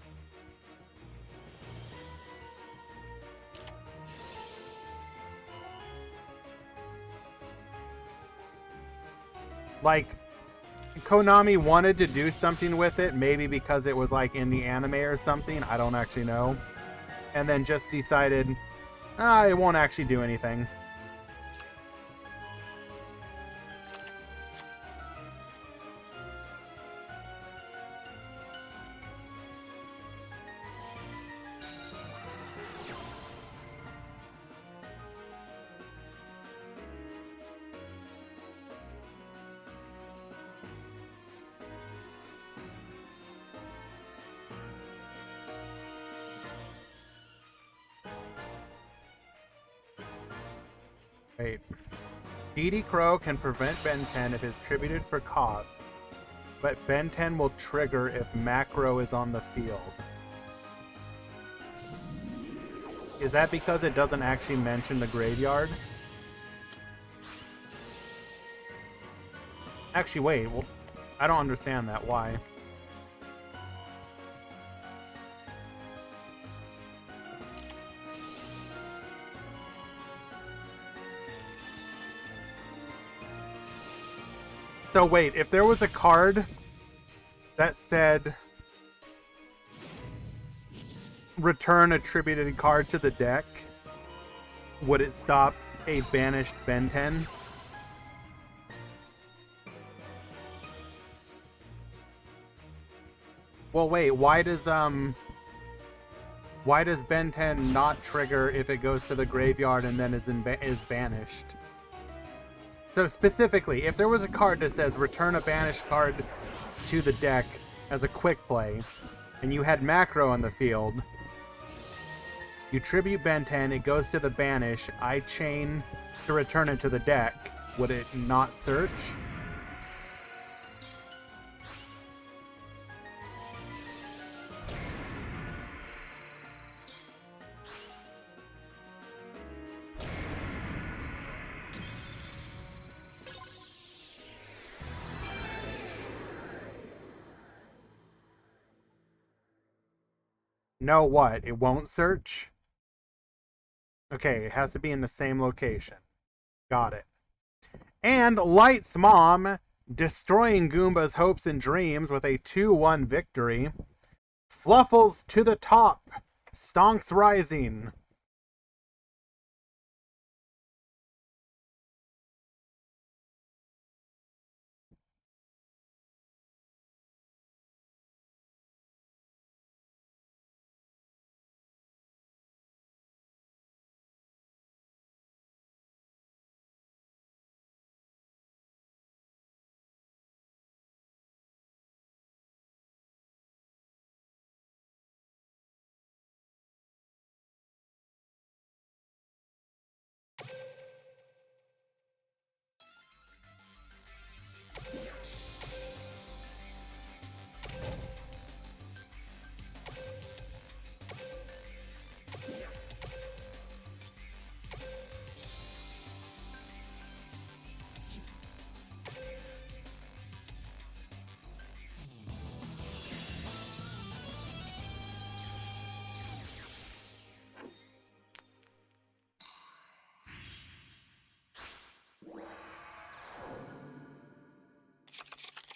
Like, Konami wanted to do something with it, maybe because it was like in the anime or something, I don't actually know. And then just decided, it won't actually do anything. Wait. DD Crow can prevent Ben 10 if it's tributed for cost, but Ben 10 will trigger if macro is on the field. Is that because it doesn't actually mention the graveyard? Actually, wait. Well, I don't understand that. Why? So wait, if there was a card that said return attributed card to the deck, would it stop a banished Ben 10? Well, wait, why does Why does Ben 10 not trigger if it goes to the graveyard and then is banished? So specifically, if there was a card that says return a banished card to the deck as a quick play, and you had macro on the field, you tribute Ben 10, it goes to the banish, I chain to return it to the deck, would it not search? No, what? It won't search? Okay, it has to be in the same location. Got it. And Light's mom, destroying Goomba's hopes and dreams with a 2-1 victory. Fluffles to the top. Stonks rising.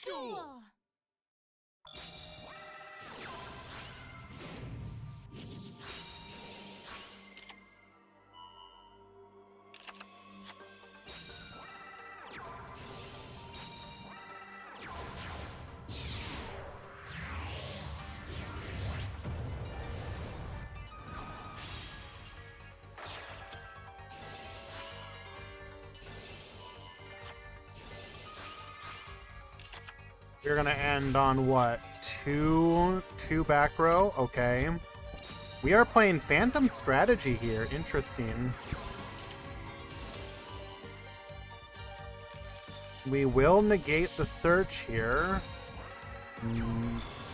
Duel! We're gonna end on what? Two back row? Okay. We are playing Phantom Strategy here. Interesting. We will negate the search here.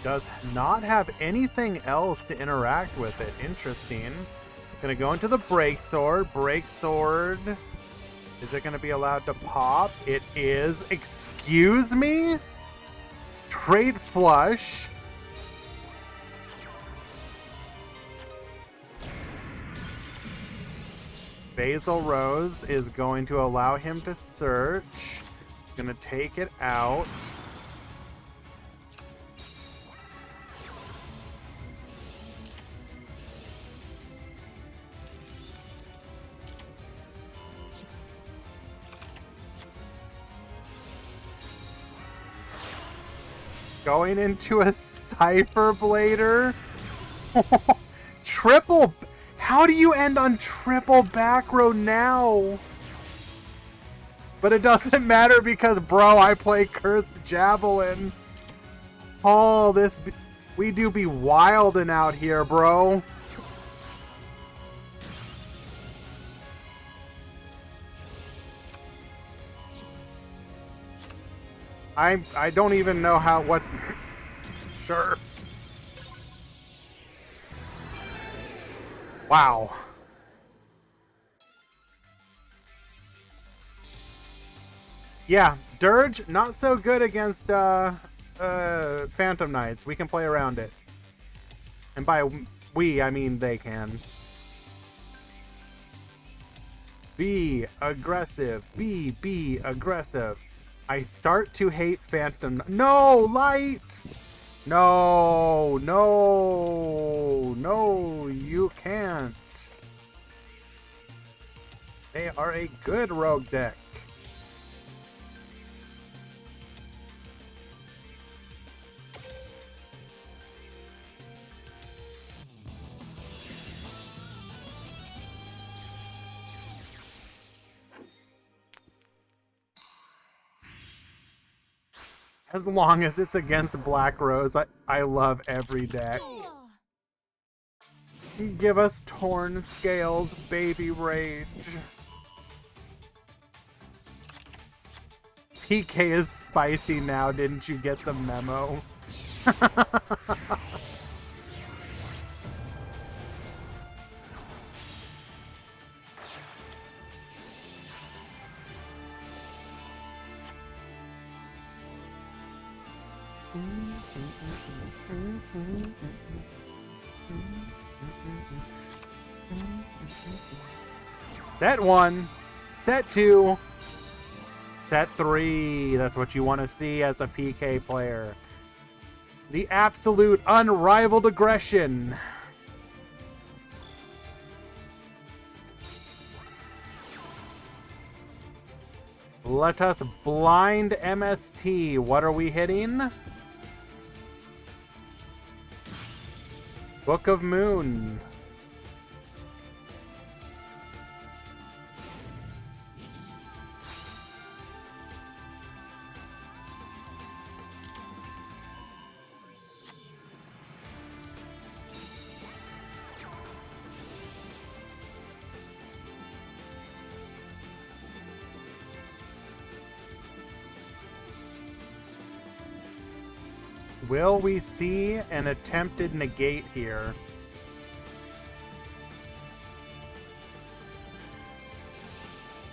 Does not have anything else to interact with it. Interesting. Gonna go into the Break Sword. Break Sword. Is it gonna be allowed to pop? It is. Excuse me? Straight flush. Basil Rose is going to allow him to search. Gonna take it out. Going into a Cypher Blader. Triple. How do you end on triple back row now? But it doesn't matter because, bro, I play Cursed Javelin. Oh, we do be wildin' out here, bro. I don't even know what. Sure. Wow. Yeah, Dirge, not so good against Phantom Knights. We can play around it. And by we, I mean they can. Be aggressive. Be aggressive. I start to hate Phantom. No, Light! No, you can't. They are a good rogue deck. As long as it's against Black Rose, I love every deck. Give us Torn Scales, Baby Rage. PK is spicy now, didn't you get the memo? Set 1, set 2, set 3. That's what you want to see as a PK player. The absolute unrivaled aggression. Let us blind MST. What are we hitting? Book of Moon. Will we see an attempted negate here?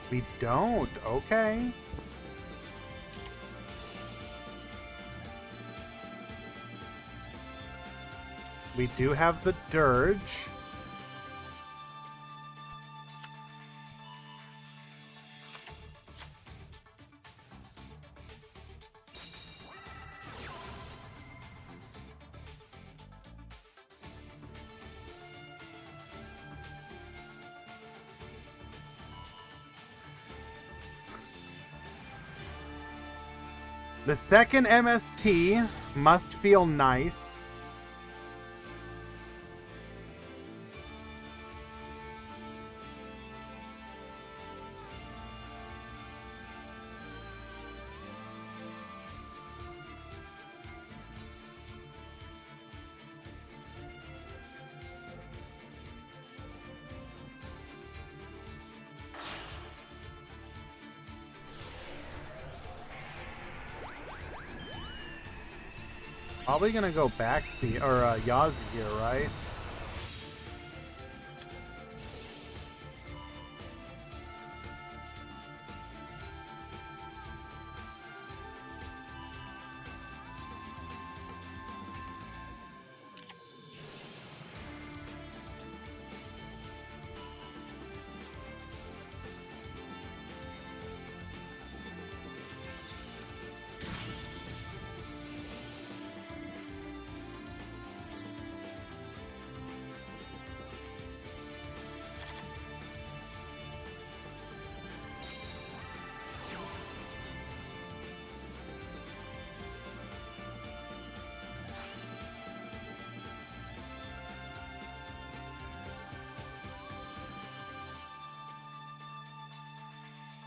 We don't. Okay. We do have the Dirge. The second MST must feel nice. Probably gonna go backseat or Yazi here, right?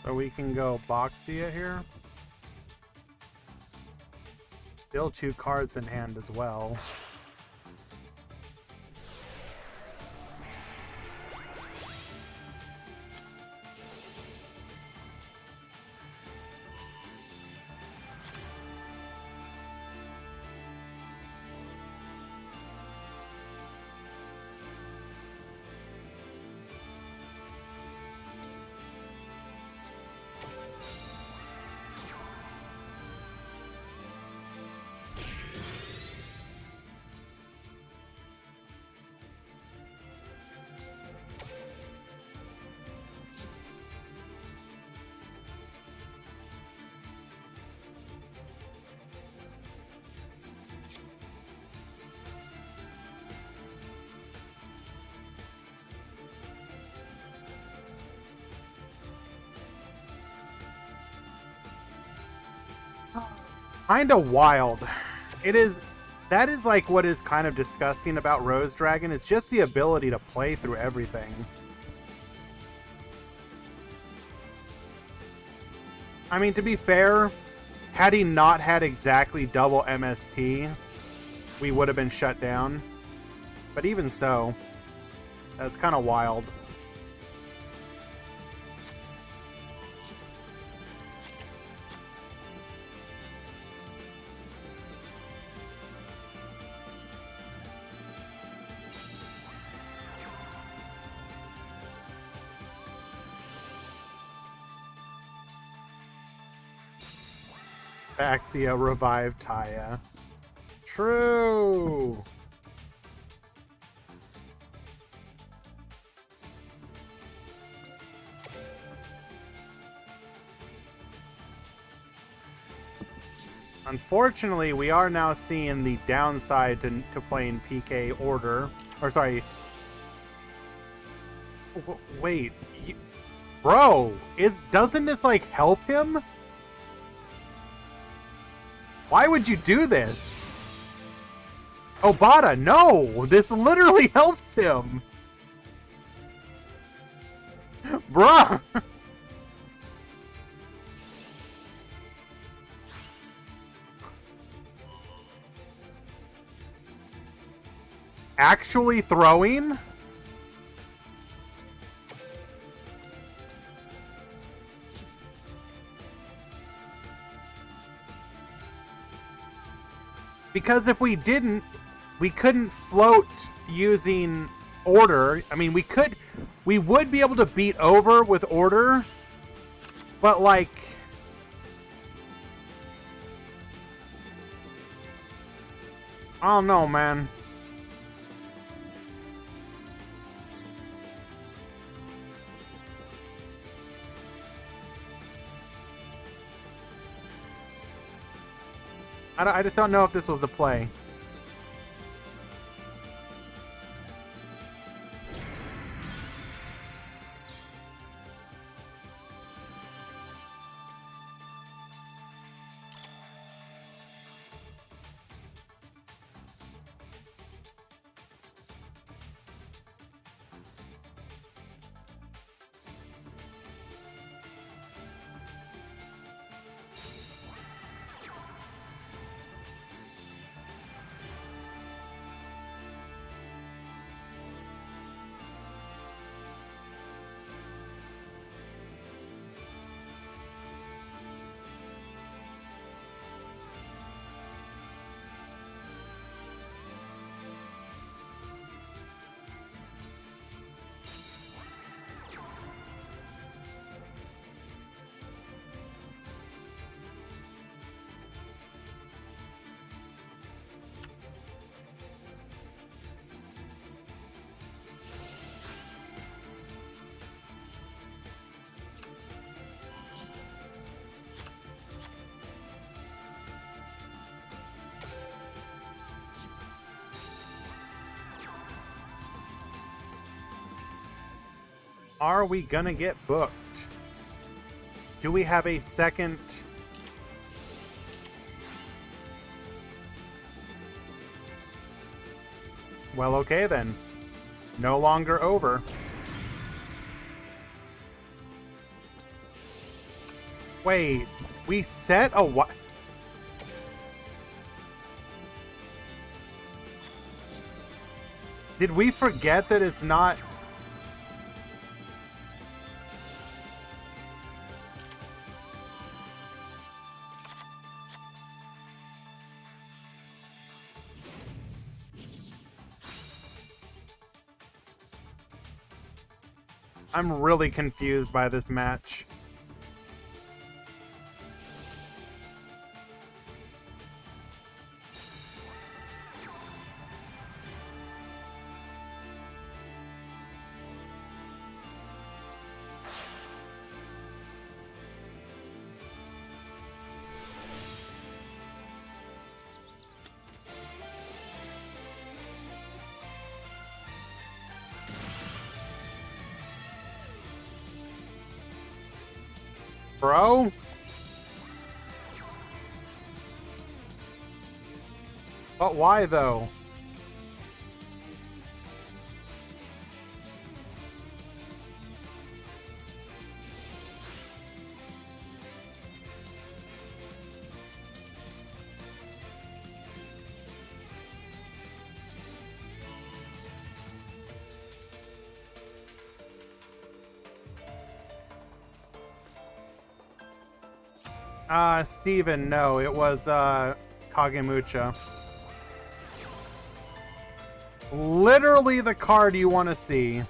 So we can go Boxia here. Still 2 cards in hand as well. Kinda wild. It is. That is like what is kind of disgusting about Rose Dragon, is just the ability to play through everything. I mean, to be fair, Had he not had exactly double MST, we would have been shut down. But even so, that's kind of wild. Baxia revived Taya. True. Unfortunately, we are now seeing the downside to playing PK order. Or sorry. Wait. Bro, doesn't this like help him? Why would you do this? Obata, no! This literally helps him! Bruh! Actually throwing? Because if we didn't, we couldn't float using order. I mean, we would be able to beat over with order, but like, I don't know, man. I just don't know if this was a play. Are we gonna get booked? Do we have a second? Well, okay then. No longer over. Wait, we set a what? Did we forget that it's not? I'm really confused by this match. Bro? But why though? Steven, no, it was Kagemucha. Literally the card you want to see.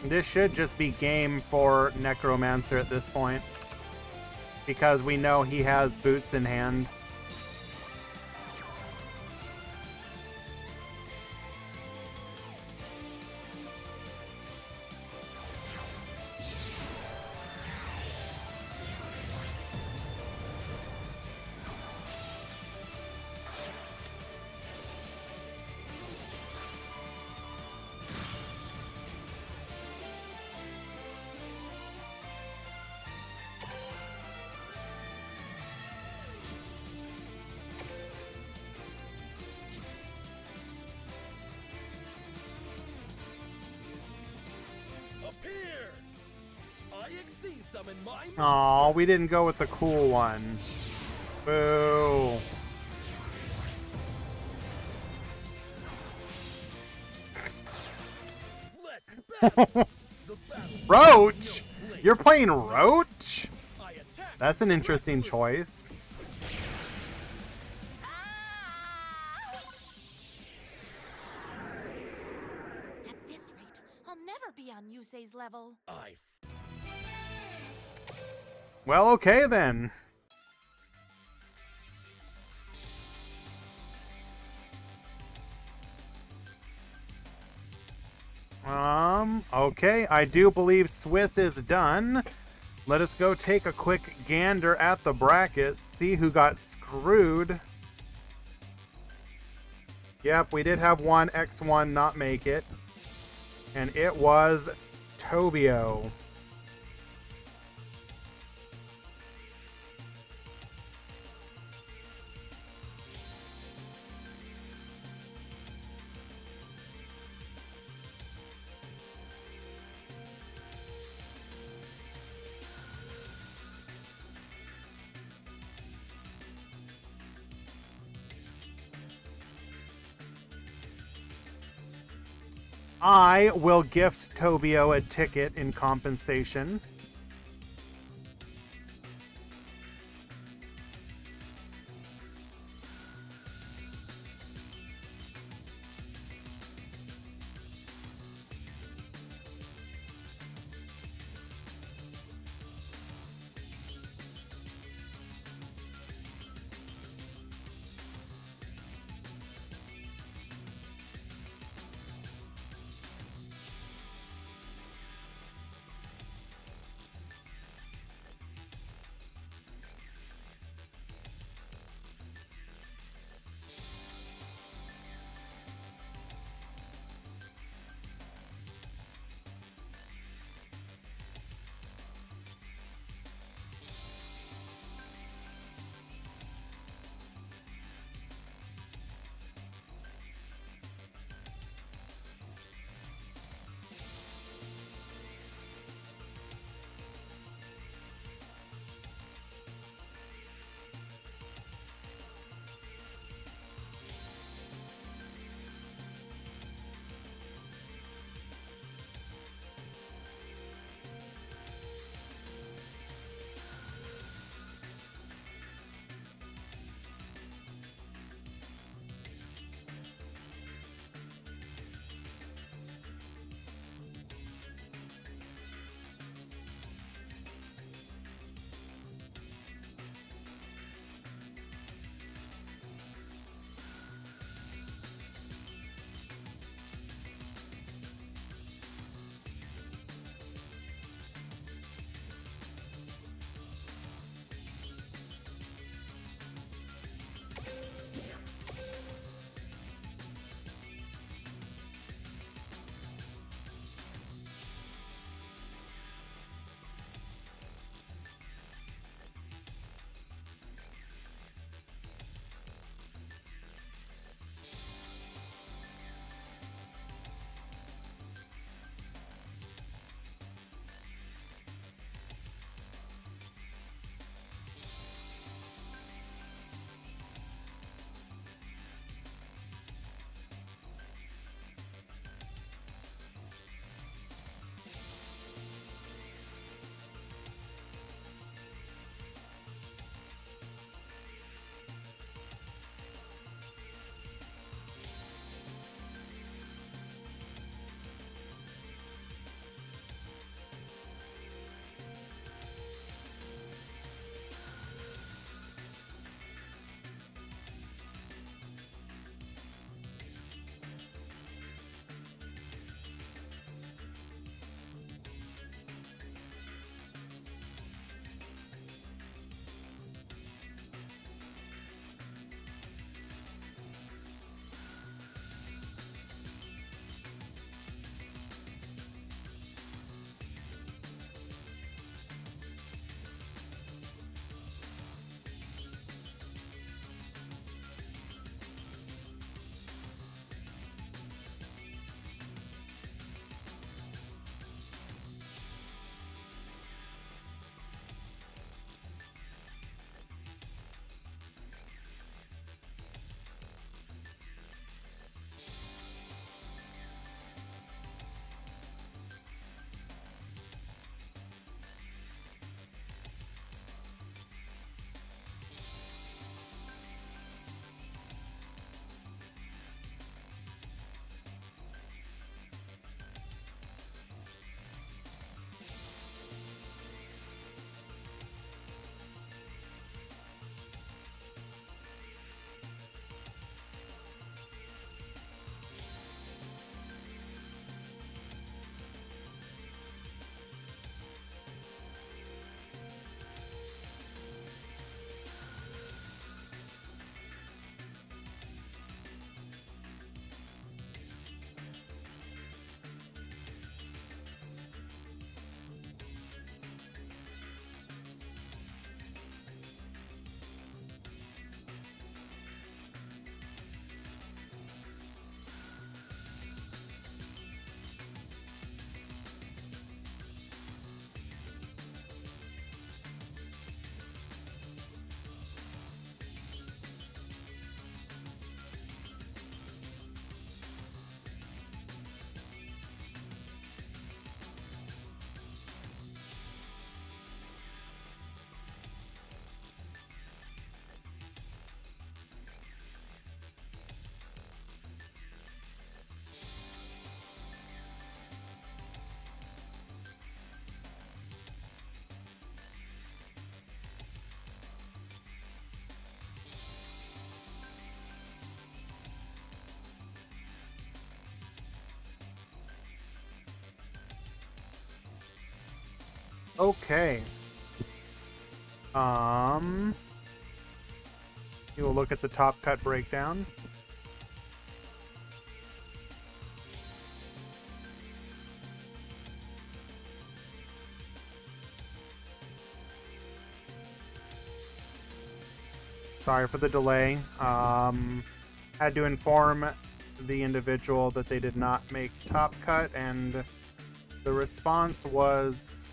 This should just be game for Necromancer at this point, because we know he has boots in hand. Appear! I exceed summon my Aw, we didn't go with the cool one. Boo. Let's battle. The battle Roach? no place. You're playing Roach? I attack. That's an interesting choice. At this rate, I'll never be on Yusei's level. Well, okay then. Okay, I do believe Swiss is done. Let us go take a quick gander at the brackets, see who got screwed. Yep, we did have one X1 not make it, and it was Tobio. I will gift Tobio a ticket in compensation. Okay. You will look at the top cut breakdown. Sorry for the delay. Had to inform the individual that they did not make top cut, and the response was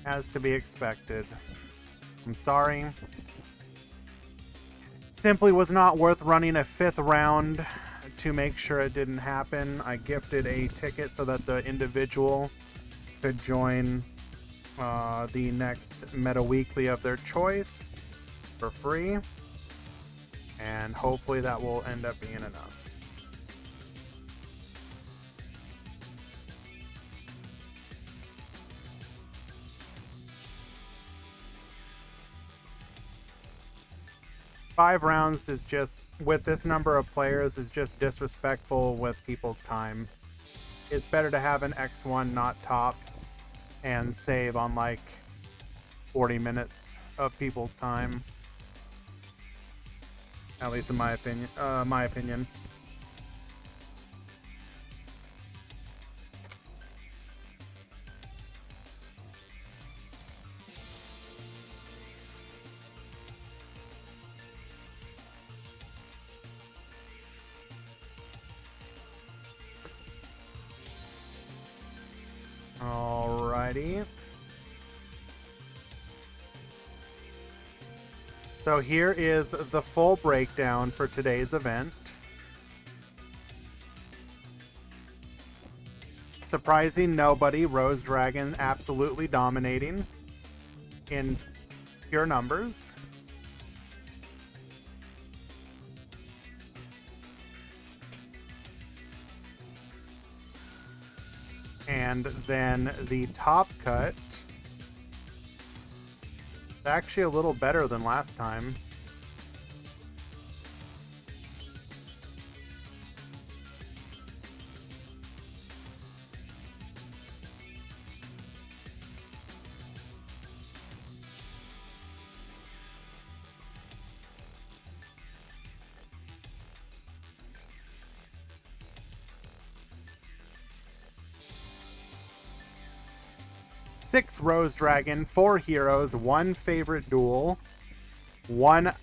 as to be expected. I'm sorry. Simply was not worth running a 5th round to make sure it didn't happen. I gifted a ticket so that the individual could join the next Meta Weekly of their choice for free, and hopefully that will end up being enough. Five rounds is just, with this number of players, is just disrespectful with people's time. It's better to have an X1 not top and save on like 40 minutes of people's time. At least in my opinion. Alrighty. So here is the full breakdown for today's event. Surprising nobody, Rose Dragon absolutely dominating in pure numbers. And then the top cut, actually a little better than last time. Six Rose Dragon, 4 heroes, 1 favorite duel, 1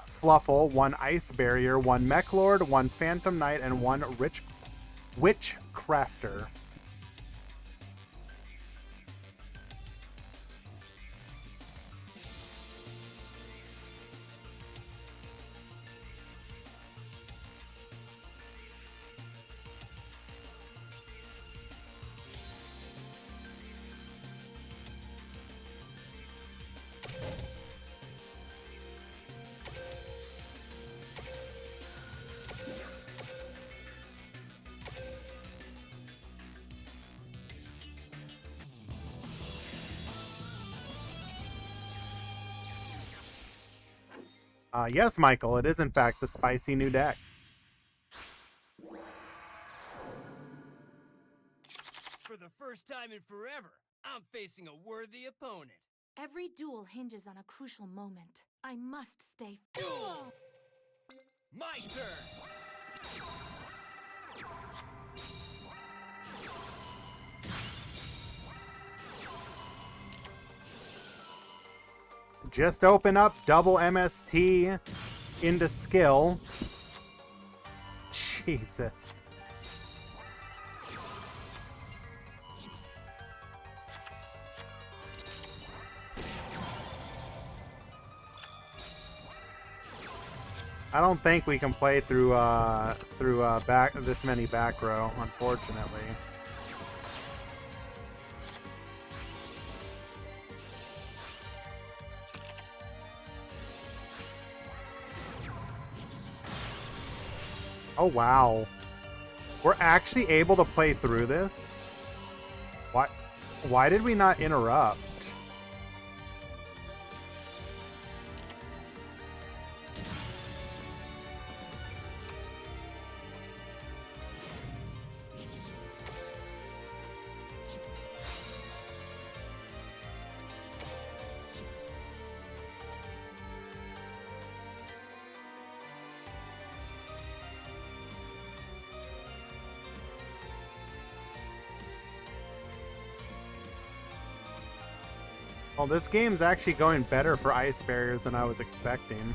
Fluffle, 1 Ice Barrier, 1 Mech Lord, 1 Phantom Knight, and 1 Witch Crafter. Yes, Michael, it is in fact the spicy new deck. For the first time in forever, I'm facing a worthy opponent. Every duel hinges on a crucial moment. I must stay. My turn! Just open up double MST into skill. Jesus. I don't think we can play through back this many back row, unfortunately. Oh wow. We're actually able to play through this? Why did we not interrupt? Well, this game's actually going better for ice barriers than I was expecting.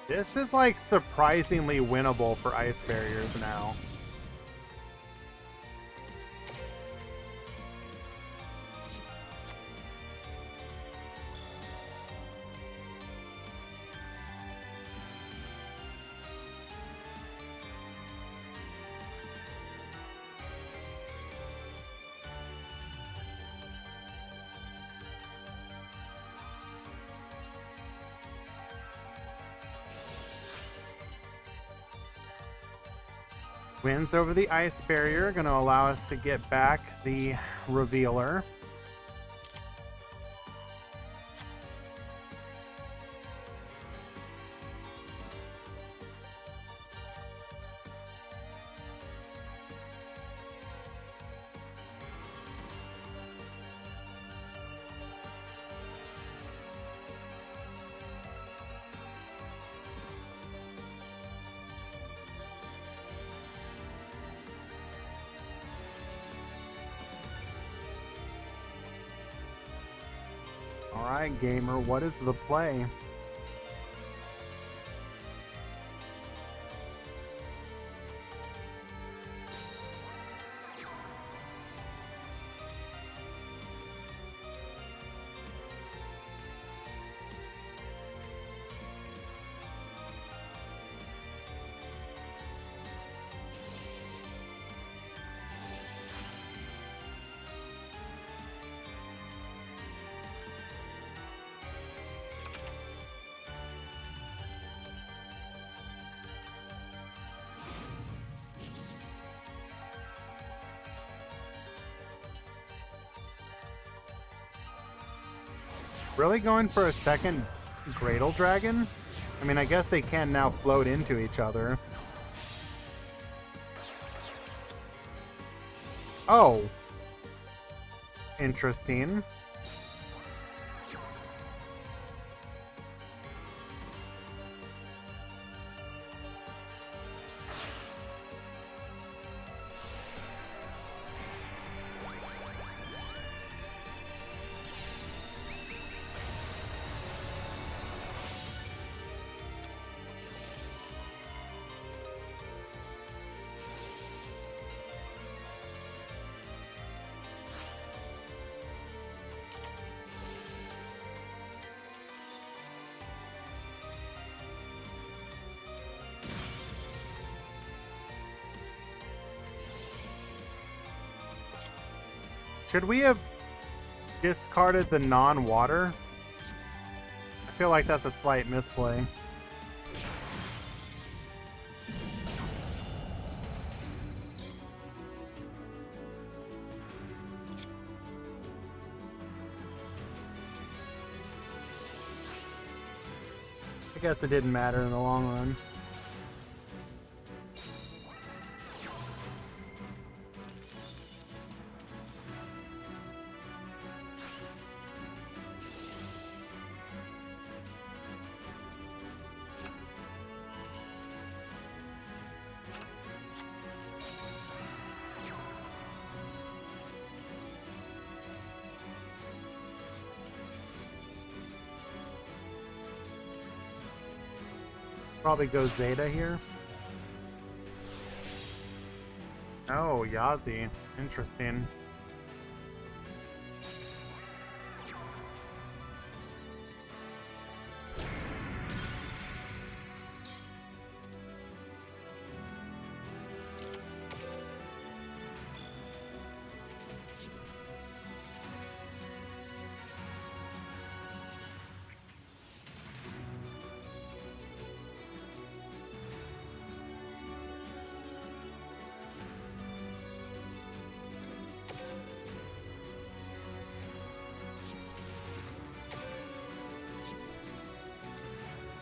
This is like surprisingly winnable for ice barriers now. Wins over the ice barrier, going to allow us to get back the revealer. All right, gamer, what is the play? Really going for a second Gradle Dragon? I mean, I guess they can now float into each other. Oh. Interesting. Should we have discarded the non-water? I feel like that's a slight misplay. I guess it didn't matter in the long run. Probably go Zeta here. Oh, Yazi. Interesting.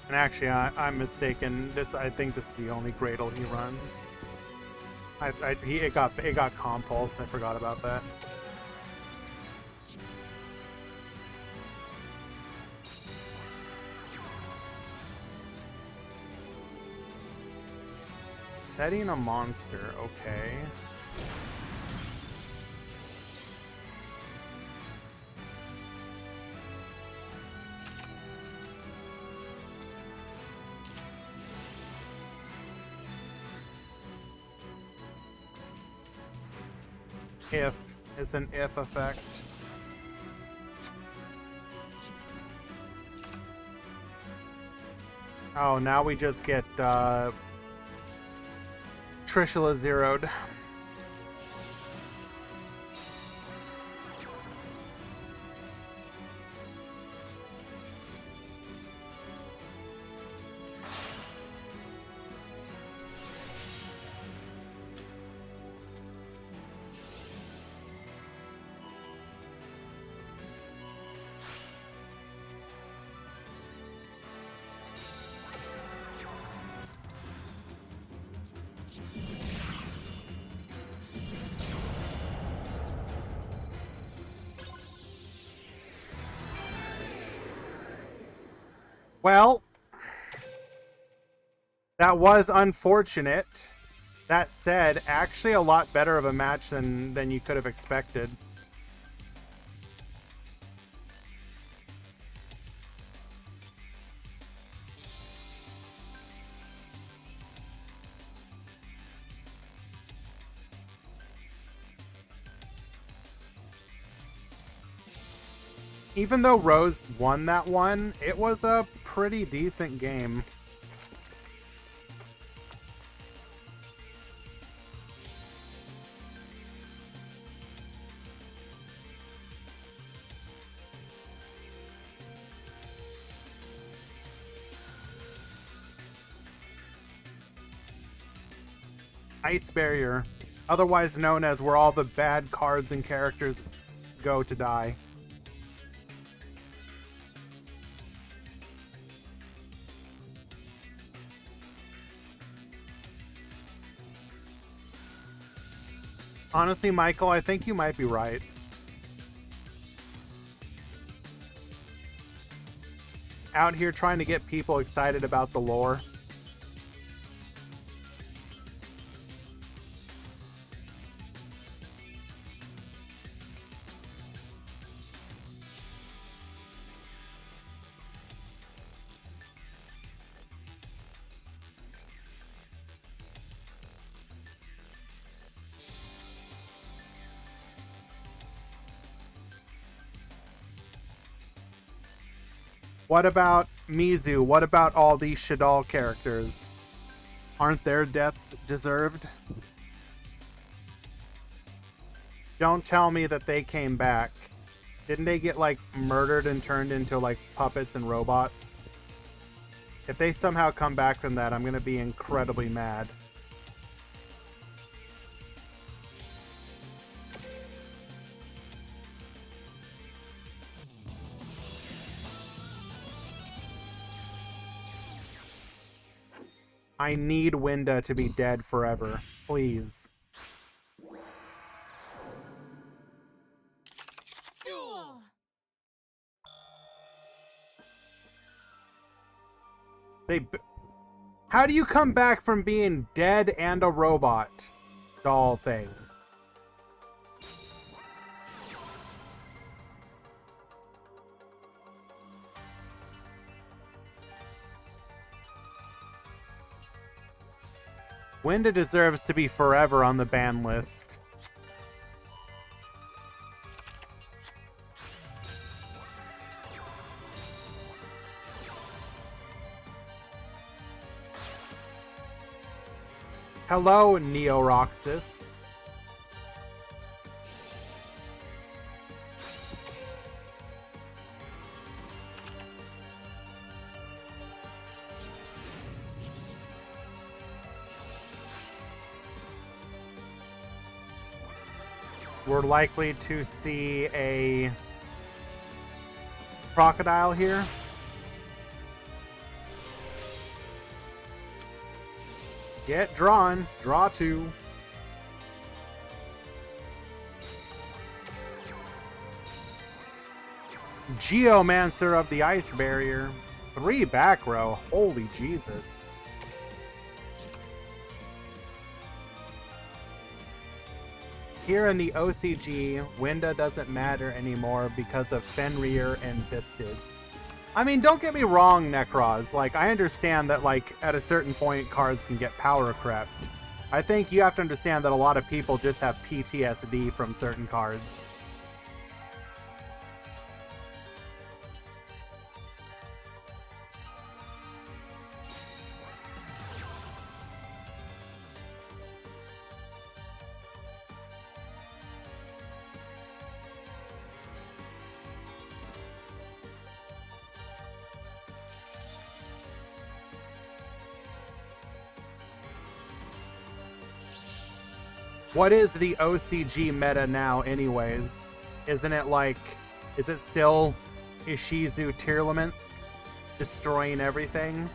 And actually, I'm mistaken. I think this is the only Gradle he runs. It got compulsed. I forgot about that. Setting a monster, okay. If. It's an if effect. Oh, now we just get Trishula zeroed. Well, that was unfortunate. That said, actually a lot better of a match than you could have expected. Even though Rose won that one, it was a pretty decent game. Ice Barrier, otherwise known as where all the bad cards and characters go to die. Honestly, Michael, I think you might be right. Out here trying to get people excited about the lore. What about Mizu? What about all these Shadal characters? Aren't their deaths deserved? Don't tell me that they came back. Didn't they get, like, murdered and turned into, like, puppets and robots? If they somehow come back from that, I'm gonna be incredibly mad. I need Winda to be dead forever. Please. Duel! How do you come back from being dead and a robot doll thing? Winda deserves to be forever on the ban list. Hello, Neoroxus. We're likely to see a crocodile here. Get drawn. Draw two. Geomancer of the Ice Barrier. 3 back row. Holy Jesus. Here in the OCG, Winda doesn't matter anymore because of Fenrir and Bistids. I mean, don't get me wrong, Necros. Like, I understand that, like, at a certain point, cards can get power crept. I think you have to understand that a lot of people just have PTSD from certain cards. What is the OCG meta now anyways? Isn't it like, is it still Ishizu Tearlaments destroying everything?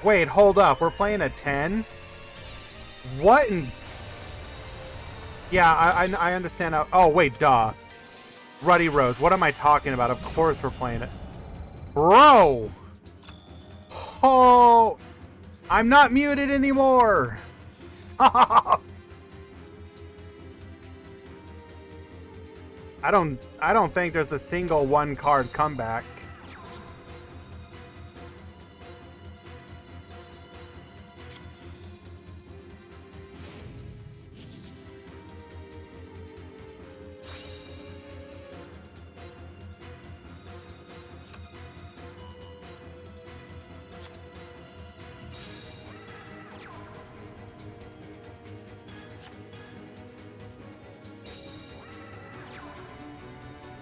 Wait, hold up. We're playing a 10? What in... Yeah, I understand how... Oh, wait, duh. Ruddy Rose. What am I talking about? Of course we're playing it. Bro! Oh! I'm not muted anymore! Stop! I don't think there's a single one-card comeback.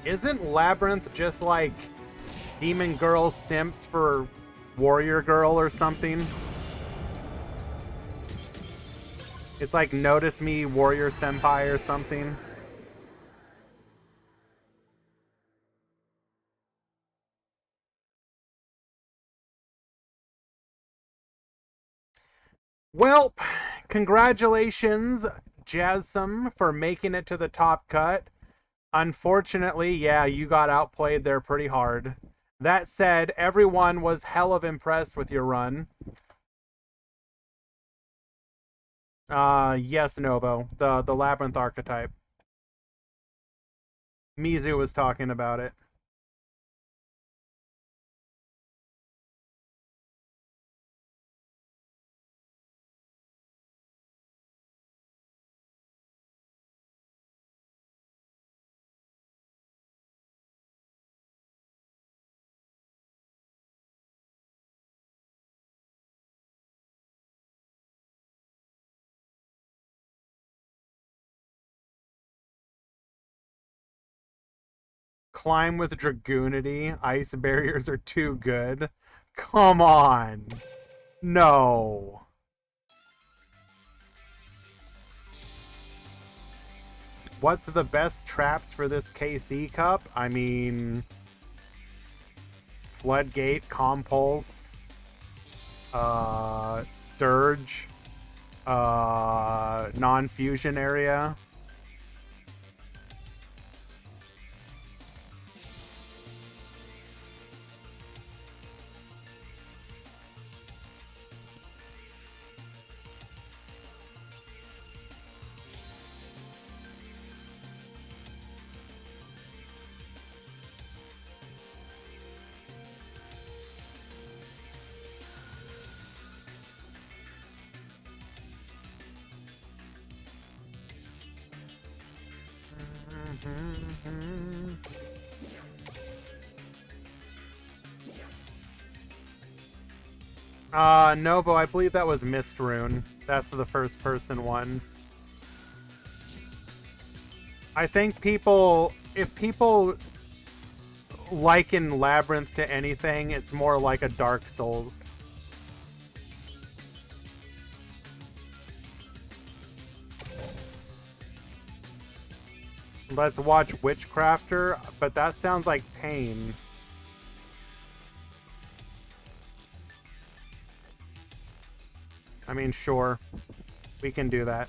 Isn't Labyrinth just like Demon Girl simps for Warrior Girl or something? It's like Notice Me Warrior Senpai or something. Well, congratulations, Jasm, for making it to the top cut. Unfortunately, yeah, you got outplayed there pretty hard. That said, everyone was hell of impressed with your run. Yes, Novo. The labyrinth archetype. Mizu was talking about it. Climb with Dragoonity. Ice barriers are too good. Come on. No. What's the best traps for this KC Cup? I mean, Floodgate, Compulse, Dirge, non-fusion area. Novo, I believe that was Mist Rune. That's the first person one. I think if people liken Labyrinth to anything, it's more like a Dark Souls. Let's watch Witchcrafter, but that sounds like pain. I mean, sure. We can do that.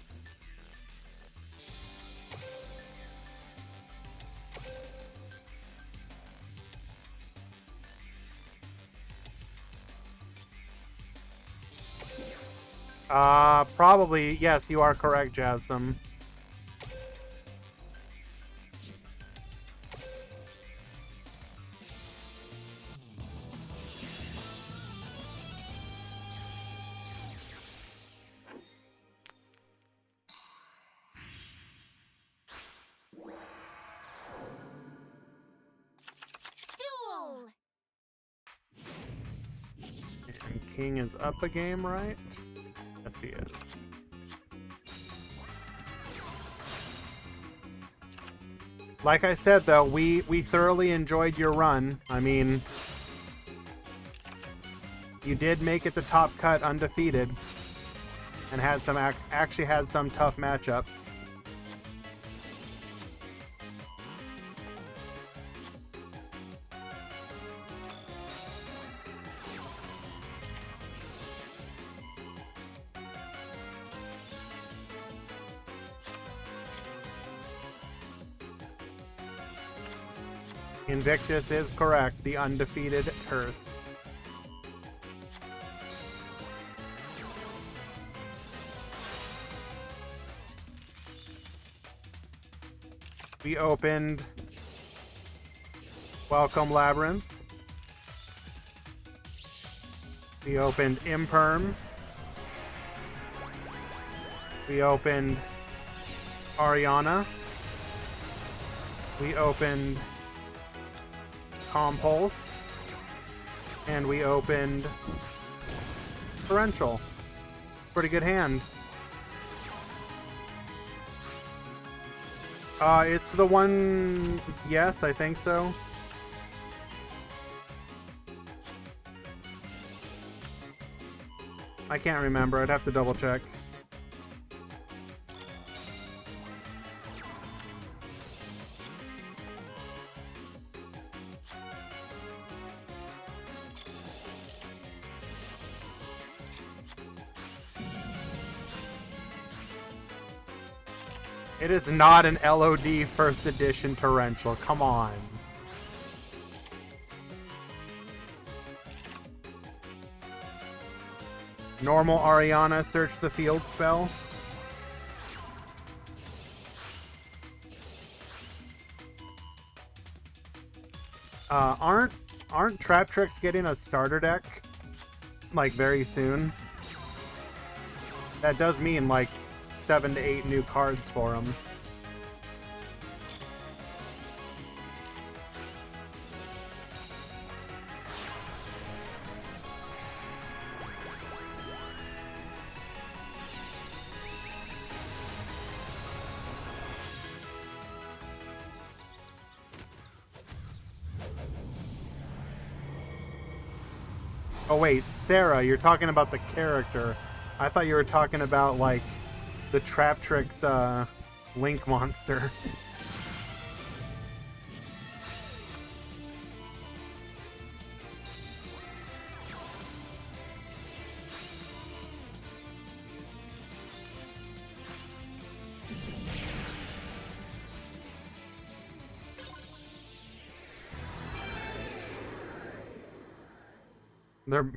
Probably, yes, you are correct, Jasm. Duel! And King is up a game, right? Yes, he is. Like I said, though, we thoroughly enjoyed your run. I mean, you did make it to Top Cut undefeated, and had some actually had some tough matchups. Invictus is correct, the undefeated curse. We opened Welcome Labyrinth. We opened Imperm. We opened Ariana. We opened Compulse. And we opened Torrential. Pretty good hand. It's the one... Yes, I think so. I can't remember. I'd have to double check. It is not an LOD first edition torrential. Come on. Normal Ariana search the field spell. Aren't Trap Tricks getting a starter deck? It's like very soon. That does mean like 7 to 8 new cards for them. Oh wait, Sarah, you're talking about the character. I thought you were talking about like the Trap Tricks Link monster. They're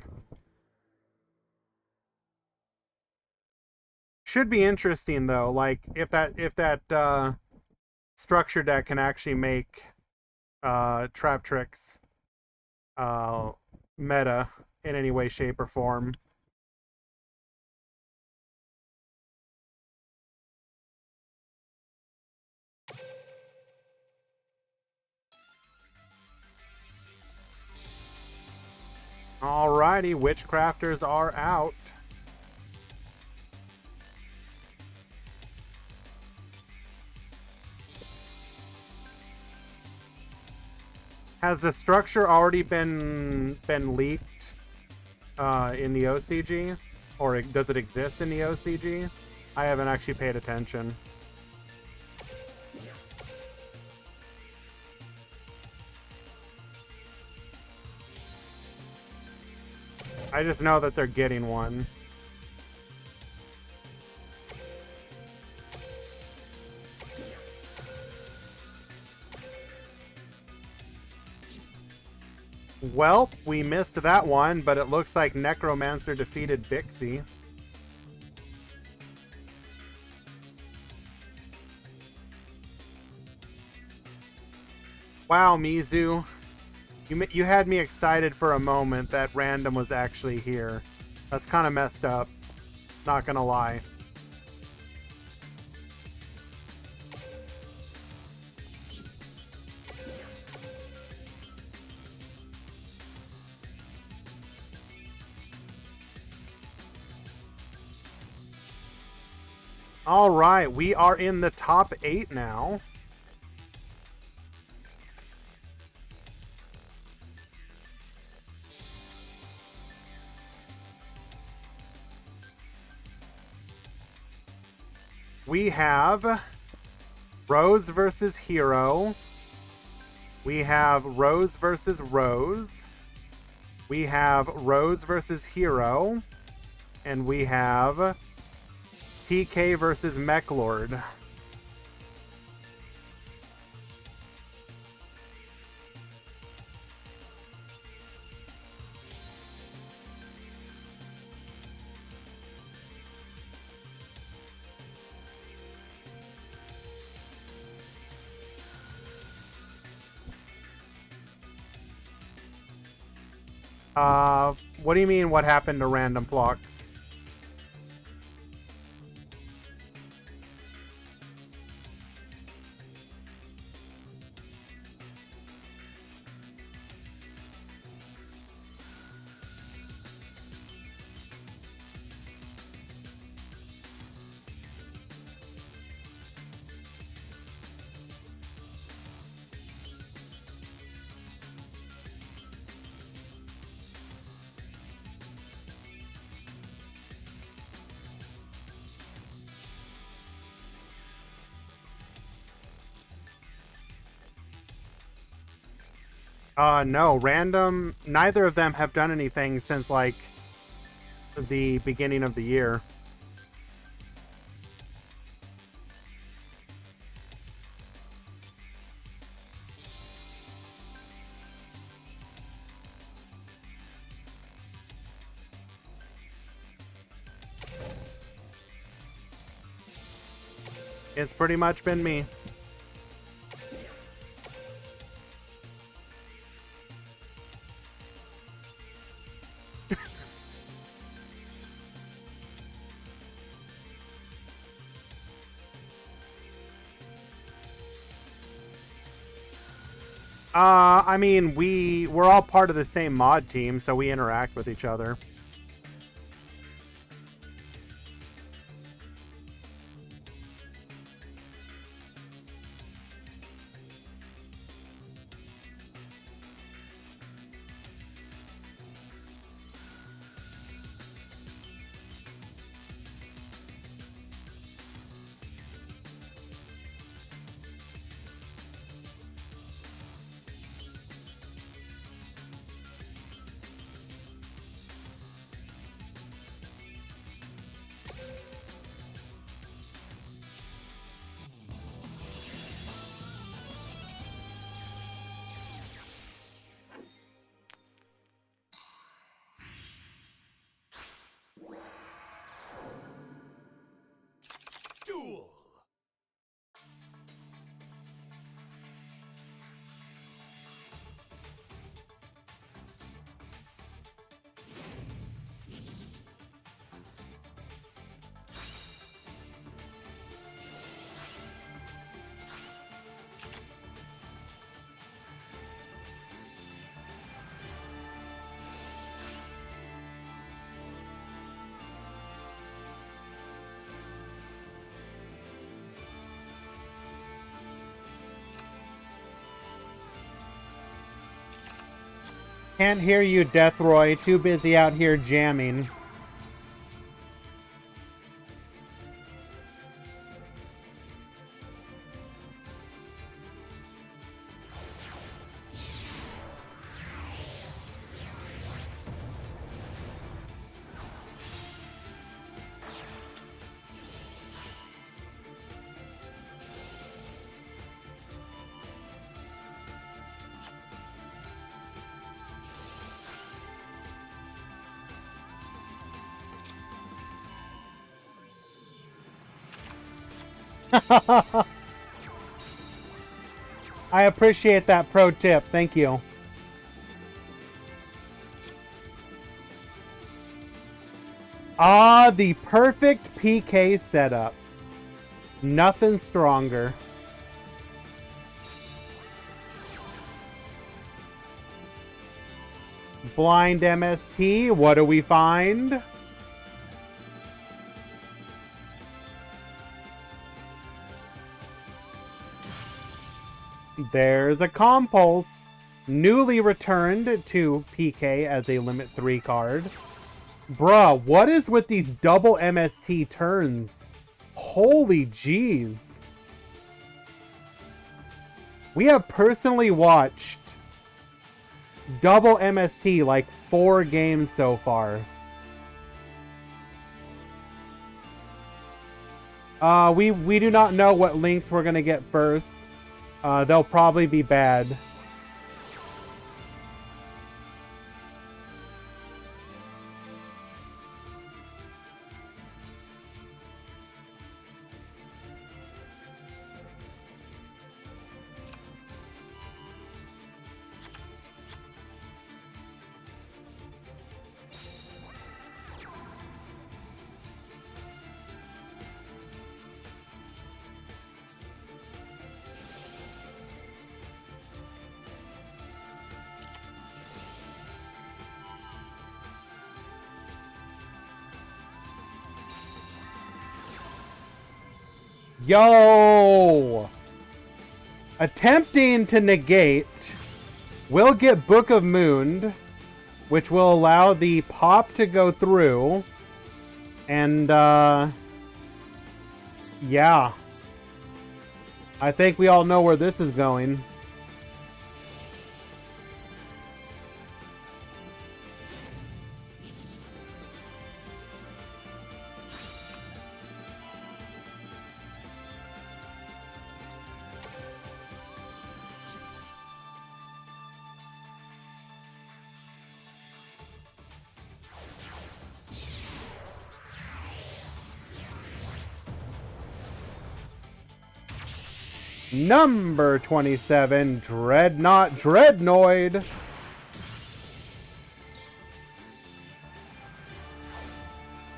should be interesting though, like if that structure deck can actually make Trap Tricks meta in any way, shape, or form. Alrighty, Witchcrafters are out. Has the structure already been leaked in the OCG? Or does it exist in the OCG? I haven't actually paid attention. I just know that they're getting one. Well, we missed that one, but it looks like Necromancer defeated Bixie. Wow, Mizu. You had me excited for a moment that Random was actually here. That's kind of messed up. Not gonna lie. All right, we are in the top 8 now. We have Rose versus Hero. We have Rose versus Rose. We have Rose versus Hero. And we have PK versus Mechlord. What do you mean what happened to random blocks? No, random. Neither of them have done anything since like the beginning of the year. It's pretty much been me. I mean, we're all part of the same mod team, so we interact with each other. Duel! Can't hear you, Deathroy. Too busy out here jamming. I appreciate that pro tip. Thank you. Ah, the perfect PK setup. Nothing stronger. Blind MST, what do we find? There's a Compulse, newly returned to PK as a Limit 3 card. Bruh, what is with these double MST turns? Holy jeez. We have personally watched double MST like 4 games so far. We do not know what links we're gonna get first. They'll probably be bad. Yo! Attempting to negate, we'll get Book of Moon, which will allow the pop to go through. And, yeah. I think we all know where this is going. Number 27, Dreadnought Dreadnoid.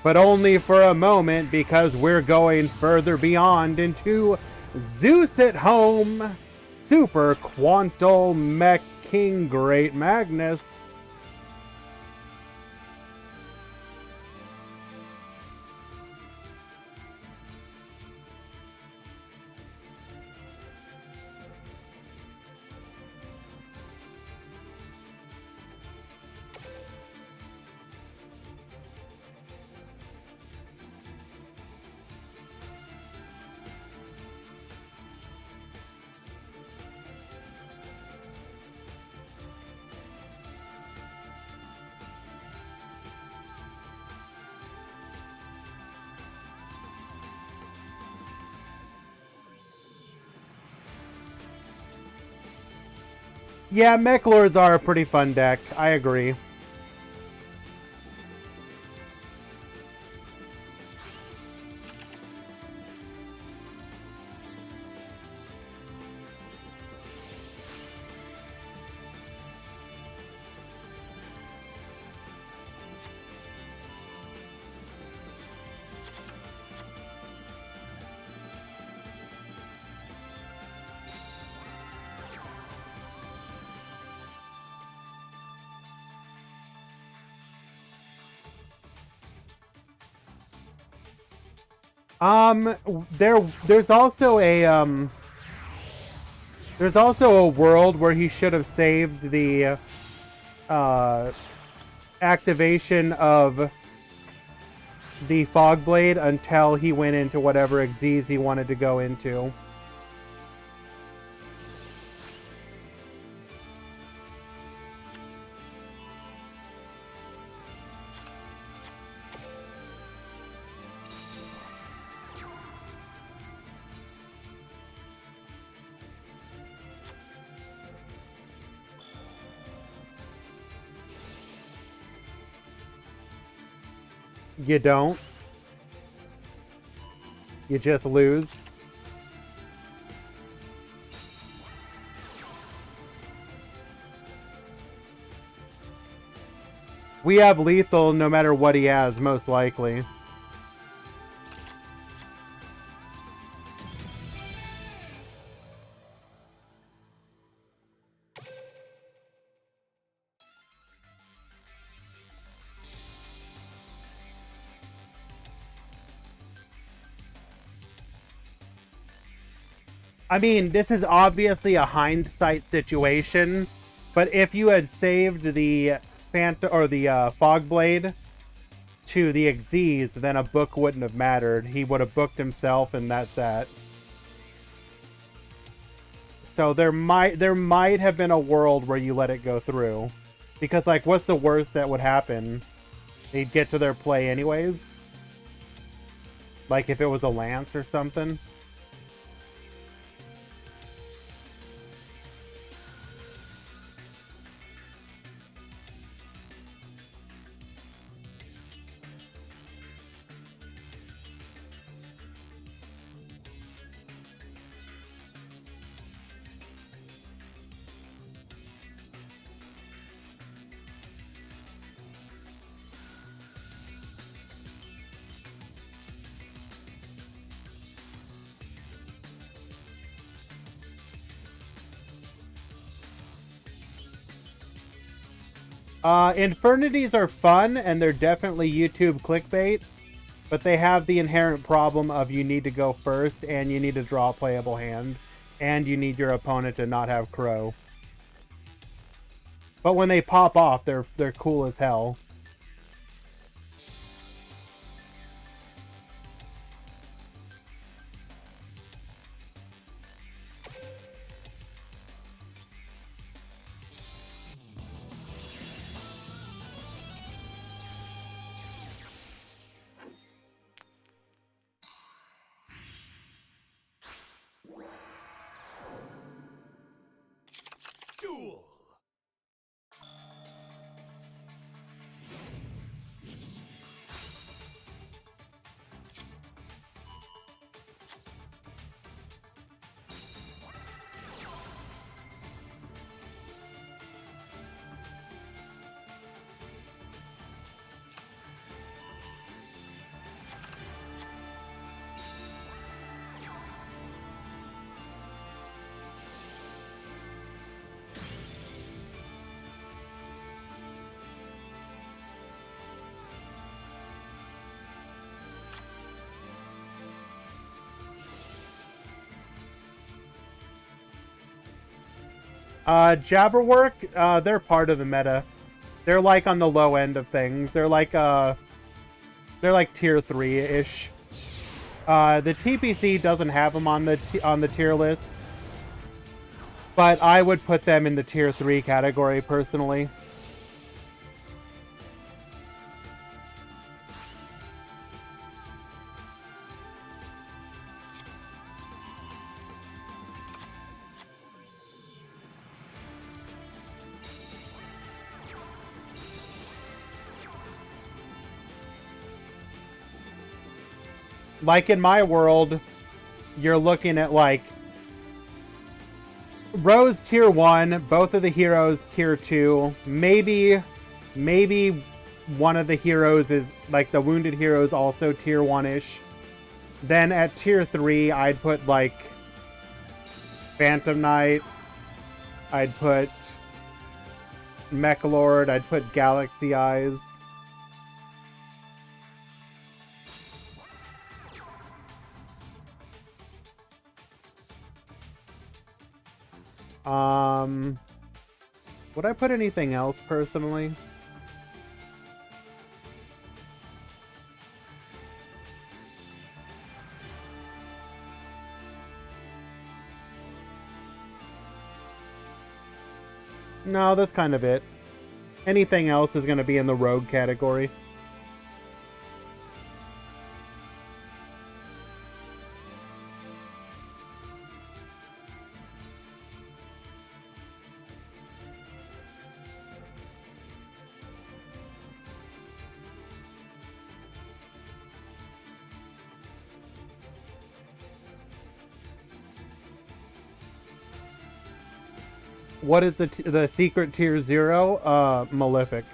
But only for a moment, because we're going further beyond into Zeus at Home. Super Quantal Mech King Great Magnus. Yeah, Mech Lords are a pretty fun deck. I agree. There's also a world where he should have saved the activation of the Fog Blade until he went into whatever Xyz he wanted to go into. You don't. You just lose. We have lethal no matter what he has, most likely. I mean, this is obviously a hindsight situation, but if you had saved the Fog Blade to the Xyz, then a book wouldn't have mattered. He would have booked himself, and that's that. So there might have been a world where you let it go through, because like, what's the worst that would happen? They'd get to their play anyways. Like if it was a lance or something. Infernities are fun, and they're definitely YouTube clickbait, but they have the inherent problem of you need to go first, and you need to draw a playable hand, and you need your opponent to not have Crow. But when they pop off, they're cool as hell. Duel. Jabberwork, they're part of the meta. They're like on the low end of things. They're like tier 3-ish. The TPC doesn't have them on the tier list, but I would put them in the tier 3 category personally. Like in my world, you're looking at like Rose tier 1, both of the heroes tier 2, maybe one of the heroes is like the wounded heroes also tier 1-ish. Then at tier 3, I'd put like Phantom Knight, I'd put Mechalord, I'd put Galaxy Eyes. Would I put anything else personally? No, that's kind of it. Anything else is going to be in the rogue category. What is the secret tier 0? Malefic.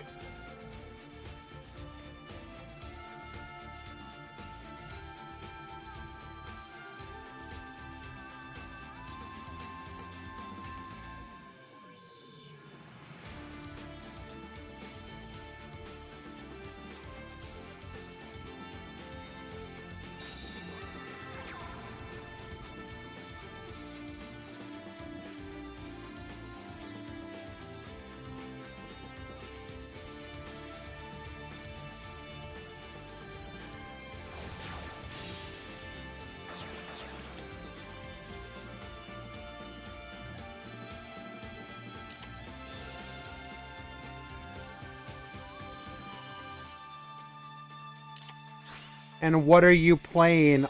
And what are you playing,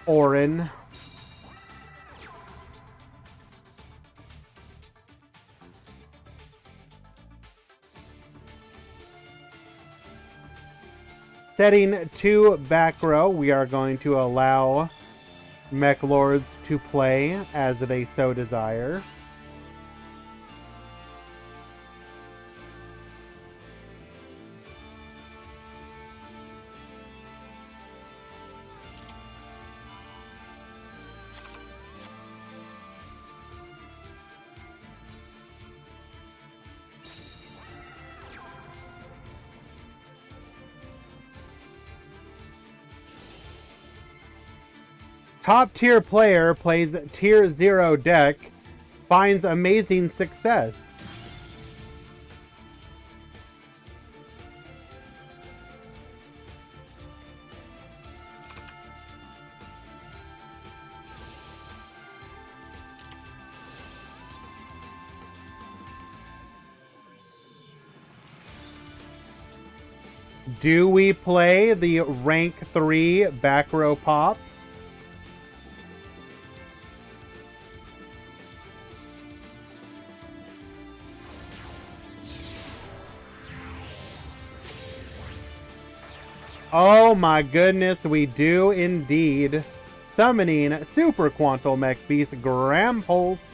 Orin? Setting to back row, we are going to allow Mech Lords to play as they so desire. Top tier player plays tier 0 deck, finds amazing success. Do we play the rank 3 back row pop? Oh my goodness, we do indeed. Summoning Super Quantal Mech Beast Grampulse.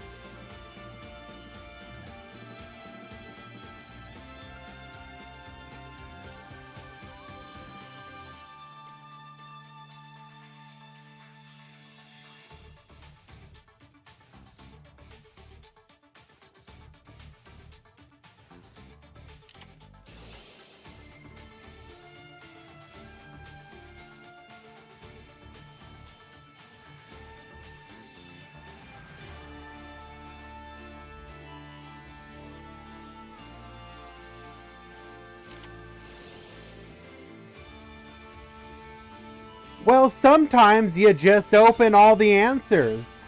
Well, sometimes you just open all the answers.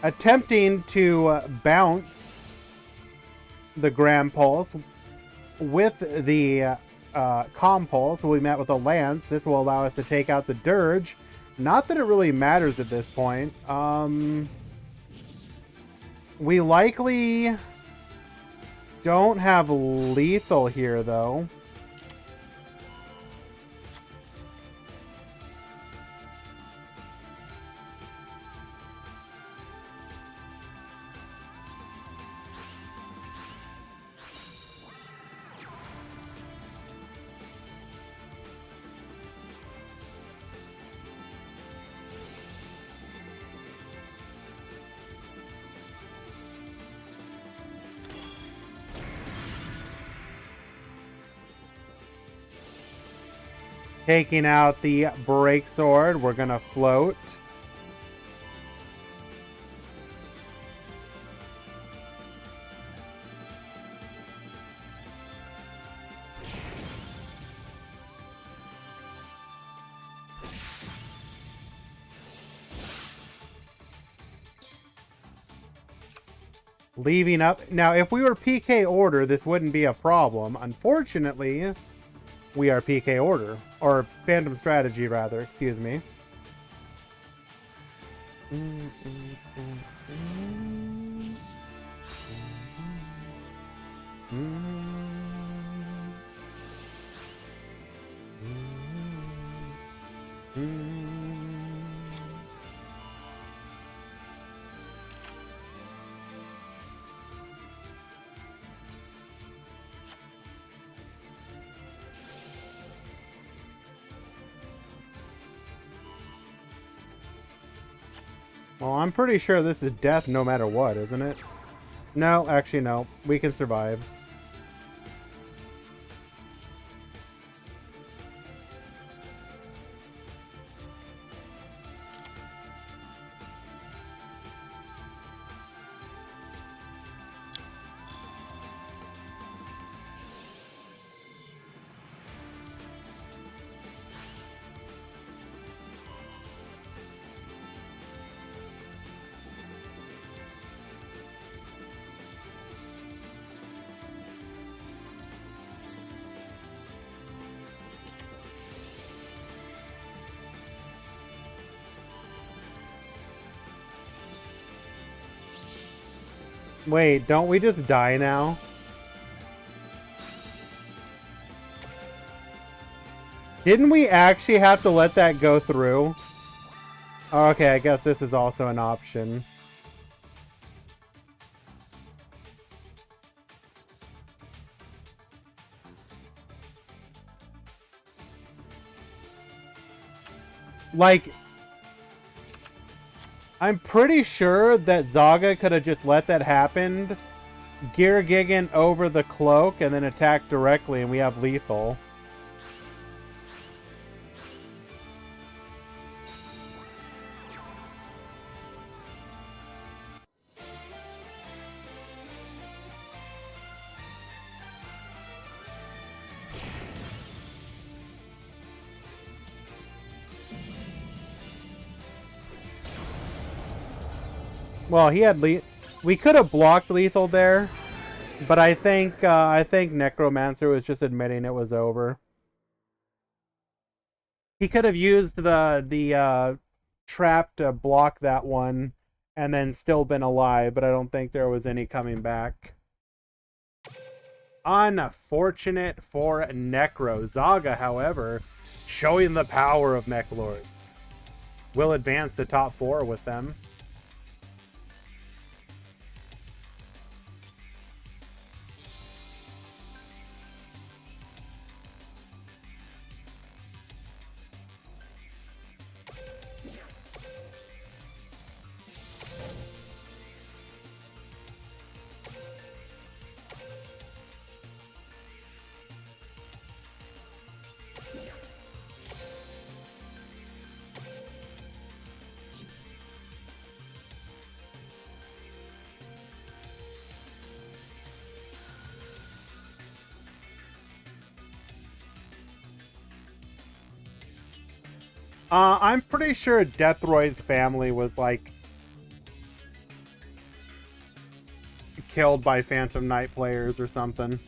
Attempting to bounce the Gram Pulse with the Com Pulse, we met with a Lance. This will allow us to take out the Dirge. Not that it really matters at this point. We likely don't have lethal here, though. Taking out the Break Sword, we're gonna float. Leaving up. Now, if we were PK order, this wouldn't be a problem. Unfortunately, we are PK order. Or Phantom Strategy, rather. Excuse me. Well, I'm pretty sure this is death no matter what, isn't it? No, actually no. We can survive. Wait, don't we just die now? Didn't we actually have to let that go through? Oh, okay, I guess this is also an option. Like, I'm pretty sure that Zaga could have just let that happen, Gear Gigan over the cloak, and then attack directly, and we have lethal. Well, he had we could have blocked lethal there, but I think Necromancer was just admitting it was over. He could have used the trap to block that one and then still been alive, but I don't think there was any coming back. Unfortunate for Necro. Zaga, however, showing the power of Mech Lords. Will advance to top 4 with them. I'm pretty sure Deathroy's family was like killed by Phantom Knight players or something.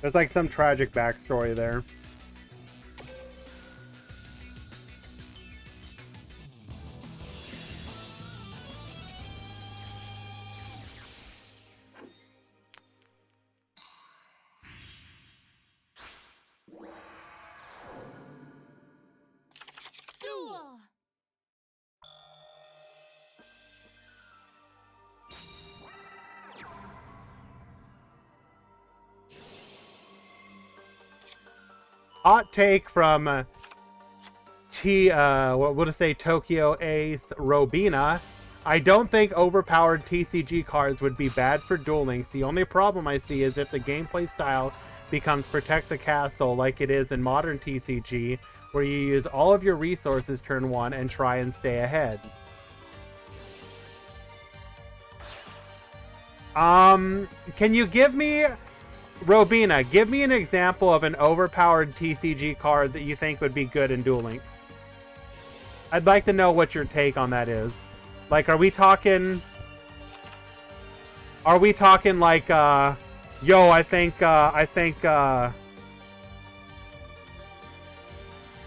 There's like some tragic backstory there. Duel! Hot take from what would I say, Tokyo Ace Robina. I don't think overpowered TCG cards would be bad for Duel Links. The only problem I see is if the gameplay style becomes Protect the Castle like it is in modern TCG, where you use all of your resources turn one and try and stay ahead. Can you give me, Robina, give me an example of an overpowered TCG card that you think would be good in Duel Links? I'd like to know what your take on that is. Like, are we talking like, yo, I think,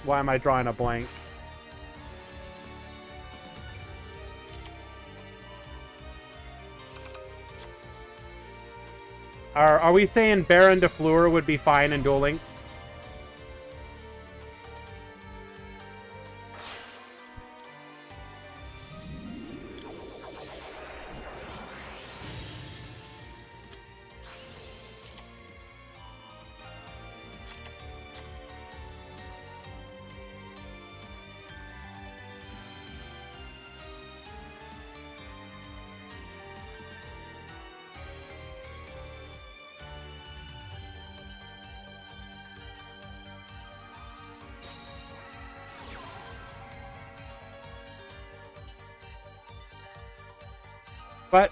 why am I drawing a blank? Are we saying Baron de Fleur would be fine in Duel Links? But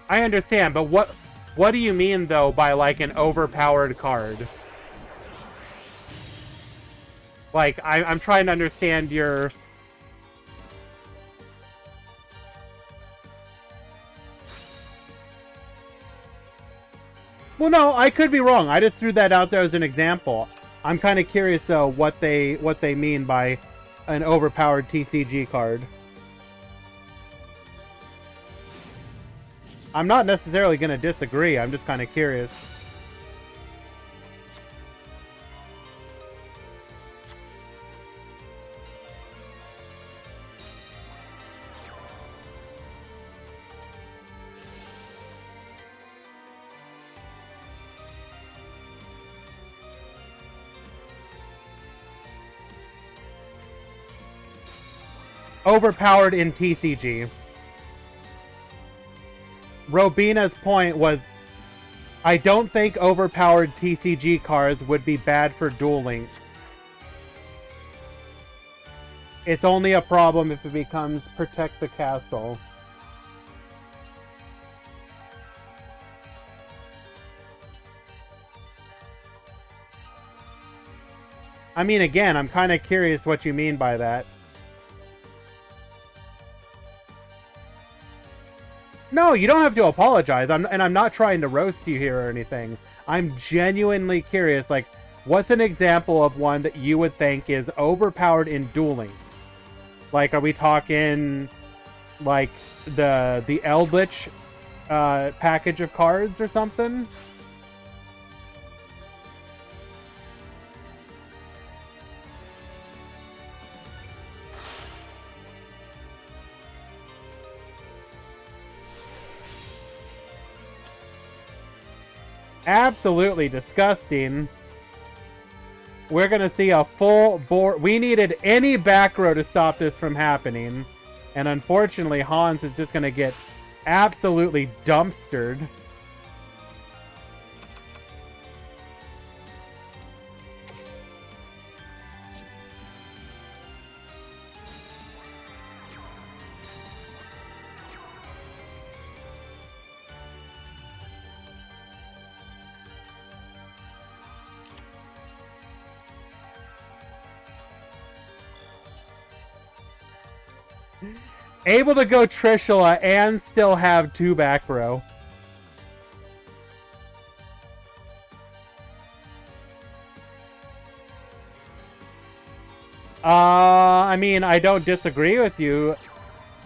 I understand, but what do you mean though by like an overpowered card? Like I'm trying to understand your. Well, no, I could be wrong. I just threw that out there as an example. I'm kind of curious though what they mean by an overpowered TCG card. I'm not necessarily going to disagree. I'm just kind of curious. Overpowered in TCG. Robina's point was, I don't think overpowered TCG cards would be bad for Duel Links. It's only a problem if it becomes Protect the Castle. I mean, again, I'm kind of curious what you mean by that. No, you don't have to apologize. I'm not trying to roast you here or anything. I'm genuinely curious, like, what's an example of one that you would think is overpowered in Duel Links? Like, are we talking, like, the Eldritch package of cards or something? Absolutely disgusting. We're gonna see a full board. We needed any back row to stop this from happening, and unfortunately Hans is just gonna get absolutely dumpstered. Able to go Trishula and still have 2 back row. I mean, I don't disagree with you,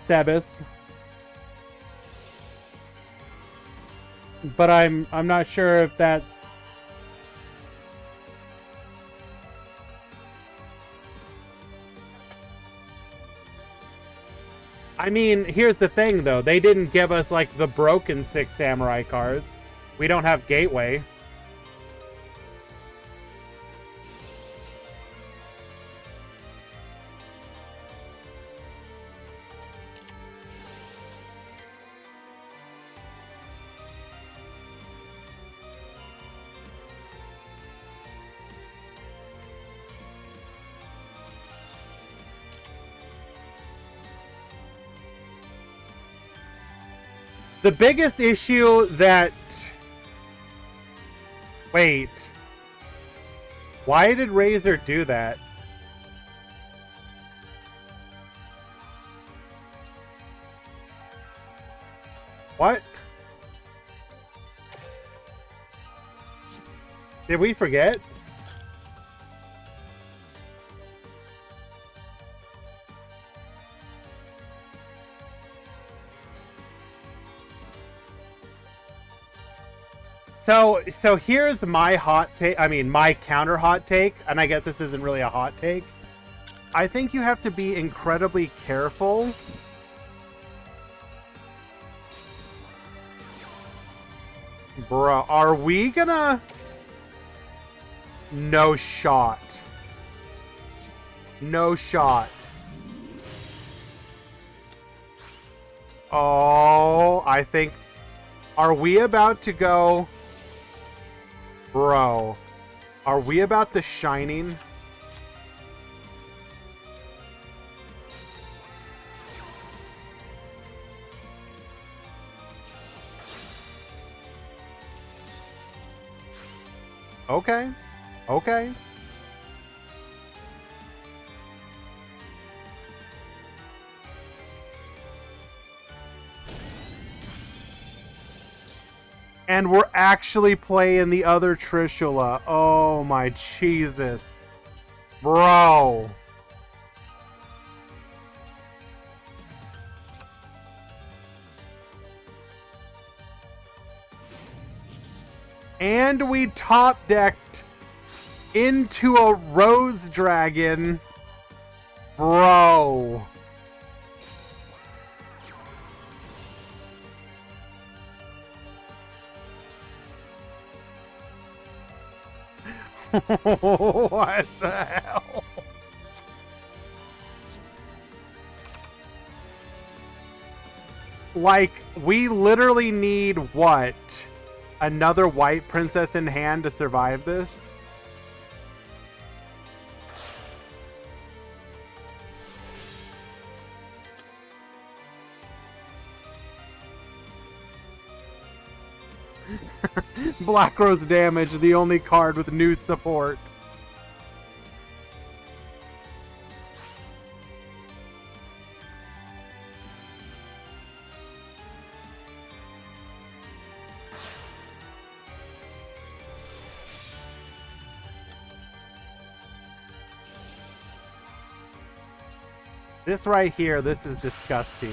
Sebas. But I'm not sure if that's... I mean, here's the thing, though. They didn't give us, like, the broken 6 Samurai cards. We don't have Gateway. The biggest issue that... Wait. Why did Razor do that? What? Did we forget? So here's my hot take. I mean, my counter hot take, and I guess this isn't really a hot take. I think you have to be incredibly careful. Bruh, are we gonna... No shot. No shot. Oh, I think... Are we about to go... Bro, are we about the Shining? Okay. Okay. And we're actually playing the other Trishula. Oh my Jesus. Bro. And we top decked into a Rose Dragon. Bro. What the hell? Like, we literally need what? Another white princess in hand to survive this? Black Rose Damage, the only card with new support. This right here, this is disgusting.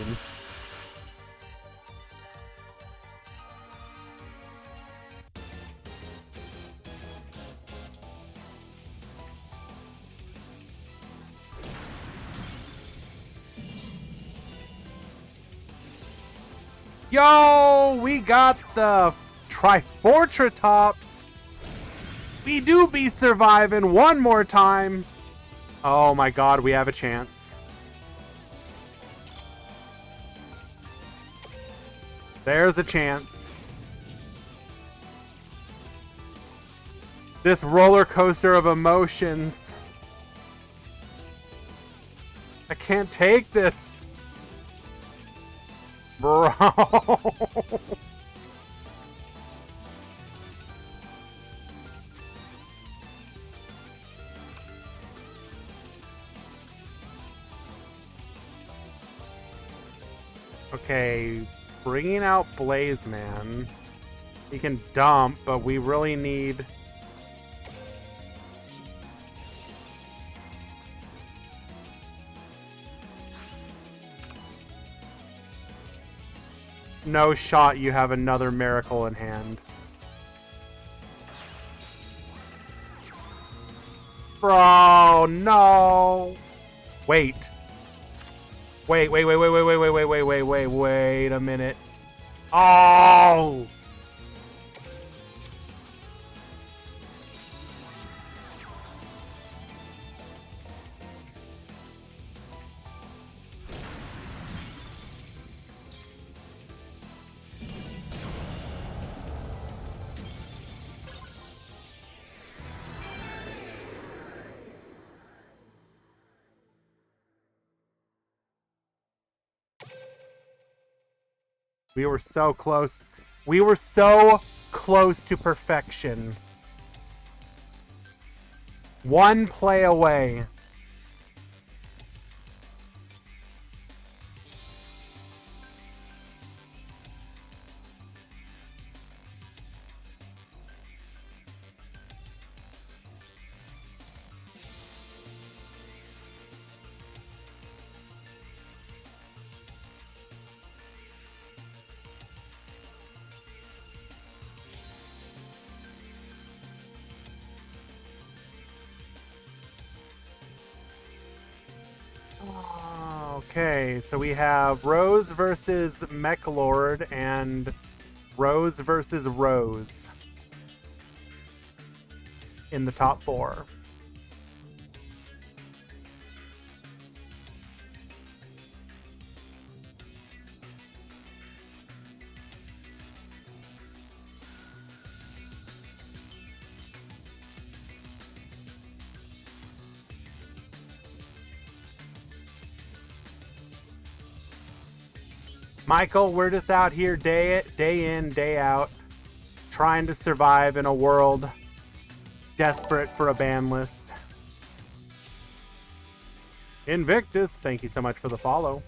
Yo, we got the Trifortratops. We do be surviving one more time. Oh my god, we have a chance. There's a chance. This roller coaster of emotions. I can't take this. Bro. Okay, bringing out Blaze Man. He can dump, but we really need... No shot you have another miracle in hand. Bro, no. Wait. Wait a minute. Oh! We were so close. We were so close to perfection. One play away. Okay, so we have Rose versus Mechlord and Rose versus Rose in the top 4. Michael, we're just out here day in, day out, trying to survive in a world desperate for a ban list. Invictus, thank you so much for the follow.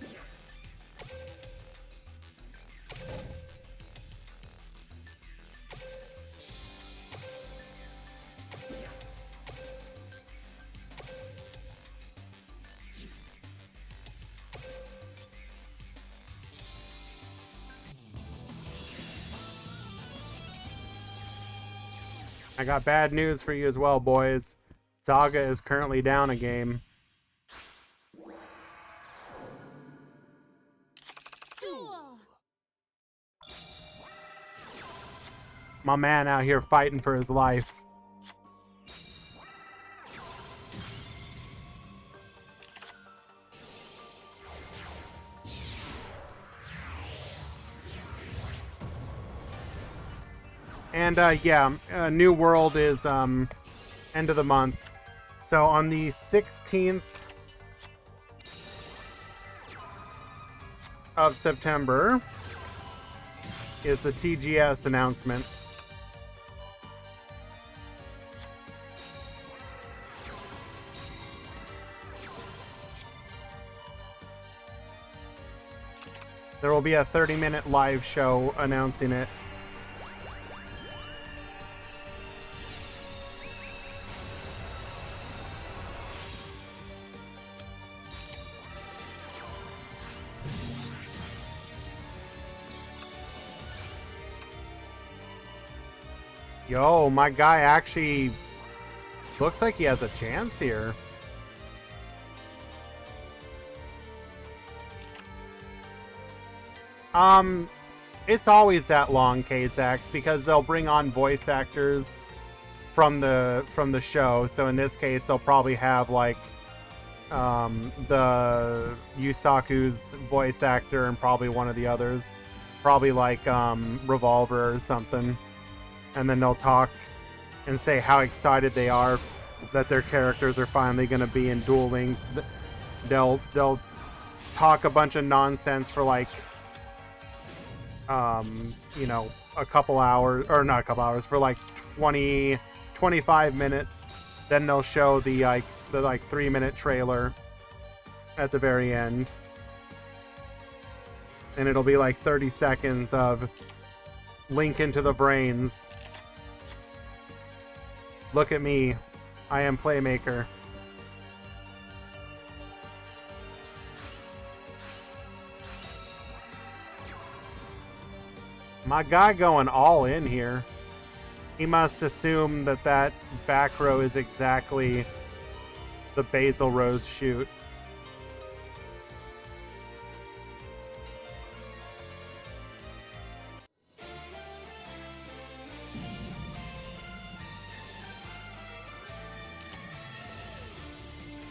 I got bad news for you as well, boys. Saga is currently down a game. Duel. My man out here fighting for his life. And yeah, New World is end of the month. So on the 16th of September is the TGS announcement. There will be a 30-minute live show announcing it. Yo, my guy actually looks like he has a chance here. It's always that long, Kzax, because they'll bring on voice actors from the show. So in this case, they'll probably have like the Yusaku's voice actor and probably one of the others, probably like Revolver or something. And then they'll talk and say how excited they are that their characters are finally going to be in Duel Links. They'll talk a bunch of nonsense for like, you know, a couple hours, or not a couple hours, for like 25 minutes. Then they'll show the 3-minute trailer at the very end. And it'll be like 30 seconds of Link into the brains. Look at me. I am Playmaker. My guy going all in here. He must assume that that back row is exactly the Basil Rose shoot.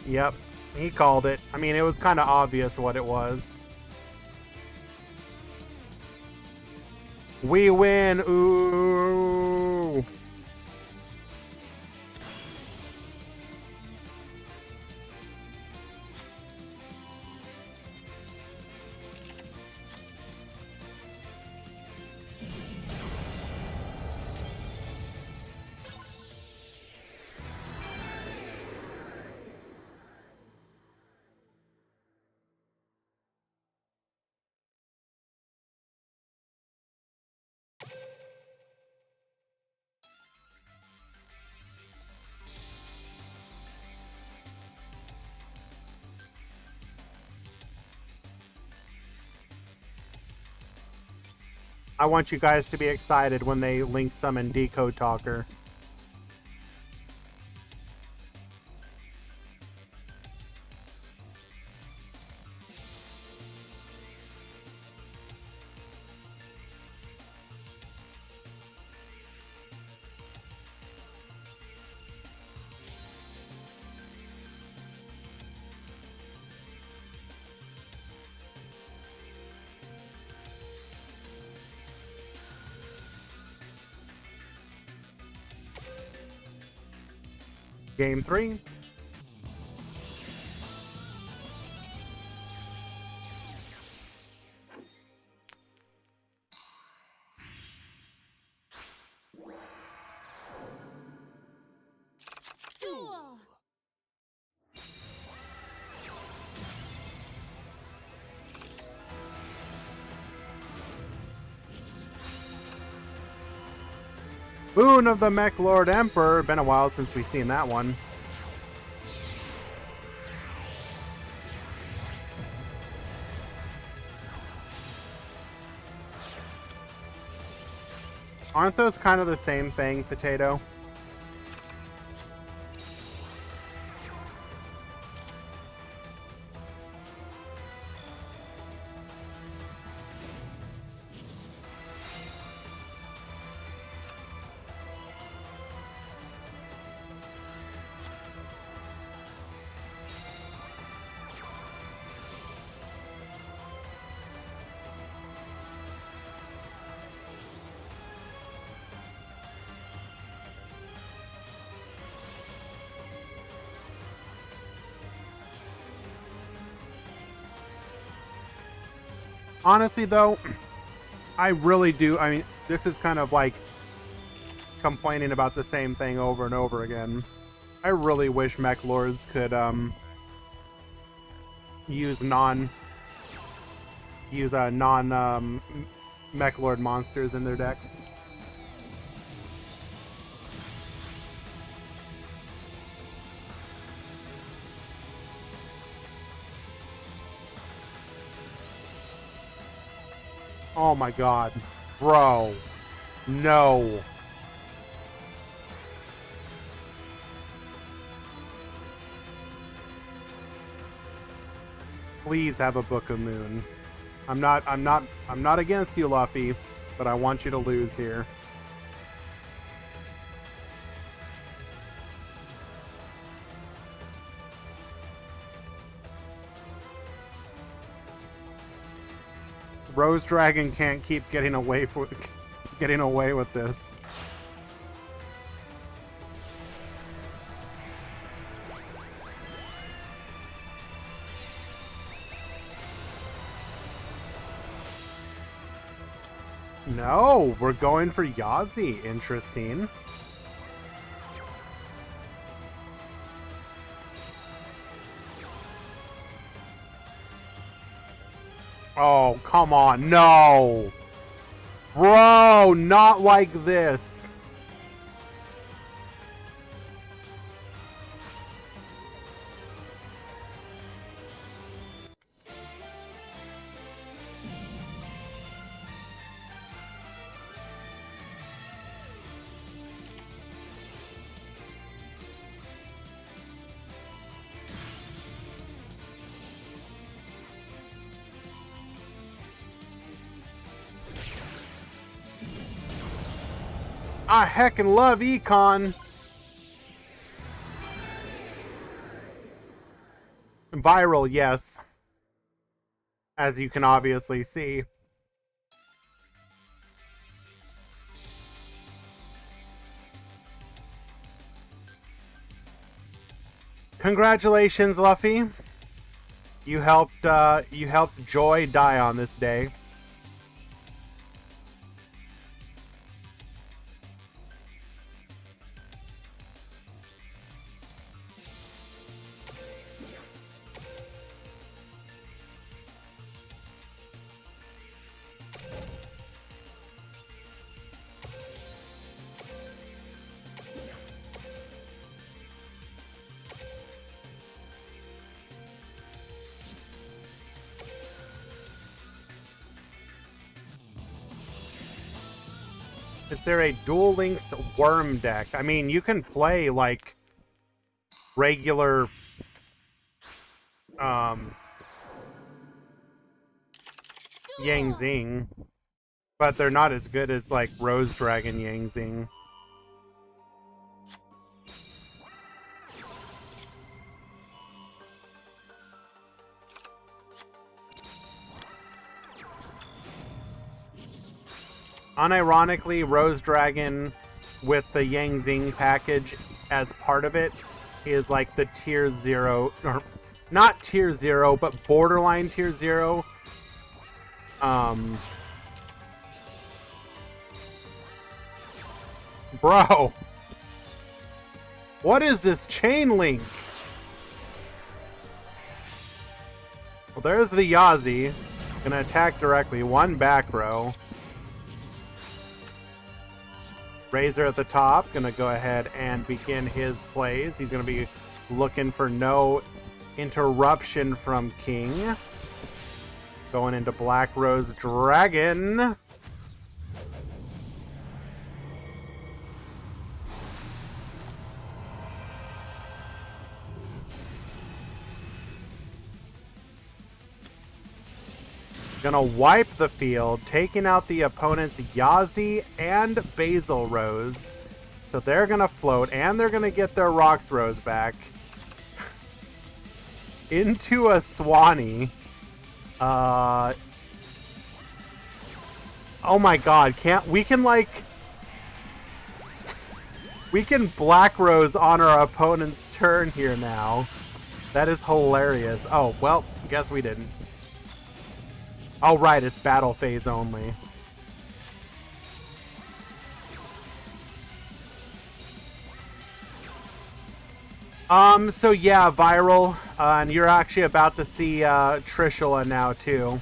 Yep, he called it. I mean, it was kind of obvious what it was. We win! Ooh! I want you guys to be excited when they link summon Decode Talker. Game 3. Duel. Boon of the Mech Lord Emperor. Been a while since we've seen that one. Aren't those kind of the same thing, Potato? Honestly, though, I really do. I mean, this is kind of like complaining about the same thing over and over again. I really wish Mech Lords could use non Mech Lord monsters in their deck. Oh my god. Bro. No. Please have a Book of Moon. I'm not against you, Luffy, but I want you to lose here. Rose Dragon can't keep getting away with this. No, we're going for Yazi. Interesting. Oh, come on. No. Bro, not like this. I heckin' love Econ. Viral, yes. As you can obviously see. Congratulations, Luffy. You helped Joy die on this day. Is there a Duel Links Worm deck? I mean, you can play, like, regular, Yang Zing, but they're not as good as, like, Rose Dragon Yang Zing. Unironically, Rose Dragon with the Yang Zing package as part of it is like the tier 0, or not tier 0, but borderline tier 0. Bro, what is this chain link? Well, there's the Yazi. Gonna attack directly. One back row. Razor at the top, gonna go ahead and begin his plays. He's gonna be looking for no interruption from King. Going into Black Rose Dragon. Gonna wipe the field, taking out the opponent's Yazi and Basil Rose. So they're gonna float, and they're gonna get their Rocks Rose back. Into a Swanee. Oh my god, we can Black Rose on our opponent's turn here now. That is hilarious. Oh, well, guess we didn't. Oh, right, it's battle phase only. So yeah, Viral, and you're actually about to see, Trishula now, too.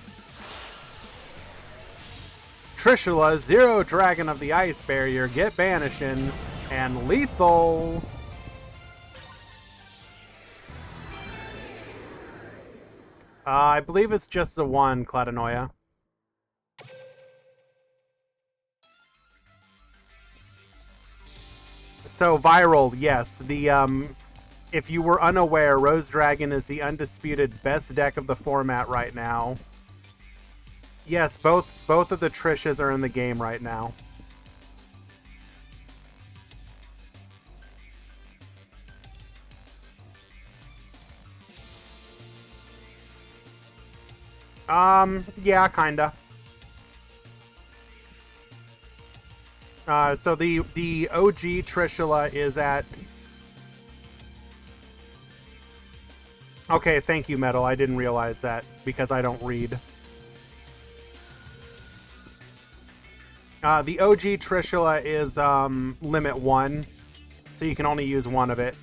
Trishula, Zero Dragon of the Ice Barrier, get Banishing, and Lethal. I believe it's just the one, Cladanoia. So, Viral, yes. If you were unaware, Rose Dragon is the undisputed best deck of the format right now. Yes, both of the Trishas are in the game right now. Yeah, kinda. So the OG Trishula is at... Okay, thank you, Metal. I didn't realize that, because I don't read. The OG Trishula is, limit 1, so you can only use one of it.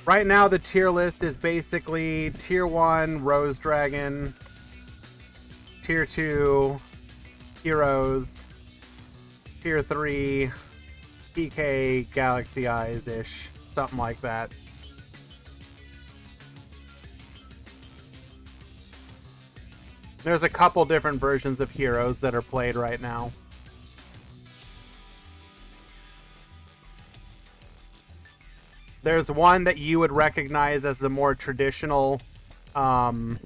Right now, the tier list is basically Tier 1, Rose Dragon, Tier 2, Heroes, Tier 3, PK, Galaxy Eyes-ish, something like that. There's a couple different versions of Heroes that are played right now. There's one that you would recognize as the more traditional... oh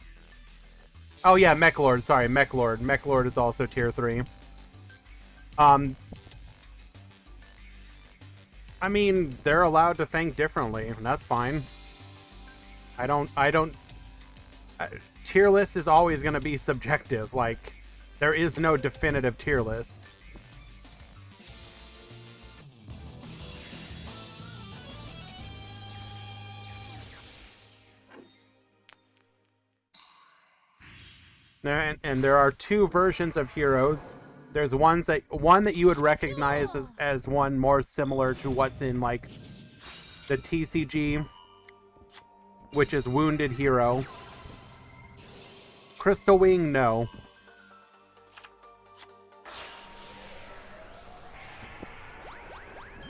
yeah, Mechlord. Sorry, Mechlord. Mechlord is also Tier 3. I mean, they're allowed to think differently, and that's fine. Tier list is always going to be subjective. Like, there is no definitive tier list. And there are two versions of Heroes. There's one that you would recognize as one more similar to what's in like the TCG, which is Wounded Hero. Crystal Wing, no.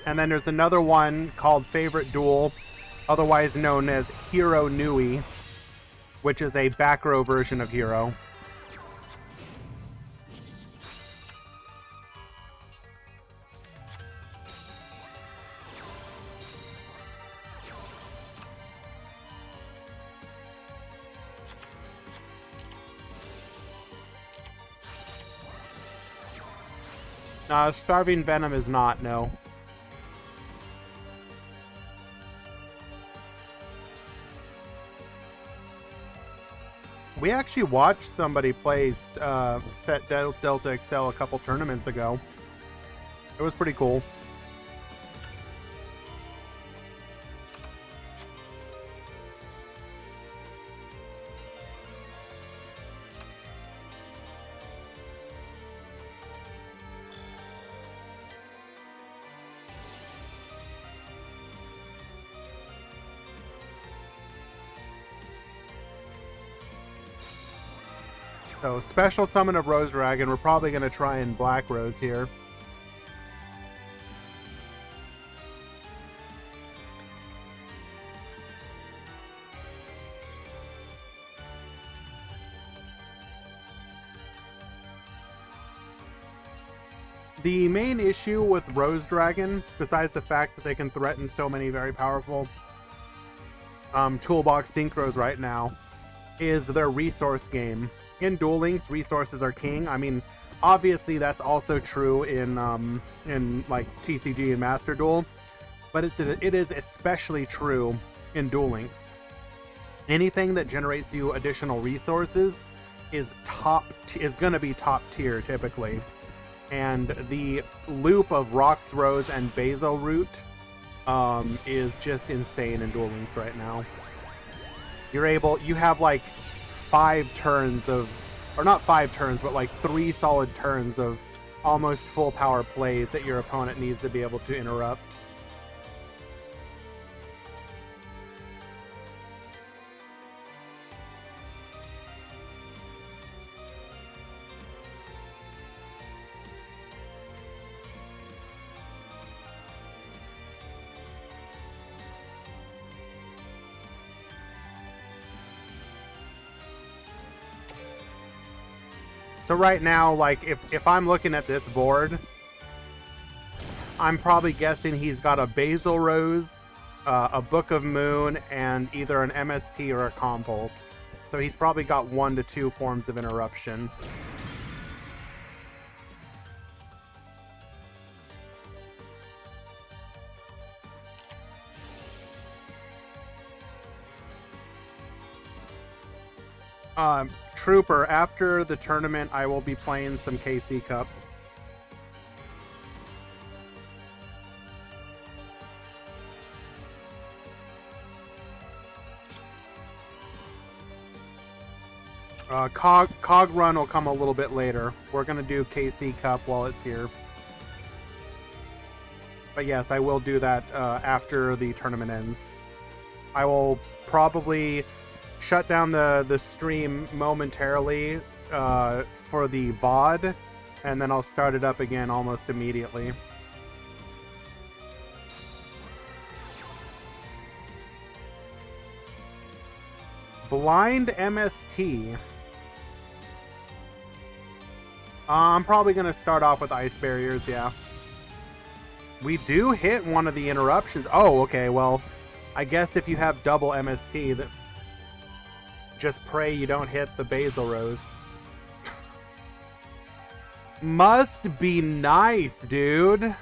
And then there's another one called Favorite Duel, otherwise known as Hero Nui, which is a back row version of Hero. Starving Venom is not, no. We actually watched somebody play Set Delta XL a couple tournaments ago. It was pretty cool. So, special summon of Rose Dragon. We're probably going to try and Black Rose here. The main issue with Rose Dragon, besides the fact that they can threaten so many very powerful toolbox synchros right now, is their resource game. In Duel Links, resources are king. I mean, obviously that's also true in like TCG and Master Duel, but it is especially true in Duel Links. Anything that generates you additional resources is going to be top tier typically. And the loop of Rox Rose and Basil Root is just insane in Duel Links right now. You have like 5 turns of, or not 5 turns, but like 3 solid turns of almost full power plays that your opponent needs to be able to interrupt. So right now, like, if I'm looking at this board, I'm probably guessing he's got a Basil Rose, a Book of Moon, and either an MST or a Compulse. So he's probably got 1 to 2 forms of interruption. Trooper, after the tournament, I will be playing some KC Cup. Cog Run will come a little bit later. We're going to do KC Cup while it's here. But yes, I will do that after the tournament ends. I will probably shut down the stream momentarily for the VOD, and then I'll start it up again almost immediately. Blind MST. I'm probably going to start off with ice barriers, yeah. We do hit one of the interruptions. Oh, okay, well, I guess if you have double MST, that just pray you don't hit the Basil Rose. Must be nice, dude.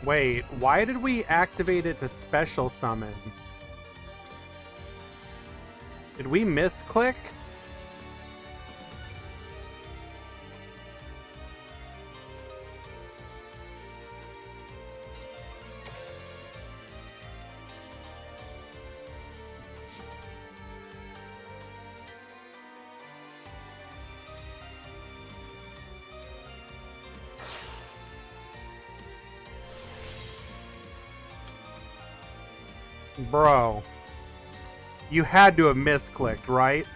Wait, why did we activate it to special summon? Did we misclick? Bro, you had to have misclicked, right?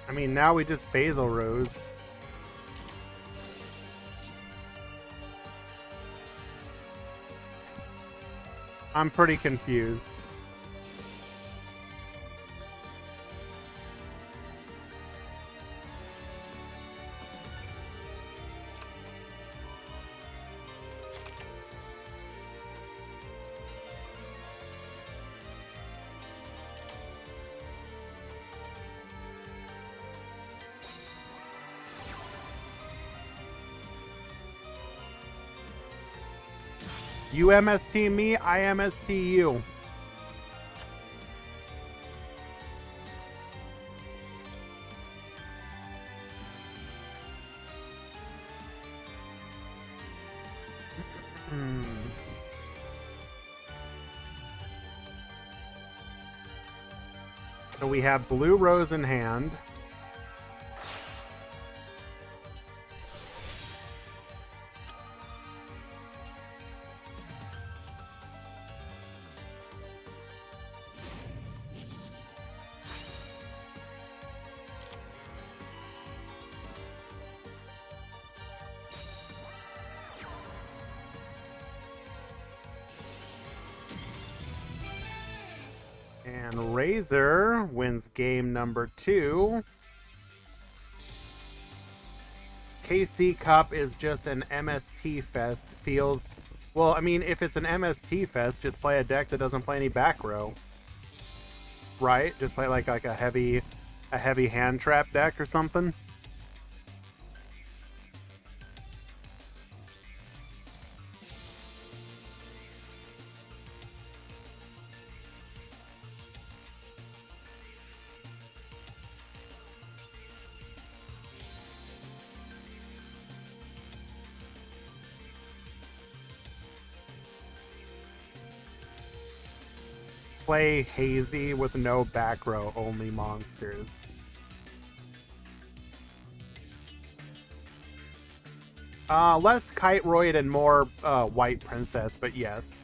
I mean, now we just Basil Rose. I'm pretty confused. You MST me, I MST you. So we have Blue Rose in hand. And Razor wins game number 2. KC Cup is just an MST fest. Feels, well, I mean, if it's an MST fest, just play a deck that doesn't play any back row. Right? Just play like a heavy hand trap deck or something. Play Hazy with no back row, only monsters. Less Kiteroid and more White Princess, but yes.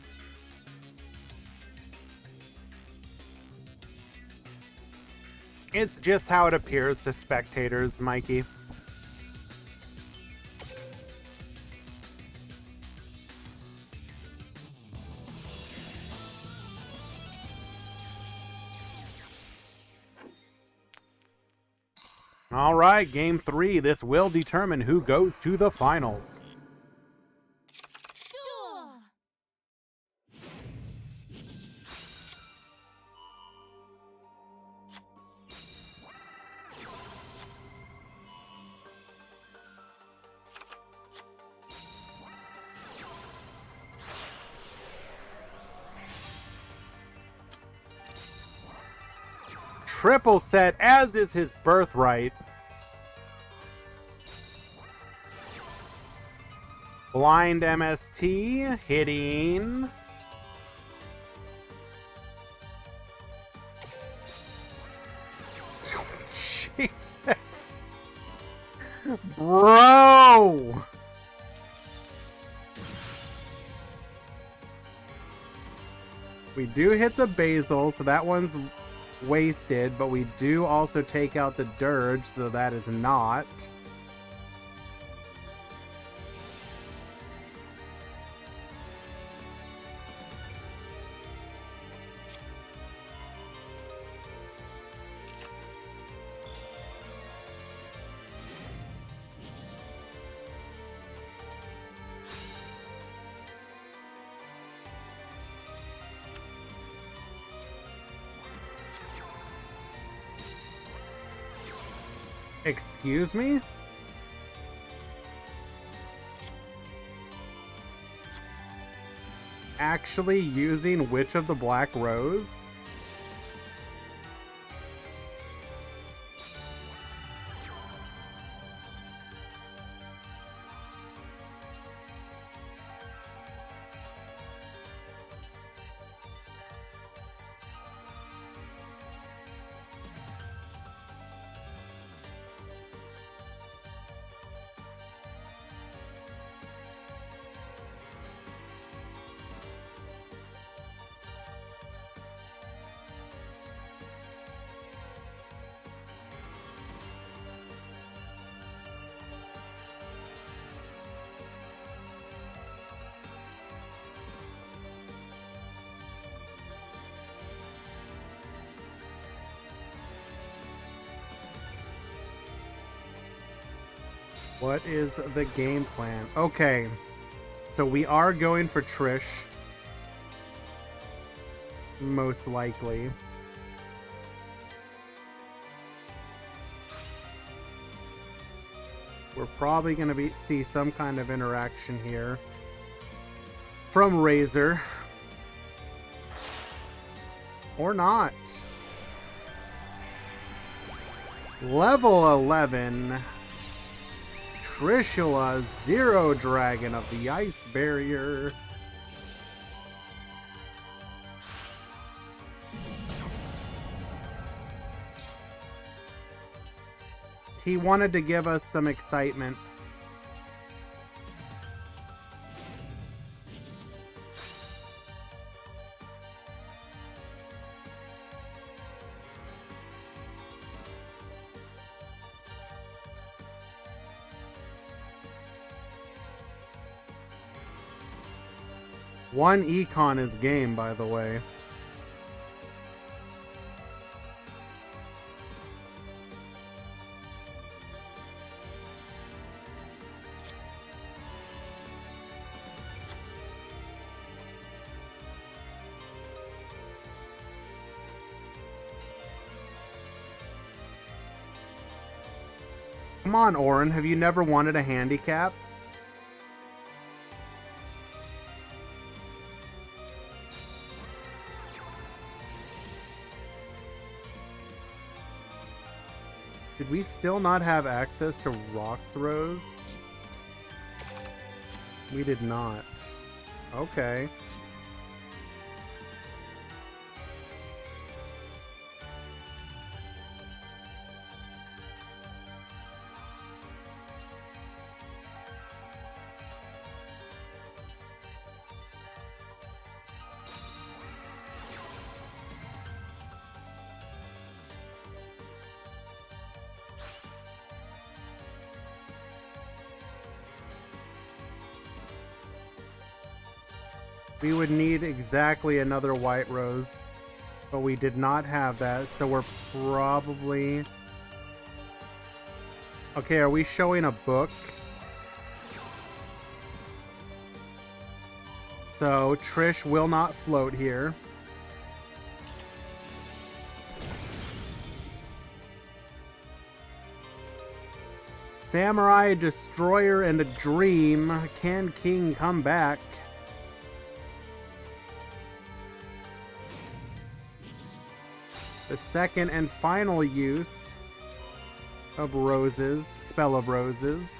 It's just how it appears to spectators, Mikey. All right, game 3. This will determine who goes to the finals. Duel! Triple set, as is his birthright. Blind MST hitting. Jesus. Bro. We do hit the basil, so that one's wasted, but we do also take out the dirge, so that is not. Excuse me? Actually using Witch of the Black Rose? What is the game plan? Okay, so we are going for Trish. Most likely. We're probably going to see some kind of interaction here from Razor. Or not. Level 11. Trishula, Zero Dragon of the Ice Barrier. He wanted to give us some excitement. One econ is game, by the way. Come on, Orin, have you never wanted a handicap? Did we still not have access to Rox Rose? We did not. Okay. We would need exactly another white rose, but we did not have that, so we're probably Okay, are we showing a book? So Trish will not float here. Samurai, Destroyer, and a Dream. Can King come back? The second and final use of Roses, Spell of Roses.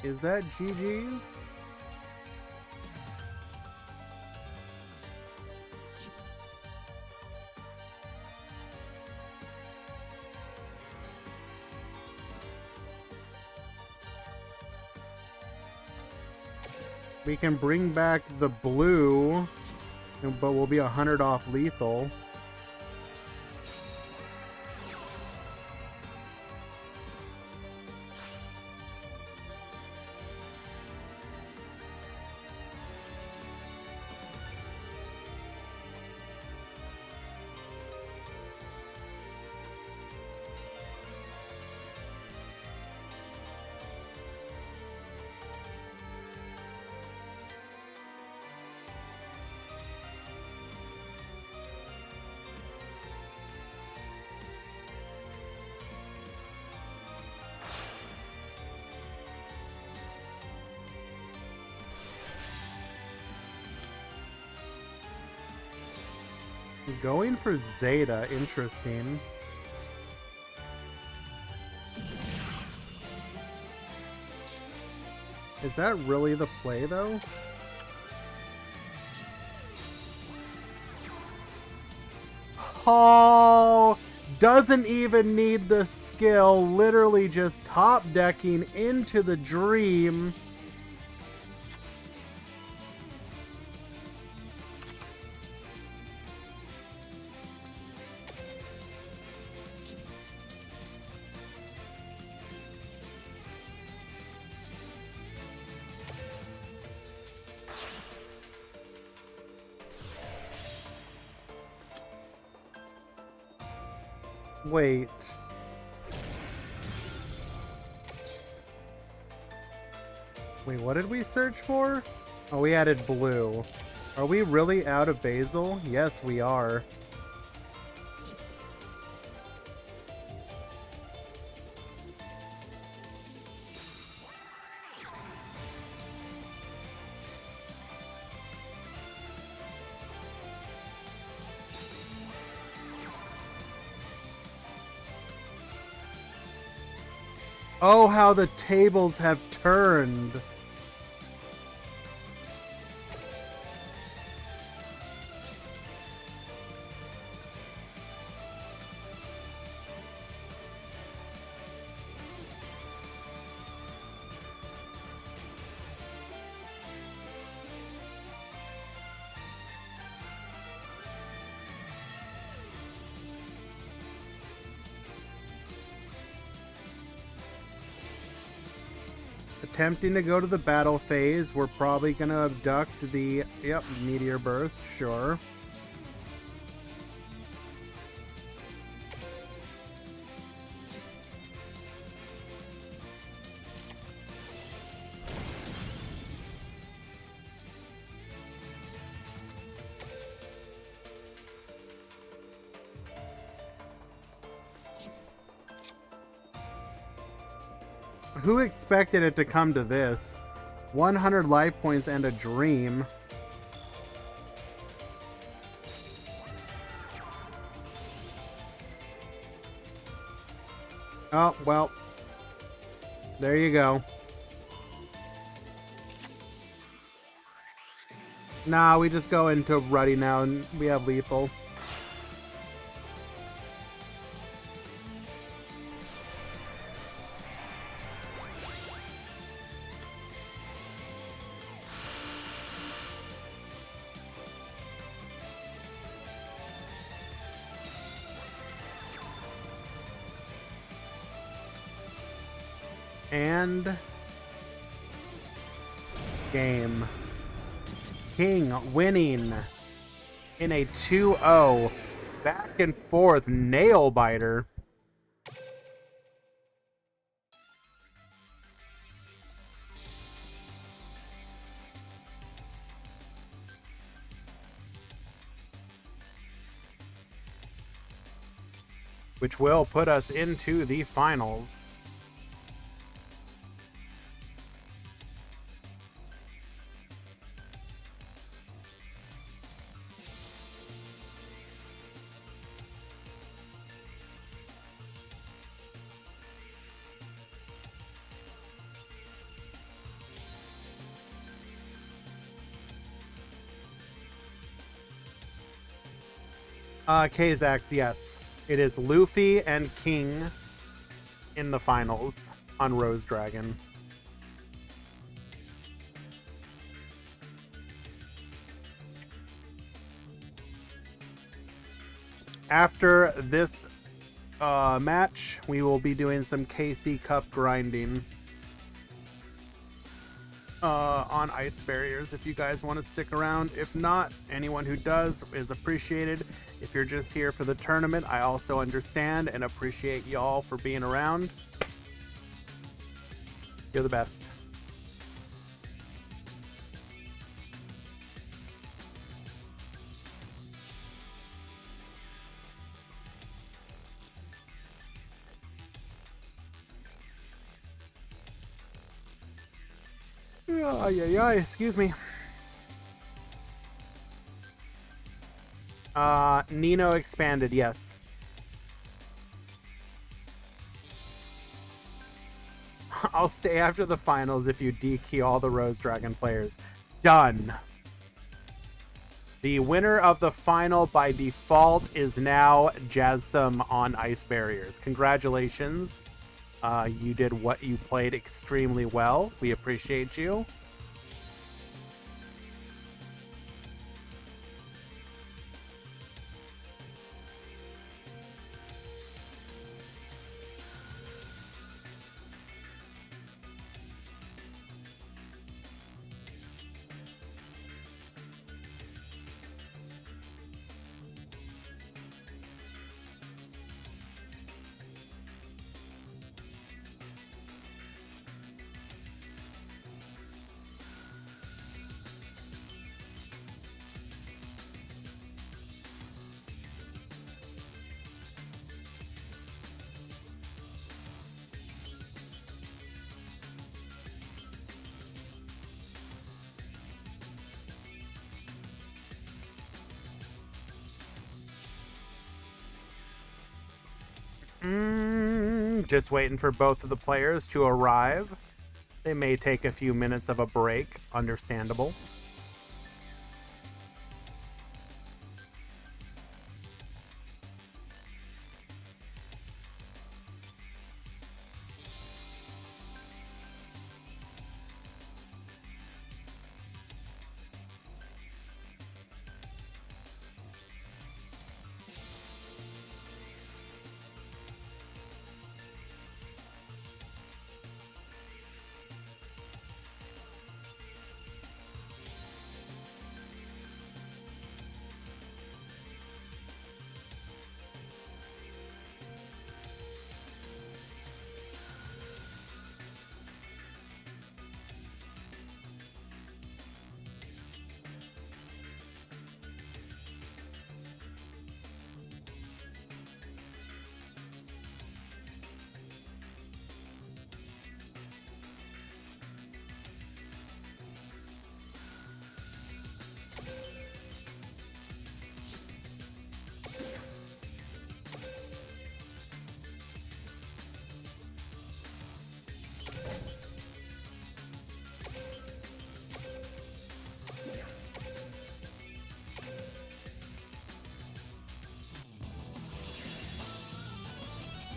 Is that GG's? We can bring back the blue, but we'll be 100 off lethal. Going for Zeta, interesting. Is that really the play, though? Oh, doesn't even need the skill, literally just top decking into the Dream. Wait. Wait, what did we search for? Oh, we added blue. Are we really out of basil? Yes, we are. Oh, how the tables have turned. Attempting to go to the battle phase. We're probably going to abduct the, meteor burst, sure. Who expected it to come to this? 100 life points and a Dream. Oh, well. There you go. Nah, we just go into Ruddy now and we have lethal. And game. King winning in a 2-0 back and forth nail biter. Which will put us into the finals. Kazax, yes. It is Luffy and King in the finals on Rose Dragon. After this match, we will be doing some KC Cup grinding on ice barriers if you guys want to stick around. If not, anyone who does is appreciated. If you're just here for the tournament, I also understand and appreciate y'all for being around. You're the best. Excuse me. Nino expanded, yes. I'll stay after the finals if you dekey all the Rose Dragon players. Done. The winner of the final by default is now Jazzum on ice barriers. Congratulations. You did what you played extremely well. We appreciate you. Just waiting for both of the players to arrive. They may take a few minutes of a break. Understandable.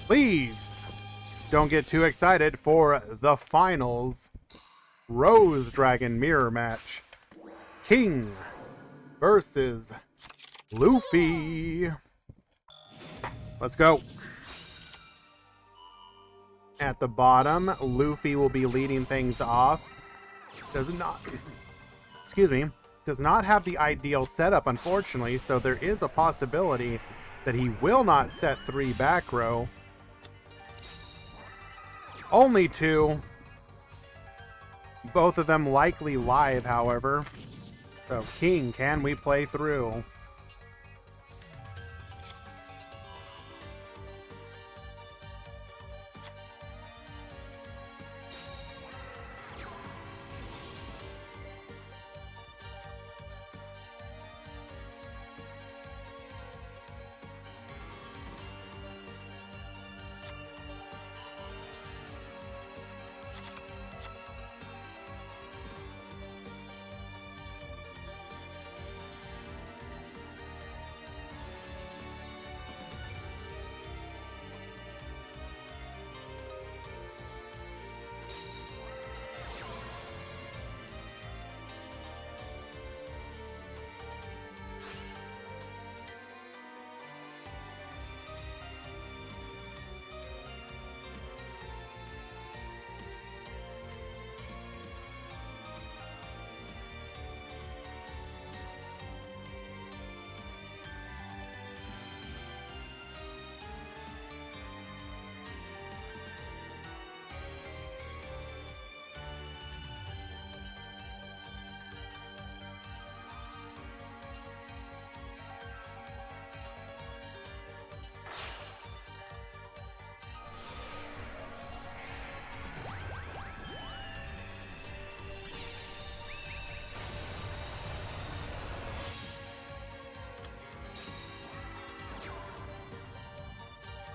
Please don't get too excited for the finals. Rose Dragon mirror match. King versus Luffy. Let's go. At the bottom, Luffy will be leading things off. Does not, excuse me, does not have the ideal setup, unfortunately, so there is a possibility that he will not set 3 back row. Only 2. Both of them likely live, however. So, King, can we play through?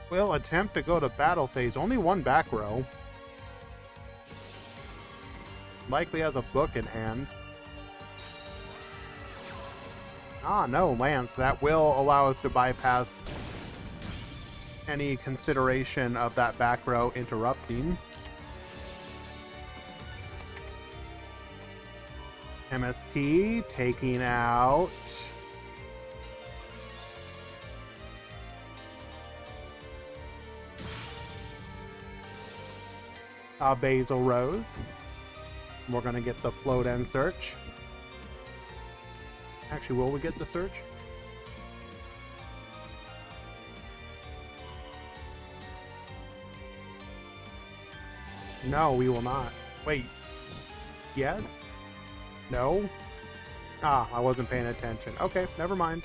Will attempt to go to battle phase. Only 1 back row. Likely has a book in hand. Ah, no, Lance. That will allow us to bypass any consideration of that back row interrupting. MST taking out Basil Rose. We're going to get the float and search. Actually, will we get the search? No, we will not. Wait. Yes? No? Ah, I wasn't paying attention. Okay, never mind.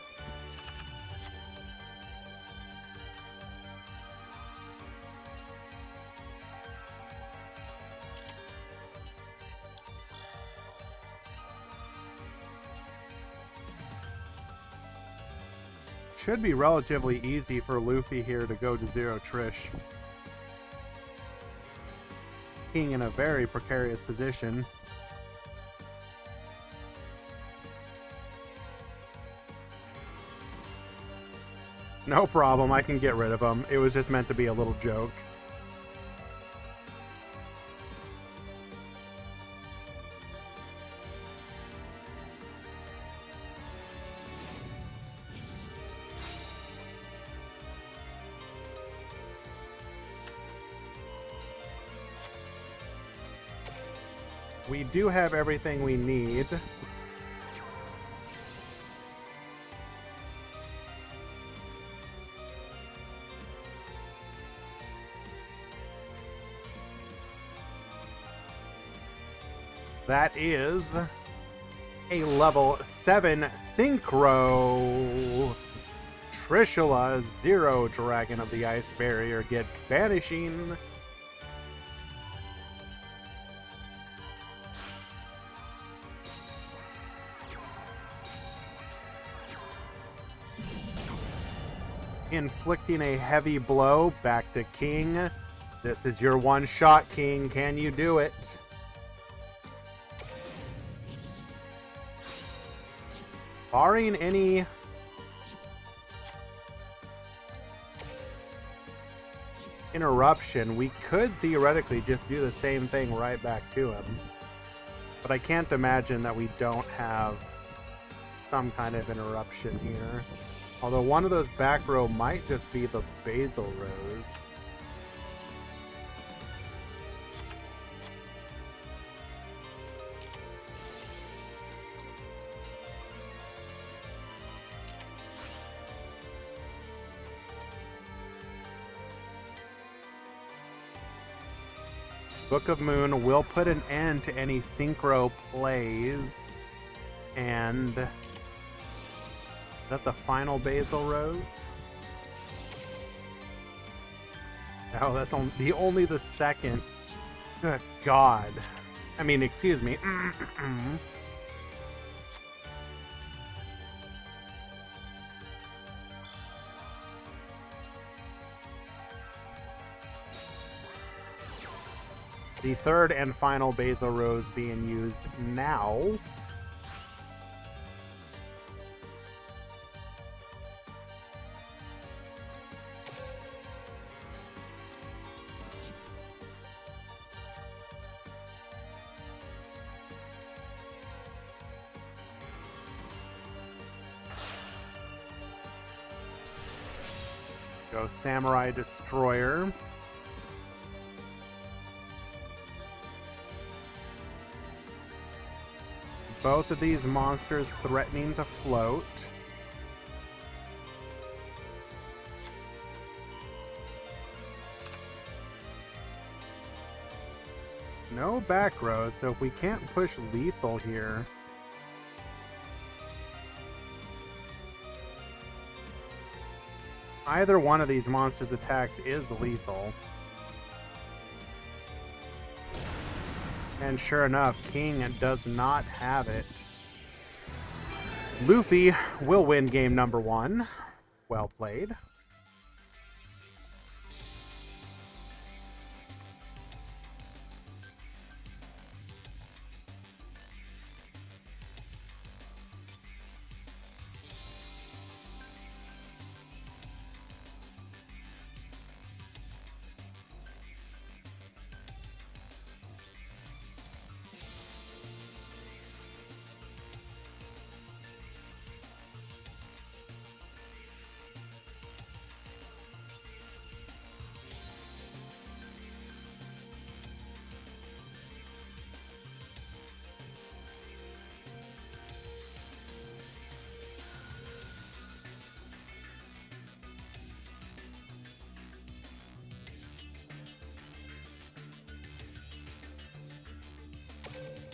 Should be relatively easy for Luffy here to go to 0 Trish. King in a very precarious position. No problem, I can get rid of him. It was just meant to be a little joke. We do have everything we need. That is a level 7 Synchro. Trishula, 0 Dragon of the Ice Barrier, get Banishing. Inflicting a heavy blow back to King. This is your one shot, King. Can you do it? Barring any interruption, we could theoretically just do the same thing right back to him. But I can't imagine that we don't have some kind of interruption here. Although one of those back row might just be the Basil Rose. Book of Moon will put an end to any synchro plays. And is that the final Basil Rose? Oh, that's only the second. Good God. I mean, excuse me. The third and final Basil Rose being used now. Go Samurai Destroyer. Both of these monsters threatening to float. No back rows, so if we can't push lethal here. Either one of these monsters' attacks is lethal. And sure enough, King does not have it. Luffy will win game number 1. Well played.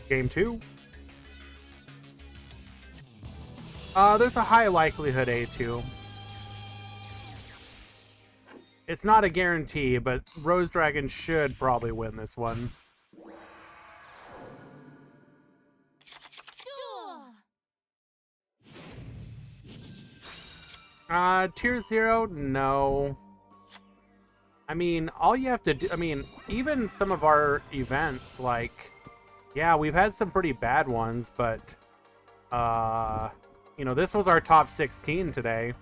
Game 2. There's a high likelihood A2. It's not a guarantee, but Rose Dragon should probably win this one. Tier 0? No. I mean, all you have to do... I mean, even some of our events, like... Yeah, we've had some pretty bad ones, but... you know, this was our top 16 today.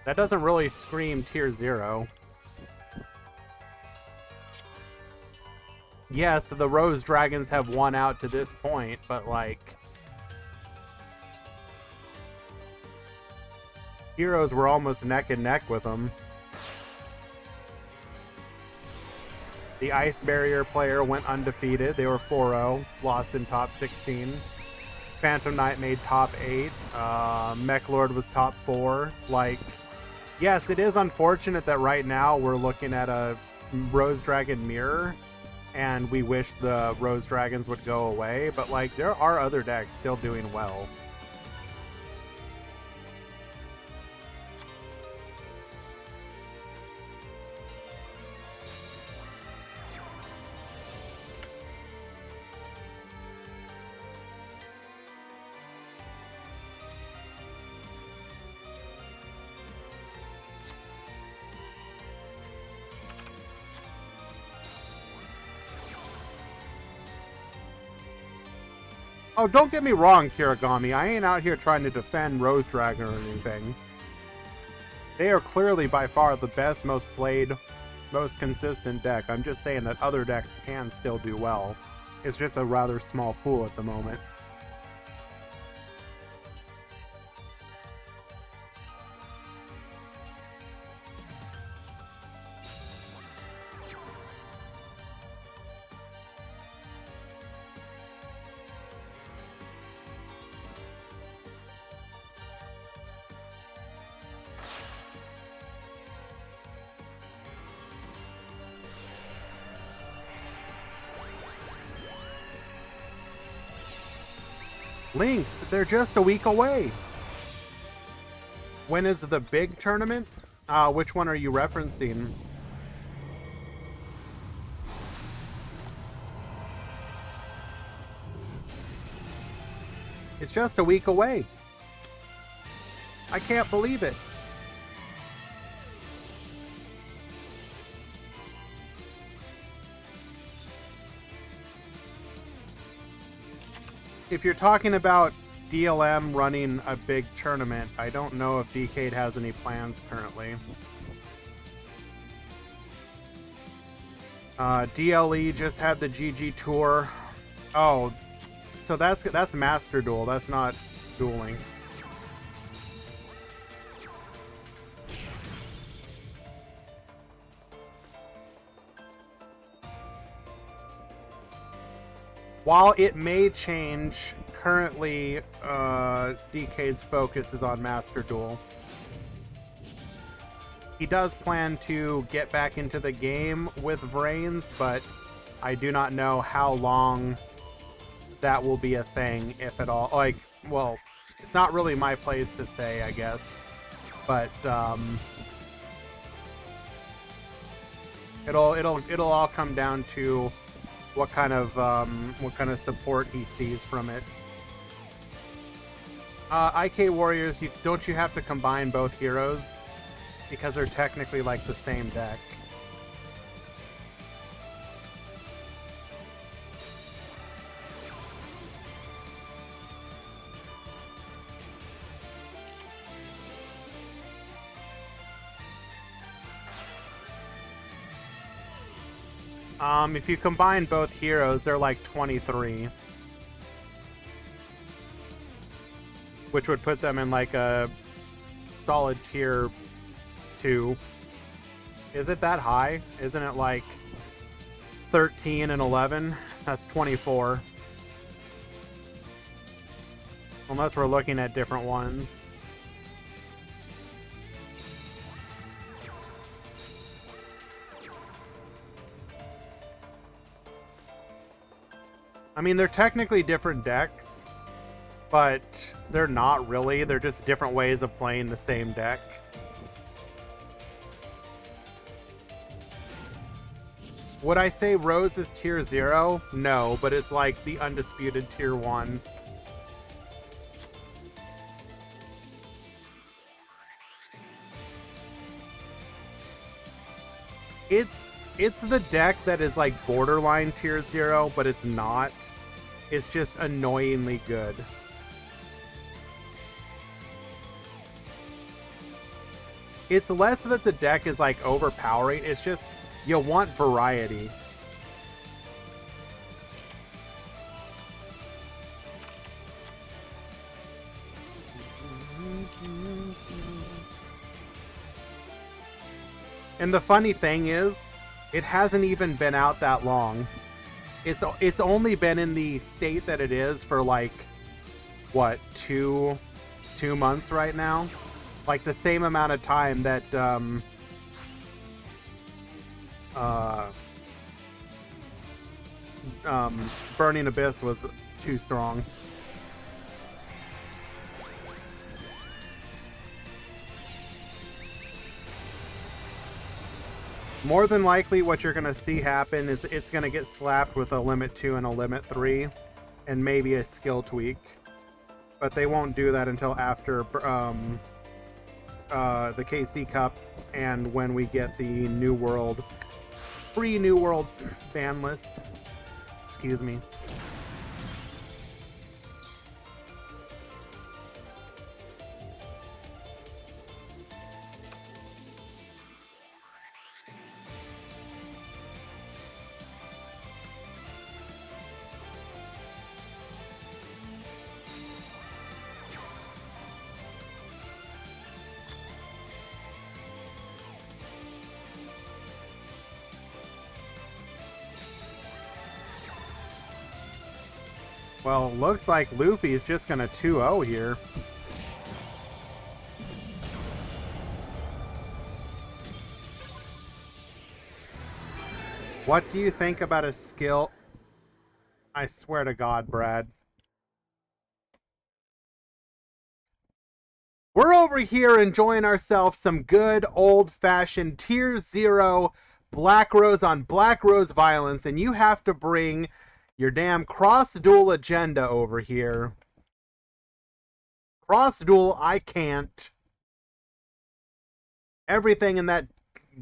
That doesn't really scream tier 0. Yes, the Rose Dragons have won out to this point, but, like... Heroes were almost neck and neck with them. The Ice Barrier player went undefeated. They were 4-0, lost in top 16. Phantom Knight made top 8. Mech Lord was top 4. Like, yes, it is unfortunate that right now we're looking at a Rose Dragon mirror, and we wish the Rose Dragons would go away, but, like, there are other decks still doing well. Oh, don't get me wrong, Kirigami. I ain't out here trying to defend Rose Dragon or anything. They are clearly by far the best, most played, most consistent deck. I'm just saying that other decks can still do well. It's just a rather small pool at the moment. Lynx, they're just a week away. When is the big tournament? Which one are you referencing? It's just a week away. I can't believe it. If you're talking about DLM running a big tournament, I don't know if Decade has any plans currently. DLE just had the GG tour. Oh, so that's Master Duel. That's not Duel Links. While it may change, currently DK's focus is on Master Duel. He does plan to get back into the game with Vrains, but I do not know how long that will be a thing, if at all. Like, well, it's not really my place to say, I guess, but it'll all come down to what kind of support he sees from it. IK Warriors, don't you have to combine both heroes? Because they're technically like the same deck. If you combine both heroes, they're like 23. Which would put them in like a solid tier 2. Is it that high? Isn't it like 13 and 11? That's 24. Unless we're looking at different ones. I mean, they're technically different decks, but they're not really. They're just different ways of playing the same deck. Would I say Rose is tier 0? No, but it's like the undisputed tier 1. It's the deck that is like borderline tier 0, but it's not. It's just annoyingly good. It's less that the deck is like overpowering, it's just you want variety. And the funny thing is, it hasn't even been out that long. It's only been in the state that it is for like, what, two months right now? Like the same amount of time that Burning Abyss was too strong. More than likely, what you're going to see happen is it's going to get slapped with a Limit 2 and a Limit 3, and maybe a skill tweak. But they won't do that until after the KC Cup and when we get the New World, free New World ban list. Excuse me. Well, looks like Luffy's just gonna 2-0 here. What do you think about a skill? I swear to God, Brad. We're over here enjoying ourselves some good old-fashioned Tier 0 Black Rose on Black Rose violence, and you have to bring your damn cross-duel agenda over here. Cross-duel, I can't. Everything in that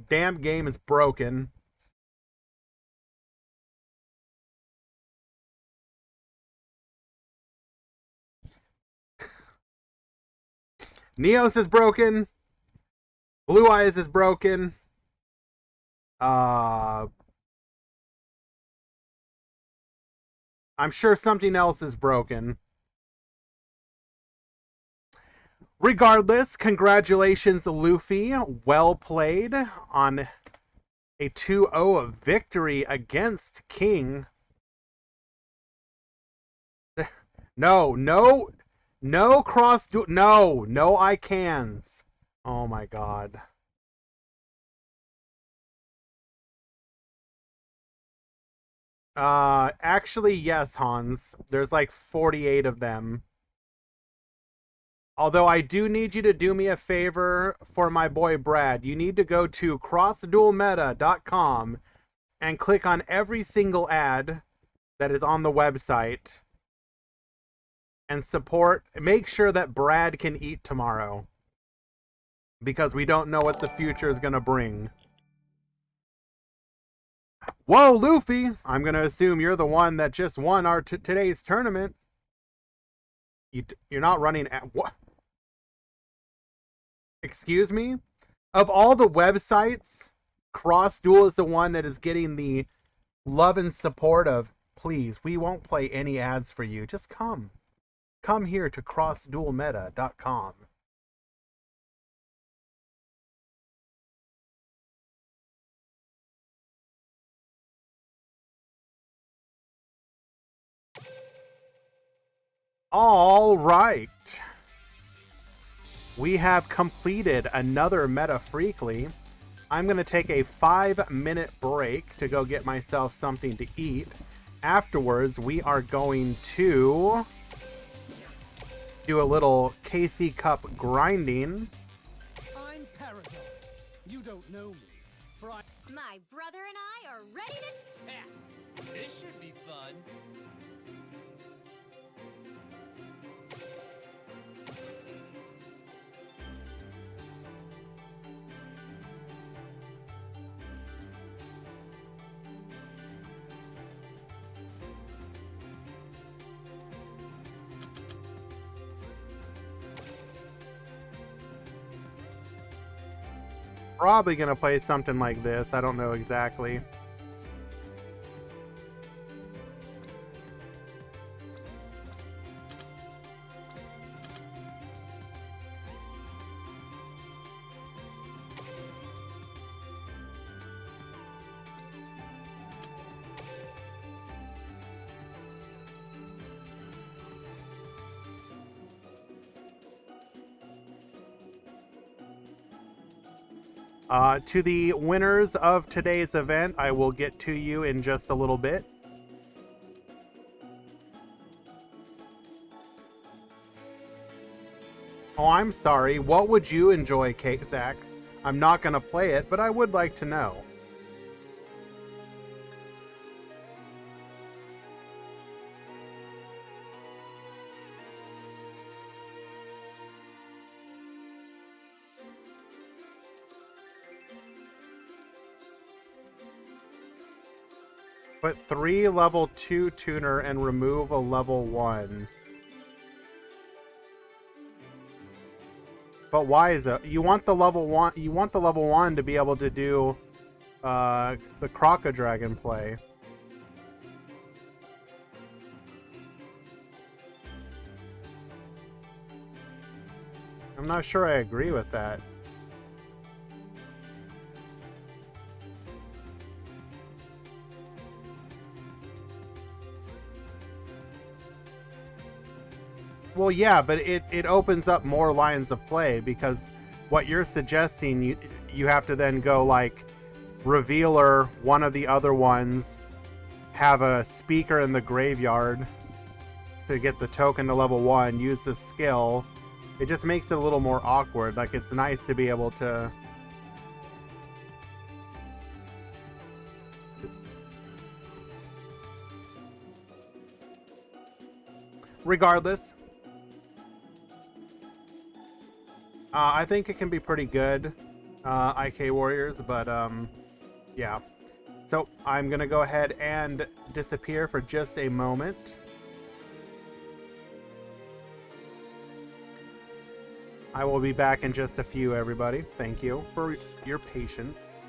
damn game is broken. Neos is broken. Blue Eyes is broken. I'm sure something else is broken. Regardless, congratulations, Luffy. Well played on a 2-0 victory against King. No cross duel. No I cans. Oh my god. Actually, yes, Hans. There's like 48 of them. Although I do need you to do me a favor for my boy Brad. You need to go to crossduelmeta.com and click on every single ad that is on the website and support. Make sure that Brad can eat tomorrow, because we don't know what the future is going to bring. Whoa, Luffy! I'm going to assume you're the one that just won our today's tournament. You're not running at what? Excuse me? Of all the websites, CrossDuel is the one that is getting the love and support of, please, we won't play any ads for you. Just come. Come here to crossduelmeta.com. All right. We have completed another Meta Freekly. I'm going to take a 5-minute break to go get myself something to eat. Afterwards, we are going to do a little KC Cup grinding. I'm Paradox. You don't know me, for I... My brother and I are ready to... This should be fun. Probably going to play something like this. I don't know exactly. To the winners of today's event, I will get to you in just a little bit. Oh, I'm sorry. What would you enjoy, Zax? I'm not going to play it, but I would like to know. Put 3 level 2 tuner and remove a level 1. But why is it? You want the level 1? You want the level 1 to be able to do the Crocodragon play. I'm not sure I agree with that. Well, yeah, but it opens up more lines of play, because what you're suggesting, you have to then go like Revealer, one of the other ones, have a speaker in the graveyard to get the token to level 1, use the skill It just makes it a little more awkward. Like, it's nice to be able to just... Regardless, I think it can be pretty good, IK Warriors, but yeah. So I'm gonna go ahead and disappear for just a moment. I will be back in just a few, everybody. Thank you for your patience.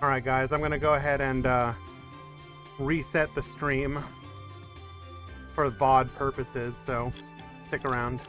All right, guys, I'm going to go ahead and reset the stream for VOD purposes, so stick around.